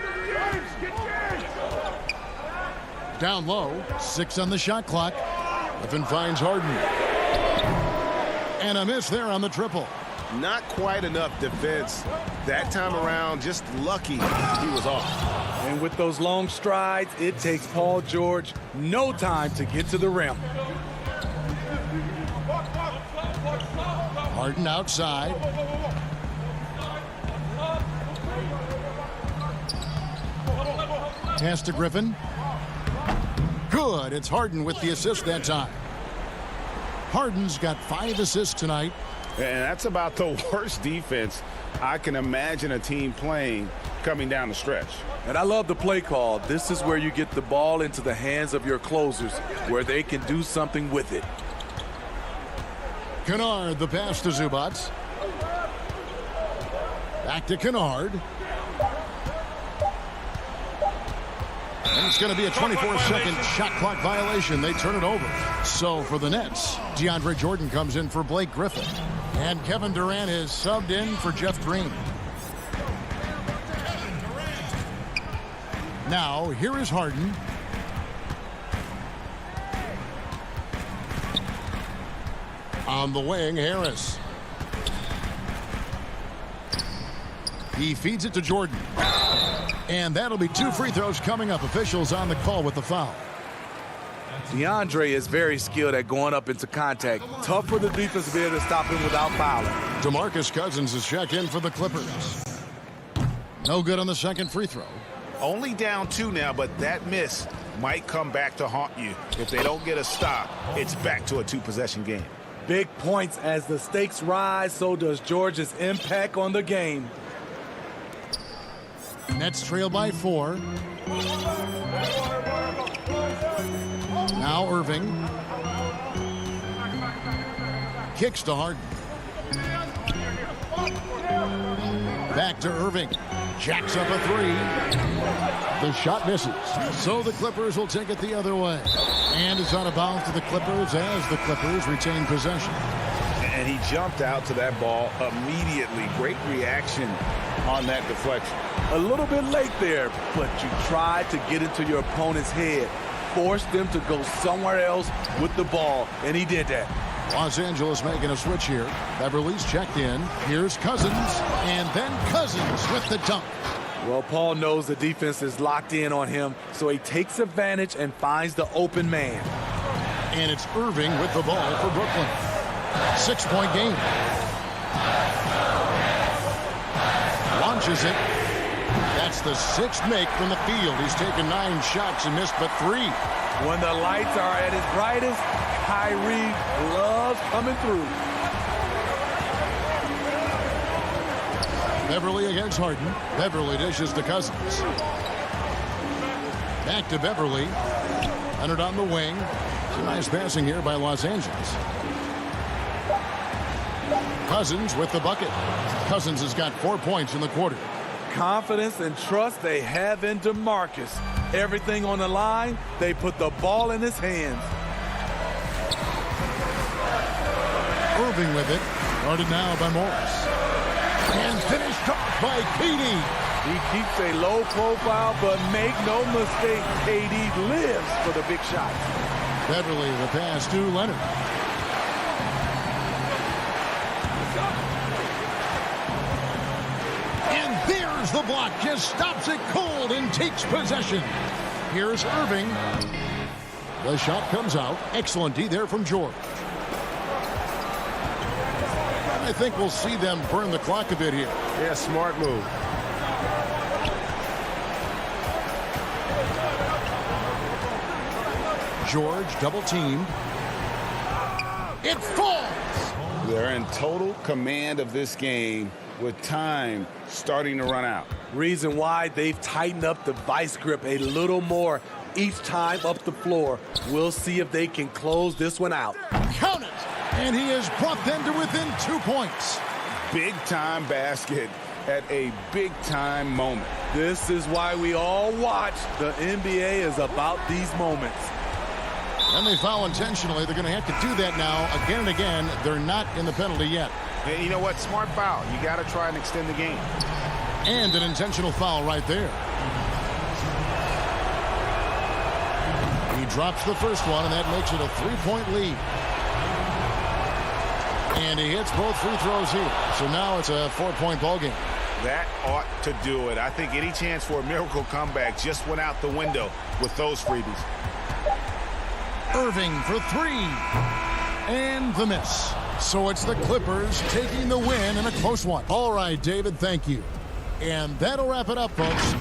Down low, 6 on the shot clock. Griffin finds Harden. And a miss there on the triple. Not quite enough defense that time around. Just lucky he was off. And with those long strides, it takes Paul George no time to get to the rim. Harden outside. Pass to Griffin. Good. It's Harden with the assist that time. Harden's got 5 assists tonight. And that's about the worst defense I can imagine a team playing coming down the stretch. And I love the play call. This is where you get the ball into the hands of your closers, where they can do something with it. Kennard, the pass to Zubac. Back to Kennard. And it's going to be a 24-second shot clock violation. They turn it over. So for the Nets, DeAndre Jordan comes in for Blake Griffin. And Kevin Durant is subbed in for Jeff Green. Now, here is Harden. On the wing, Harris. He feeds it to Jordan. And that'll be 2 free throws coming up. Officials on the call with the foul. DeAndre is very skilled at going up into contact. Tough for the defense to be able to stop him without fouling. DeMarcus Cousins is checked in for the Clippers. No good on the second free throw. Only down 2 now, but that miss might come back to haunt you. If they don't get a stop, it's back to a 2-possession game. Big points as the stakes rise, so does George's impact on the game. Nets trail by 4. Now Irving. Kicks to Harden. Back to Irving. Jacks up a 3. The shot misses. So the Clippers will take it the other way. And it's out of bounds to the Clippers as the Clippers retain possession. And he jumped out to that ball immediately. Great reaction on that deflection. A little bit late there, but you tried to get into your opponent's head. Forced them to go somewhere else with the ball, and he did that. Los Angeles making a switch here. Beverly's checked in. Here's Cousins, and then Cousins with the dunk. Well, Paul knows the defense is locked in on him, so he takes advantage and finds the open man. And it's Irving with the ball for Brooklyn. 6-point game. Launches it. That's the 6th make from the field. He's taken 9 shots and missed but 3. When the lights are at its brightest, Kyrie loves coming through. Beverly against Harden. Beverly dishes to Cousins. Back to Beverly. Leonard on the wing. Nice passing here by Los Angeles. Cousins with the bucket. Cousins has got 4 points in the quarter. Confidence and trust they have in DeMarcus. Everything on the line, they put the ball in his hands. Irving with it. Guarded now by Morris. And finished off by KD. He keeps a low profile, but make no mistake, KD lives for the big shots. Beverly the pass to Leonard. And there's the block. Just stops it cold and takes possession. Here's Irving. The shot comes out. Excellent D there from George. I think we'll see them burn the clock a bit here. Yeah, smart move. George double teamed. It falls. They're in total command of this game with time starting to run out. Reason why they've tightened up the vice grip a little more each time up the floor. We'll see if they can close this one out. Count it. And he has brought them to within 2 points. Big-time basket at a big-time moment. This is why we all watch. The NBA is about these moments. And they foul intentionally. They're going to have to do that now again and again. They're not in the penalty yet. And you know what? Smart foul. You got to try and extend the game. And an intentional foul right there. He drops the first one, and that makes it a 3-point lead. And he hits both free throws here. So now it's a 4-point ball game. That ought to do it. I think any chance for a miracle comeback just went out the window with those freebies. Irving for three. And the miss. So it's the Clippers taking the win in a close one. All right, David, thank you. And that'll wrap it up, folks.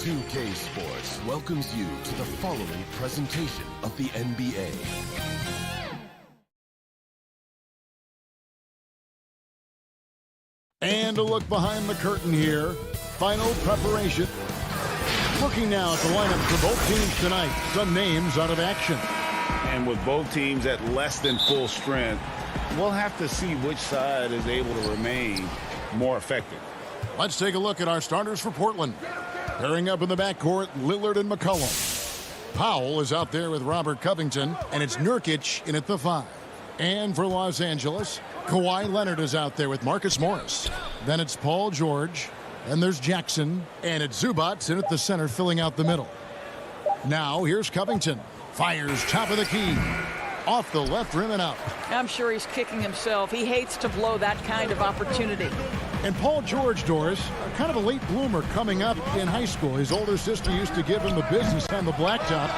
2K Sports welcomes you to the following presentation of the NBA. And a look behind the curtain here. Final preparation. Looking now at the lineup for both teams tonight. Some names out of action. And with both teams at less than full strength, we'll have to see which side is able to remain more effective. Let's take a look at our starters for Portland. Pairing up in the backcourt, Lillard and McCollum. Powell is out there with Robert Covington, and it's Nurkic in at the 5. And for Los Angeles, Kawhi Leonard is out there with Marcus Morris. Then it's Paul George, and there's Jackson, and it's Zubac in at the center filling out the middle. Now here's Covington. Fires top of the key. Off the left rim and out. I'm sure he's kicking himself. He hates to blow that kind of opportunity. And Paul George, Doris, kind of a late bloomer coming up in high school. His older sister used to give him the business on the blacktop.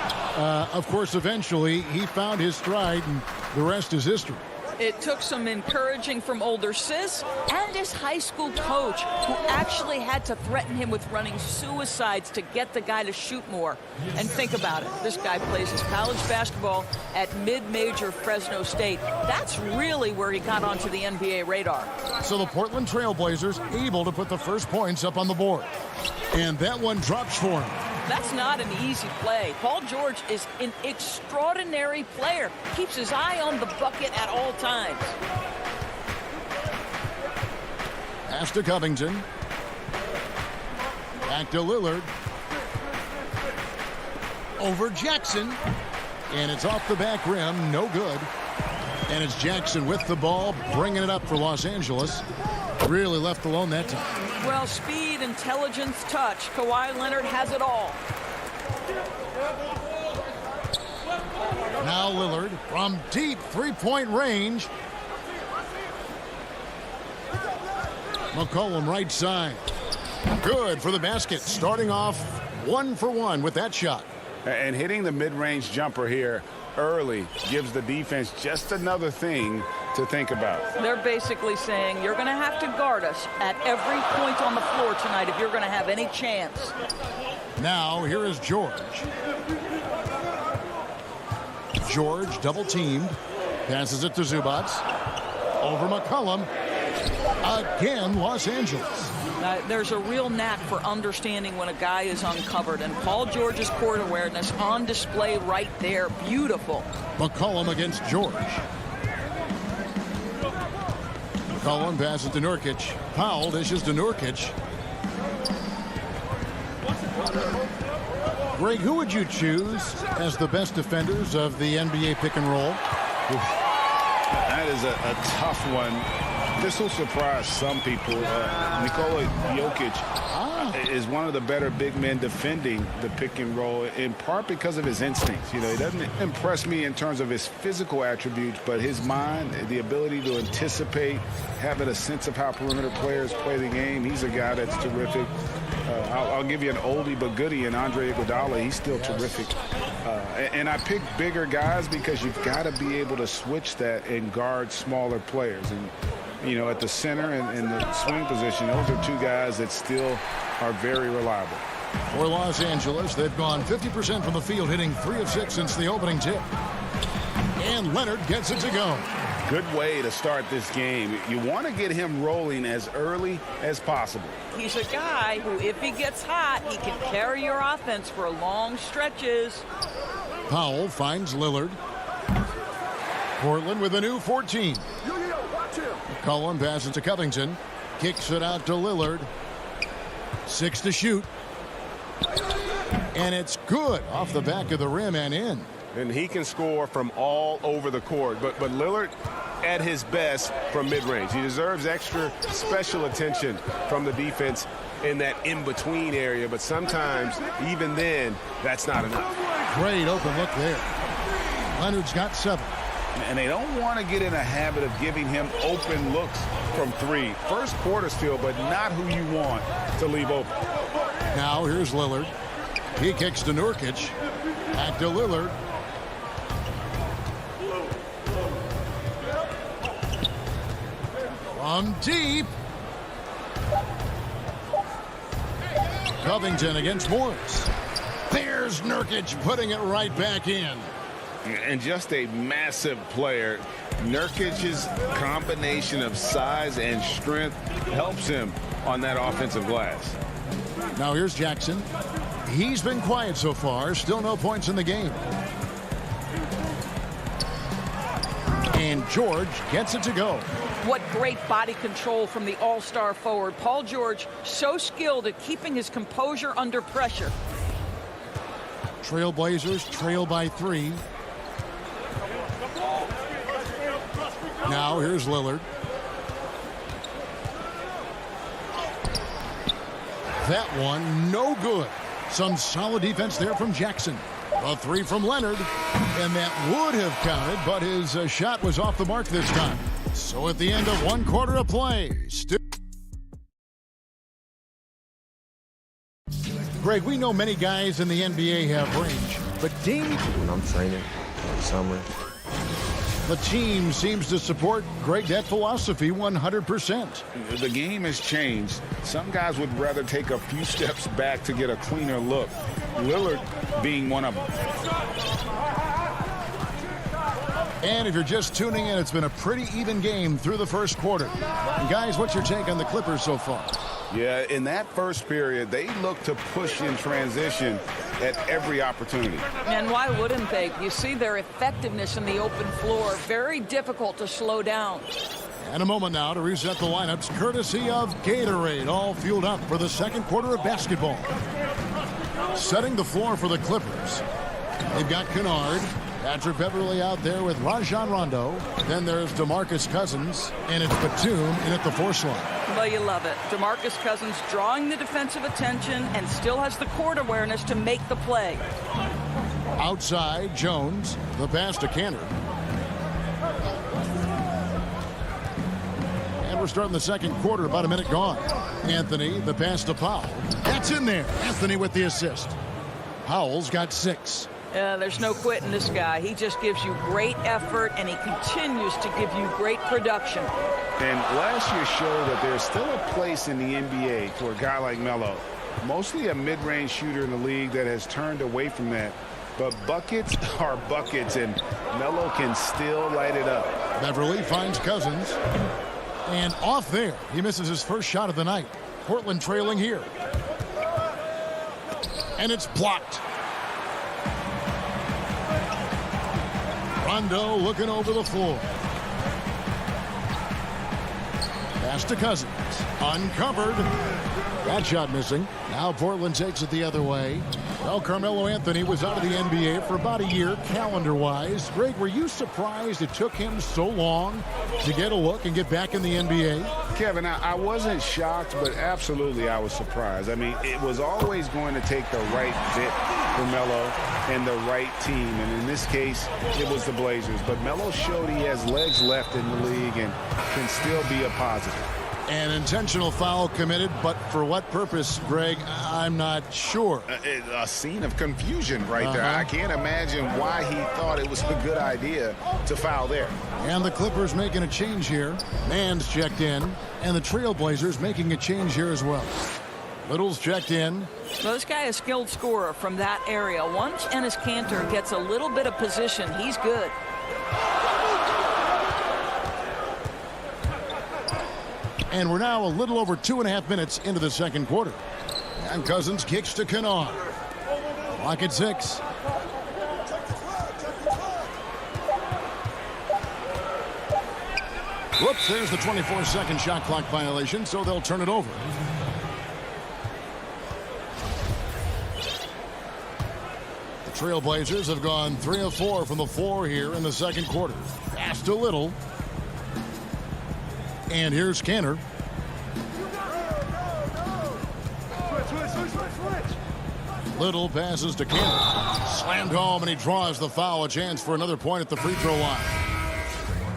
Of course, eventually he found his stride, and the rest is history. It took some encouraging from older sis and his high school coach, who actually had to threaten him with running suicides to get the guy to shoot more. And think about it. This guy plays his college basketball at mid-major Fresno State. That's really where he got onto the NBA radar. So the Portland Trail Blazers able to put the first points up on the board. And that one drops for him. That's not an easy play. Paul George is an extraordinary player. Keeps his eye on the bucket at all times. Pass to Covington. Back to Lillard. Over Jackson. And it's off the back rim. No good. And it's Jackson with the ball, bringing it up for Los Angeles. Really left alone that time. Well, speed, intelligence, touch. Kawhi Leonard has it all. Now Lillard from deep three-point range. McCollum right side. Good for the basket. Starting off 1 for 1 with that shot. And hitting the mid-range jumper here early gives the defense just another thing to think about. They're basically saying you're going to have to guard us at every point on the floor tonight if you're going to have any chance. Now here is George. George double teamed. Passes it to Zubac. Over McCollum. Again, Los Angeles. There's a real knack for understanding when a guy is uncovered, and Paul George's court awareness on display right there. Beautiful. McCollum against George. McCollum passes to Nurkic. Powell dishes to Nurkic. Greg, who would you choose as the best defenders of the NBA pick and roll? That is a tough one. This will surprise some people. Nikola Jokic is one of the better big men defending the pick and roll, in part because of his instincts. You know, he doesn't impress me in terms of his physical attributes, but his mind, the ability to anticipate, having a sense of how perimeter players play the game. He's a guy that's terrific. I'll give you an oldie but goodie in Andre Iguodala. He's still terrific. And I pick bigger guys because you've got to be able to switch that and guard smaller players. And you know, at the center and the swing position, those are two guys that still are very reliable. For Los Angeles, they've gone 50% from the field, hitting 3 of 6 since the opening tip. And Leonard gets it to go. Good way to start this game. You want to get him rolling as early as possible. He's a guy who, if he gets hot, he can carry your offense for long stretches. Powell finds Lillard. Portland with a new 14. McCollum passes to Covington. Kicks it out to Lillard. 6 to shoot. And it's good off the back of the rim and in. And he can score from all over the court. But Lillard at his best from mid-range. He deserves extra special attention from the defense in that in-between area. But sometimes, even then, that's not enough. Great open look there. Leonard's got 7. And they don't want to get in a habit of giving him open looks from 3. First quarter still, but not who you want to leave open. Now here's Lillard. He kicks to Nurkic. Back to Lillard. From deep. Covington against Morris. There's Nurkic putting it right back in. And just a massive player. Nurkic's combination of size and strength helps him on that offensive glass. Now here's Jackson. He's been quiet so far. Still no points in the game. And George gets it to go. What great body control from the all-star forward. Paul George, so skilled at keeping his composure under pressure. Trailblazers trail by 3. Now here's Lillard. That one no good. Some solid defense there from Jackson. A three from Leonard, and that would have counted, but his shot was off the mark this time. So at the end of 1 quarter of play, Greg, we know many guys in the NBA have range, but Damian, when I'm training in the summer, the team seems to support Greg that philosophy 100%. The game has changed. Some guys would rather take a few steps back to get a cleaner look. Lillard being one of them. And if you're just tuning in, it's been a pretty even game through the first quarter. And guys, what's your take on the Clippers so far? Yeah, in that first period, they looked to push in transition at every opportunity. And why wouldn't they? You see their effectiveness in the open floor. Very difficult to slow down. And a moment now to reset the lineups, courtesy of Gatorade, all fueled up for the second quarter of basketball. Setting the floor for the Clippers, they've got Kennard, Patrick Beverly out there with Rajon Rondo. Then there's DeMarcus Cousins, and it's Batum in at the force line. Well, you love it. DeMarcus Cousins drawing the defensive attention and still has the court awareness to make the play. Outside, Jones, the pass to Kanter. And we're starting the second quarter, about a minute gone. Anthony, the pass to Powell. That's in there. Anthony with the assist. Powell's got 6. There's no quitting this guy. He just gives you great effort, and he continues to give you great production. And last year showed that there's still a place in the NBA for a guy like Melo. Mostly a mid-range shooter in the league that has turned away from that. But buckets are buckets, and Melo can still light it up. Beverly finds Cousins. And off there, he misses his first shot of the night. Portland trailing here. And it's blocked. Rondo looking over the floor. Pass to Cousins. Uncovered. That shot missing. Now Portland takes it the other way. Well, Carmelo Anthony was out of the NBA for about a year, calendar-wise. Greg, were you surprised it took him so long to get a look and get back in the NBA? Kevin, I wasn't shocked, but absolutely I was surprised. I mean, it was always going to take the right fit for Melo and the right team. And in this case, it was the Blazers. But Melo showed he has legs left in the league and can still be a positive. An intentional foul committed, but for what purpose, Greg, I'm not sure. A scene of confusion right there. I can't imagine why he thought it was a good idea to foul there. And the Clippers making a change here. Mann's checked in, and the Trailblazers making a change here as well. Little's checked in. Well, this guy is a skilled scorer from that area. Once Enes Kanter gets a little bit of position, he's good. And we're now a little over 2.5 minutes into the second quarter. And Cousins kicks to Kennard. Clock at 6. Whoops, there's the 24-second shot clock violation, so they'll turn it over. The Trailblazers have gone 3 of 4 from the floor here in the second quarter. Pass to Little. And here's Kanter. Little passes to Kanter. Slammed home, and he draws the foul. A chance for another point at the free throw line.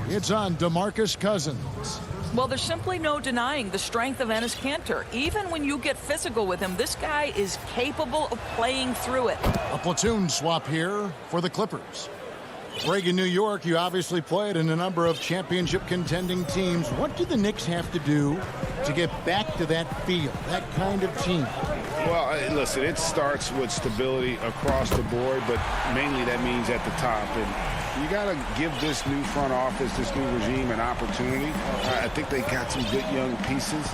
It's on DeMarcus Cousins. Well, there's simply no denying the strength of Enes Kanter. Even when you get physical with him, this guy is capable of playing through it. A platoon swap here for the Clippers. Greg, in New York, you obviously played in a number of championship contending teams. What do the Knicks have to do to get back to that feel, that kind of team? Well, listen, it starts with stability across the board, but mainly that means at the top. And you got to give this new front office, this new regime, an opportunity. I think they got some good young pieces,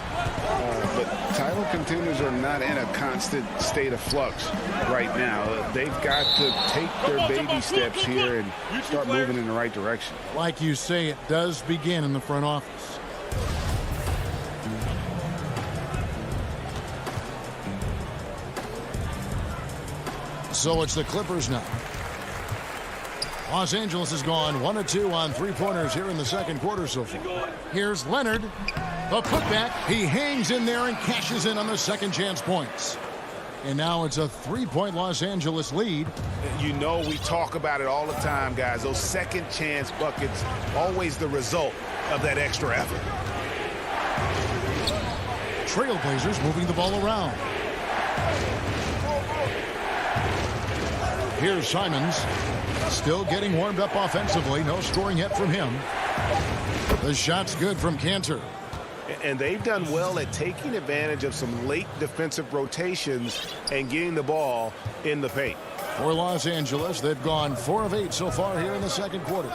but title contenders are not in a constant state of flux right now. They've got to take their baby steps here and start moving in the right direction. Like you say, it does begin in the front office. So it's the Clippers now. Los Angeles has gone 1 of 2 on three-pointers here in the second quarter so far. Here's Leonard. The putback. He hangs in there and cashes in on the second chance points. And now it's a 3-point Los Angeles lead. You know, we talk about it all the time, guys. Those second chance buckets, always the result of that extra effort. Trailblazers moving the ball around. Here's Simons. Still getting warmed up offensively. No scoring yet from him. The shot's good from Cantor. And they've done well at taking advantage of some late defensive rotations and getting the ball in the paint. For Los Angeles, they've gone 4 of 8 so far here in the second quarter.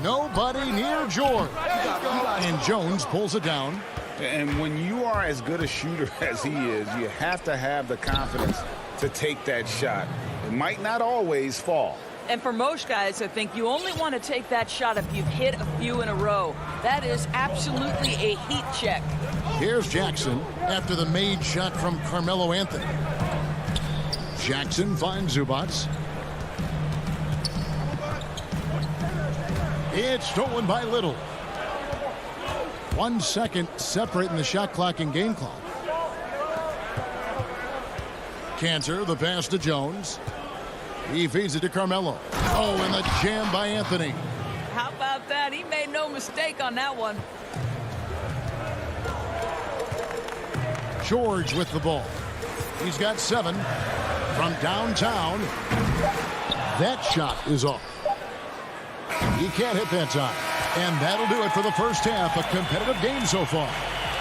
Nobody near George. And Jones pulls it down. And when you are as good a shooter as he is, you have to have the confidence to take that shot. It might not always fall. And for most guys, I think you only want to take that shot if you've hit a few in a row. That is absolutely a heat check. Here's Jackson after the made shot from Carmelo Anthony. Jackson finds Zubats. It's stolen by Little. 1 second separating the shot clock and game clock. Cantor, the pass to Jones. He feeds it to Carmelo. Oh, and the jam by Anthony. How about that? He made no mistake on that one. George with the ball. He's got 7 from downtown. That shot is off. He can't hit that time. And that'll do it for the first half. A competitive game so far.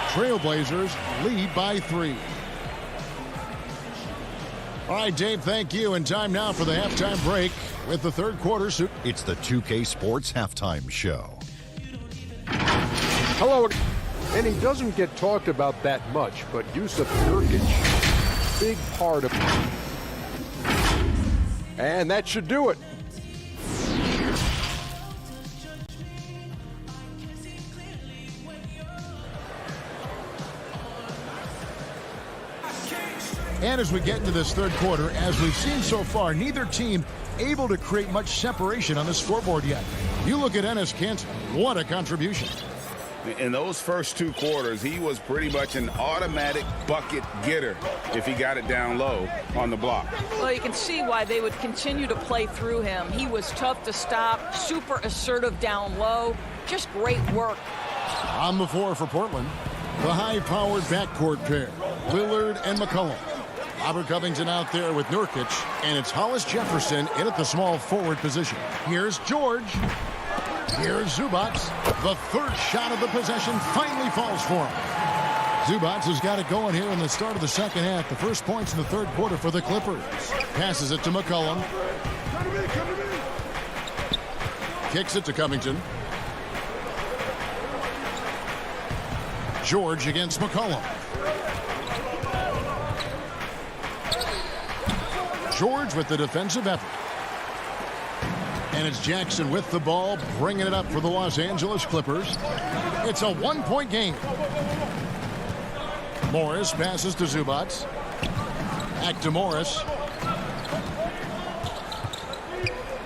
Trailblazers lead by 3. All right, Dave, thank you. And time now for the halftime break with the third quarter. It's the 2K Sports Halftime Show. Hello. And he doesn't get talked about that much, but Yusuf Nurkic, big part of it. And that should do it. And as we get into this third quarter, as we've seen so far, neither team able to create much separation on the scoreboard yet. You look at Enes Kanter, what a contribution. In those first 2 quarters, he was pretty much an automatic bucket getter if he got it down low on the block. Well, you can see why they would continue to play through him. He was tough to stop, super assertive down low. Just great work. On the floor for Portland, the high-powered backcourt pair, Lillard and McCollum. Robert Covington out there with Nurkic, and it's Hollis Jefferson in at the small forward position. Here's George. Here's Zubats. The third shot of the possession finally falls for him. Zubats has got it going here in the start of the second half. The first points in the third quarter for the Clippers. Passes it to McCollum. Kicks it to Covington. George against McCollum. George with the defensive effort. And it's Jackson with the ball, bringing it up for the Los Angeles Clippers. It's a 1-point game. Morris passes to Zubats. Back to Morris.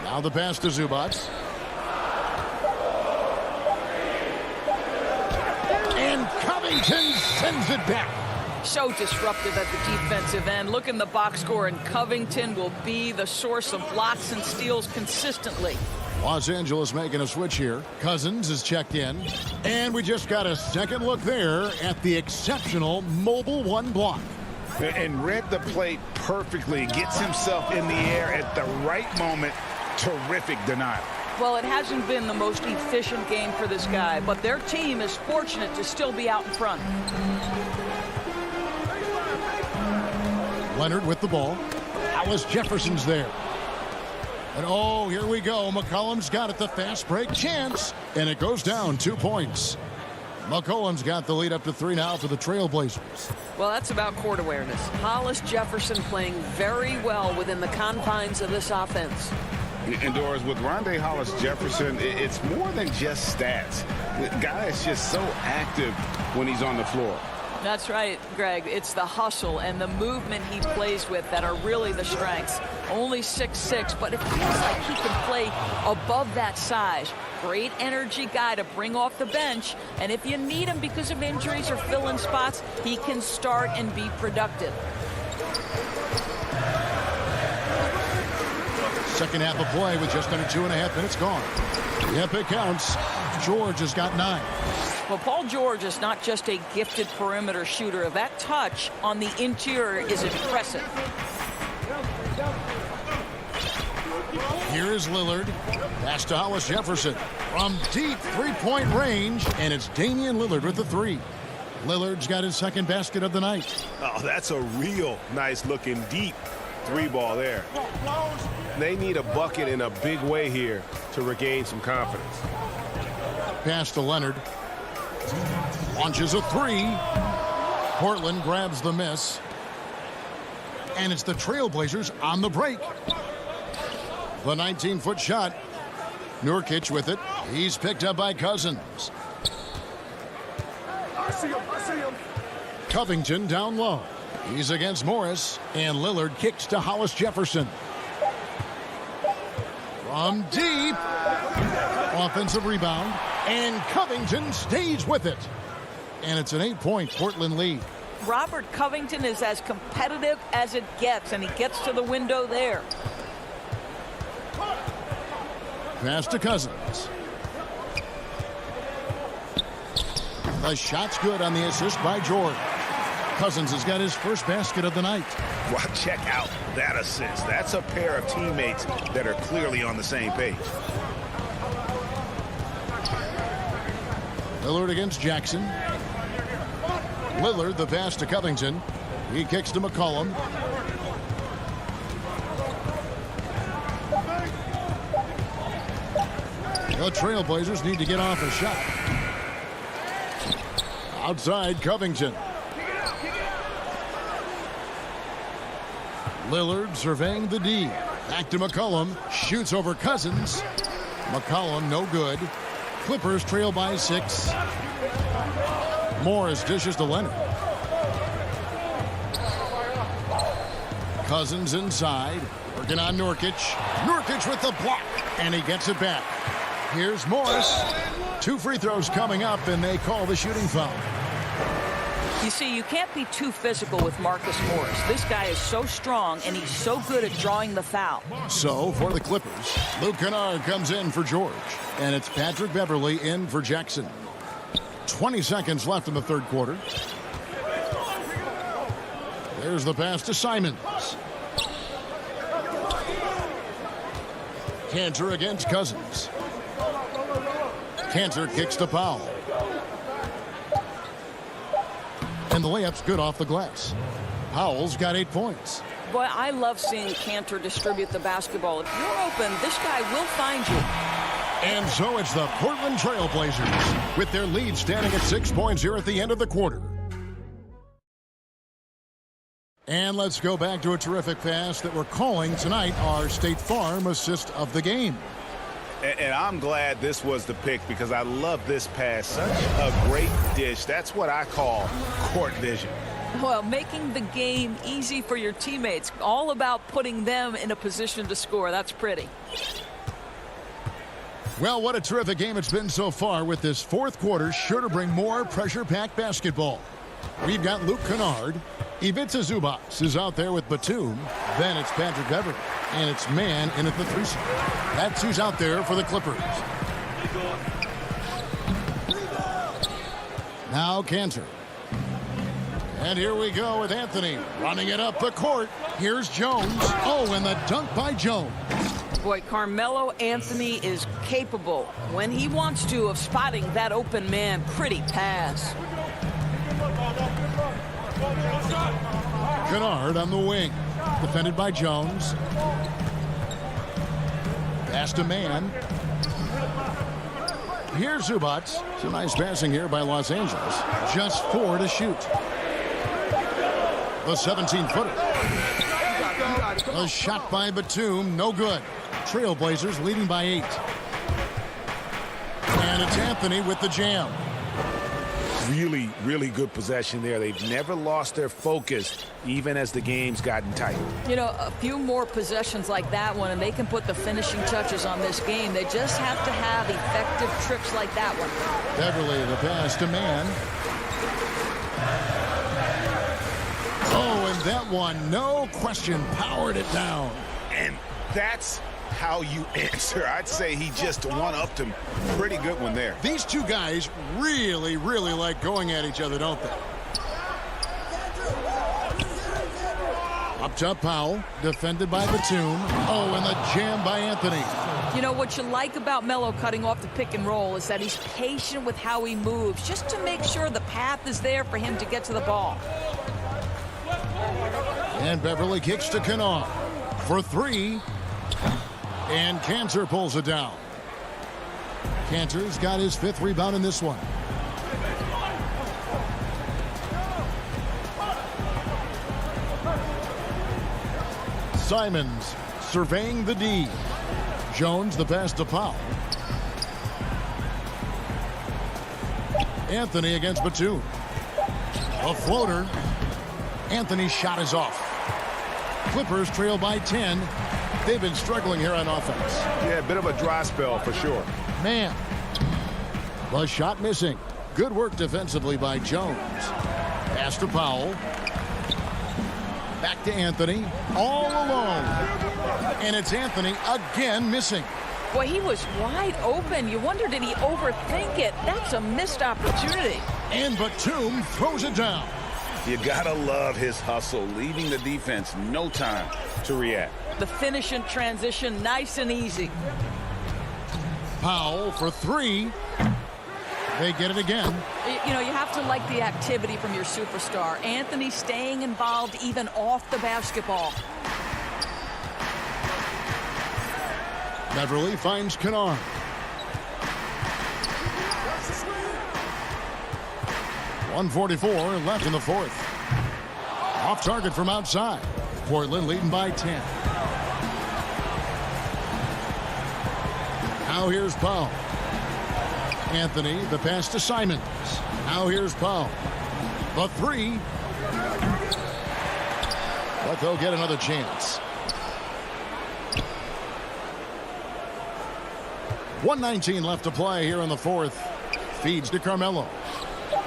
Now the pass to Zubats. And Covington sends it back. So disruptive at the defensive end. Look in the box score, and Covington will be the source of blocks and steals consistently. Los Angeles making a switch here. Cousins is checked in. And we just got a second look there at the exceptional mobile 1 block. And read the play perfectly. Gets himself in the air at the right moment. Terrific denial. Well, it hasn't been the most efficient game for this guy, but their team is fortunate to still be out in front. Leonard with the ball. Hollis Jefferson's there. And oh, here we go. McCollum's got it. The fast break chance. And it goes down 2 points. McCollum's got the lead up to 3 now for the Trailblazers. Well, that's about court awareness. Hollis Jefferson playing very well within the confines of this offense. And Doris, with Rondé Hollis Jefferson, it's more than just stats. The guy is just so active when he's on the floor. That's right, Greg. It's the hustle and the movement he plays with that are really the strengths. Only 6'6", but it feels like he can play above that size. Great energy guy to bring off the bench, and if you need him because of injuries or fill-in spots, he can start and be productive. Second half of play with just under 2.5 minutes gone. Yep, it counts. George has got 9. Well, Paul George is not just a gifted perimeter shooter. That touch on the interior is impressive. Here is Lillard. Pass to Hollis Jefferson from deep three-point range, and it's Damian Lillard with the 3. Lillard's got his second basket of the night. Oh, that's a real nice-looking deep 3-ball there. They need a bucket in a big way here to regain some confidence. Pass to Leonard. Launches a 3. Portland grabs the miss. And it's the Trailblazers on the break. The 19-foot shot. Nurkic with it. He's picked up by Cousins. I see him. Covington down low. He's against Morris. And Lillard kicks to Hollis Jefferson. From deep. Offensive rebound. And Covington stays with it. And it's an 8-point Portland lead. Robert Covington is as competitive as it gets, and he gets to the window there. Pass to Cousins. The shot's good on the assist by George. Cousins has got his first basket of the night. Well, check out that assist. That's a pair of teammates that are clearly on the same page. Lillard against Jackson. Lillard, the pass to Covington. He kicks to McCollum. The Trailblazers need to get off a shot. Outside, Covington. Lillard surveying the D. Back to McCollum. Shoots over Cousins. McCollum, no good. Clippers trail by 6. Morris dishes to Leonard. Cousins inside. Working on Nurkic. Nurkic with the block. And he gets it back. Here's Morris. 2 free throws coming up, and they call the shooting foul. You see, you can't be too physical with Marcus Morris. This guy is so strong, and he's so good at drawing the foul. So, for the Clippers, Luke Kennard comes in for George. And it's Patrick Beverley in for Jackson. 20 seconds left in the third quarter. There's the pass to Simons. Cantor against Cousins. Cantor kicks to Powell. And the layup's good off the glass. Powell's got 8 points. Boy, I love seeing Cantor distribute the basketball. If you're open, this guy will find you. And so it's the Portland Trailblazers with their lead standing at 6 points here at the end of the quarter. And let's go back to a terrific pass that we're calling tonight our State Farm assist of the game. And I'm glad this was the pick because I love this pass. Such a great dish. That's what I call court vision. Well, making the game easy for your teammates. All about putting them in a position to score. That's pretty. Well, what a terrific game it's been so far with this fourth quarter. Sure to bring more pressure-packed basketball. We've got Luke Kennard. Ivica Zubac is out there with Batum. Then it's Patrick Beverley. And it's man in at the 3 spot. That's who's out there for the Clippers. Now Cantor. And here we go with Anthony running it up the court. Here's Jones. Oh, and the dunk by Jones. Boy, Carmelo Anthony is capable, when he wants to, of spotting that open man. Pretty pass. Kennard on the wing. Defended by Jones. Pass to man. Here's Zubac. Some nice passing here by Los Angeles. Just 4 to shoot. The 17-footer. A shot by Batum. No good. Trailblazers leading by 8. And it's Anthony with the jam. really, really good possession there. They've never lost their focus, even as the game's gotten tight. You know, a few more possessions like that one, and they can put the finishing touches on this game. They just have to have effective trips like that one. Beverly, the pass to man. Oh, and that one, no question, powered it down. And that's how you answer. I'd say he just one-upped him. Pretty good one there. These two guys really, really like going at each other, don't they? Up top, Powell, defended by Batum. Oh, and the jam by Anthony. You know, what you like about Melo cutting off the pick and roll is that he's patient with how he moves, just to make sure the path is there for him to get to the ball. And Beverly kicks to Kennard for three. And Cantor pulls it down. Cantor's got his 5th rebound in this one. Simons surveying the D. Jones the pass to Powell. Anthony against Batum. A floater. Anthony's shot is off. Clippers trail by 10. They've been struggling here on offense. Yeah, a bit of a dry spell for sure. Man. The shot missing. Good work defensively by Jones. Pass to Powell. Back to Anthony. All alone. And it's Anthony again missing. Boy, he was wide open. You wonder, did he overthink it? That's a missed opportunity. And Batum throws it down. You gotta love his hustle, leaving the defense no time to react. The finish in transition, nice and easy. Powell for three. They get it again. You know, you have to like the activity from your superstar. Anthony staying involved even off the basketball. Beverly finds Kennard. .144 left in the 4th. Off target from outside. Portland leading by 10. Now here's Powell. Anthony, the pass to Simons. Now here's Powell. The three. But they'll get another chance. 1:19 left to play here in the 4th. Feeds to Carmelo.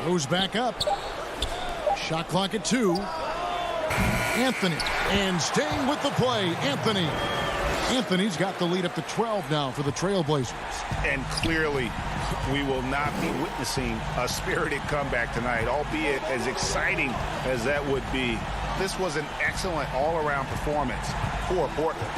Moves back up. Shot clock at 2. Anthony. And staying with the play, Anthony. Anthony's got the lead up to 12 now for the Trailblazers. And clearly, we will not be witnessing a spirited comeback tonight, albeit as exciting as that would be. This was an excellent all-around performance for Portland.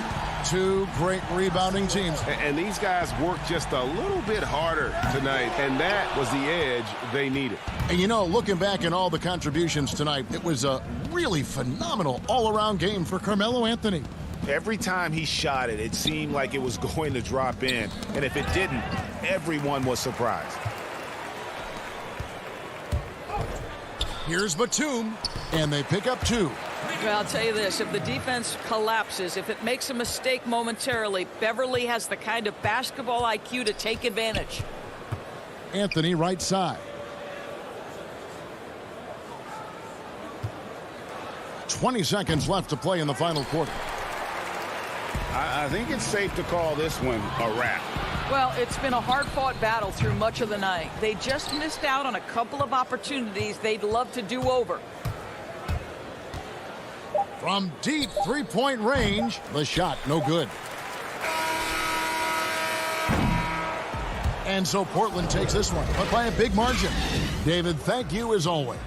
Two great rebounding teams. And these guys worked just a little bit harder tonight, and that was the edge they needed. And you know, looking back at all the contributions tonight, it was a really phenomenal all-around game for Carmelo Anthony. Every time he shot it, it seemed like it was going to drop in. And if it didn't, everyone was surprised. Here's Batum, and they pick up 2. Well, I'll tell you this, if the defense collapses, if it makes a mistake momentarily, Beverly has the kind of basketball IQ to take advantage. Anthony right side. 20 seconds left to play in the final quarter. I think it's safe to call this one a wrap. Well, it's been a hard-fought battle through much of the night. They just missed out on a couple of opportunities they'd love to do over. From deep three-point range, the shot no good. And so Portland takes this one, but by a big margin. David, thank you as always.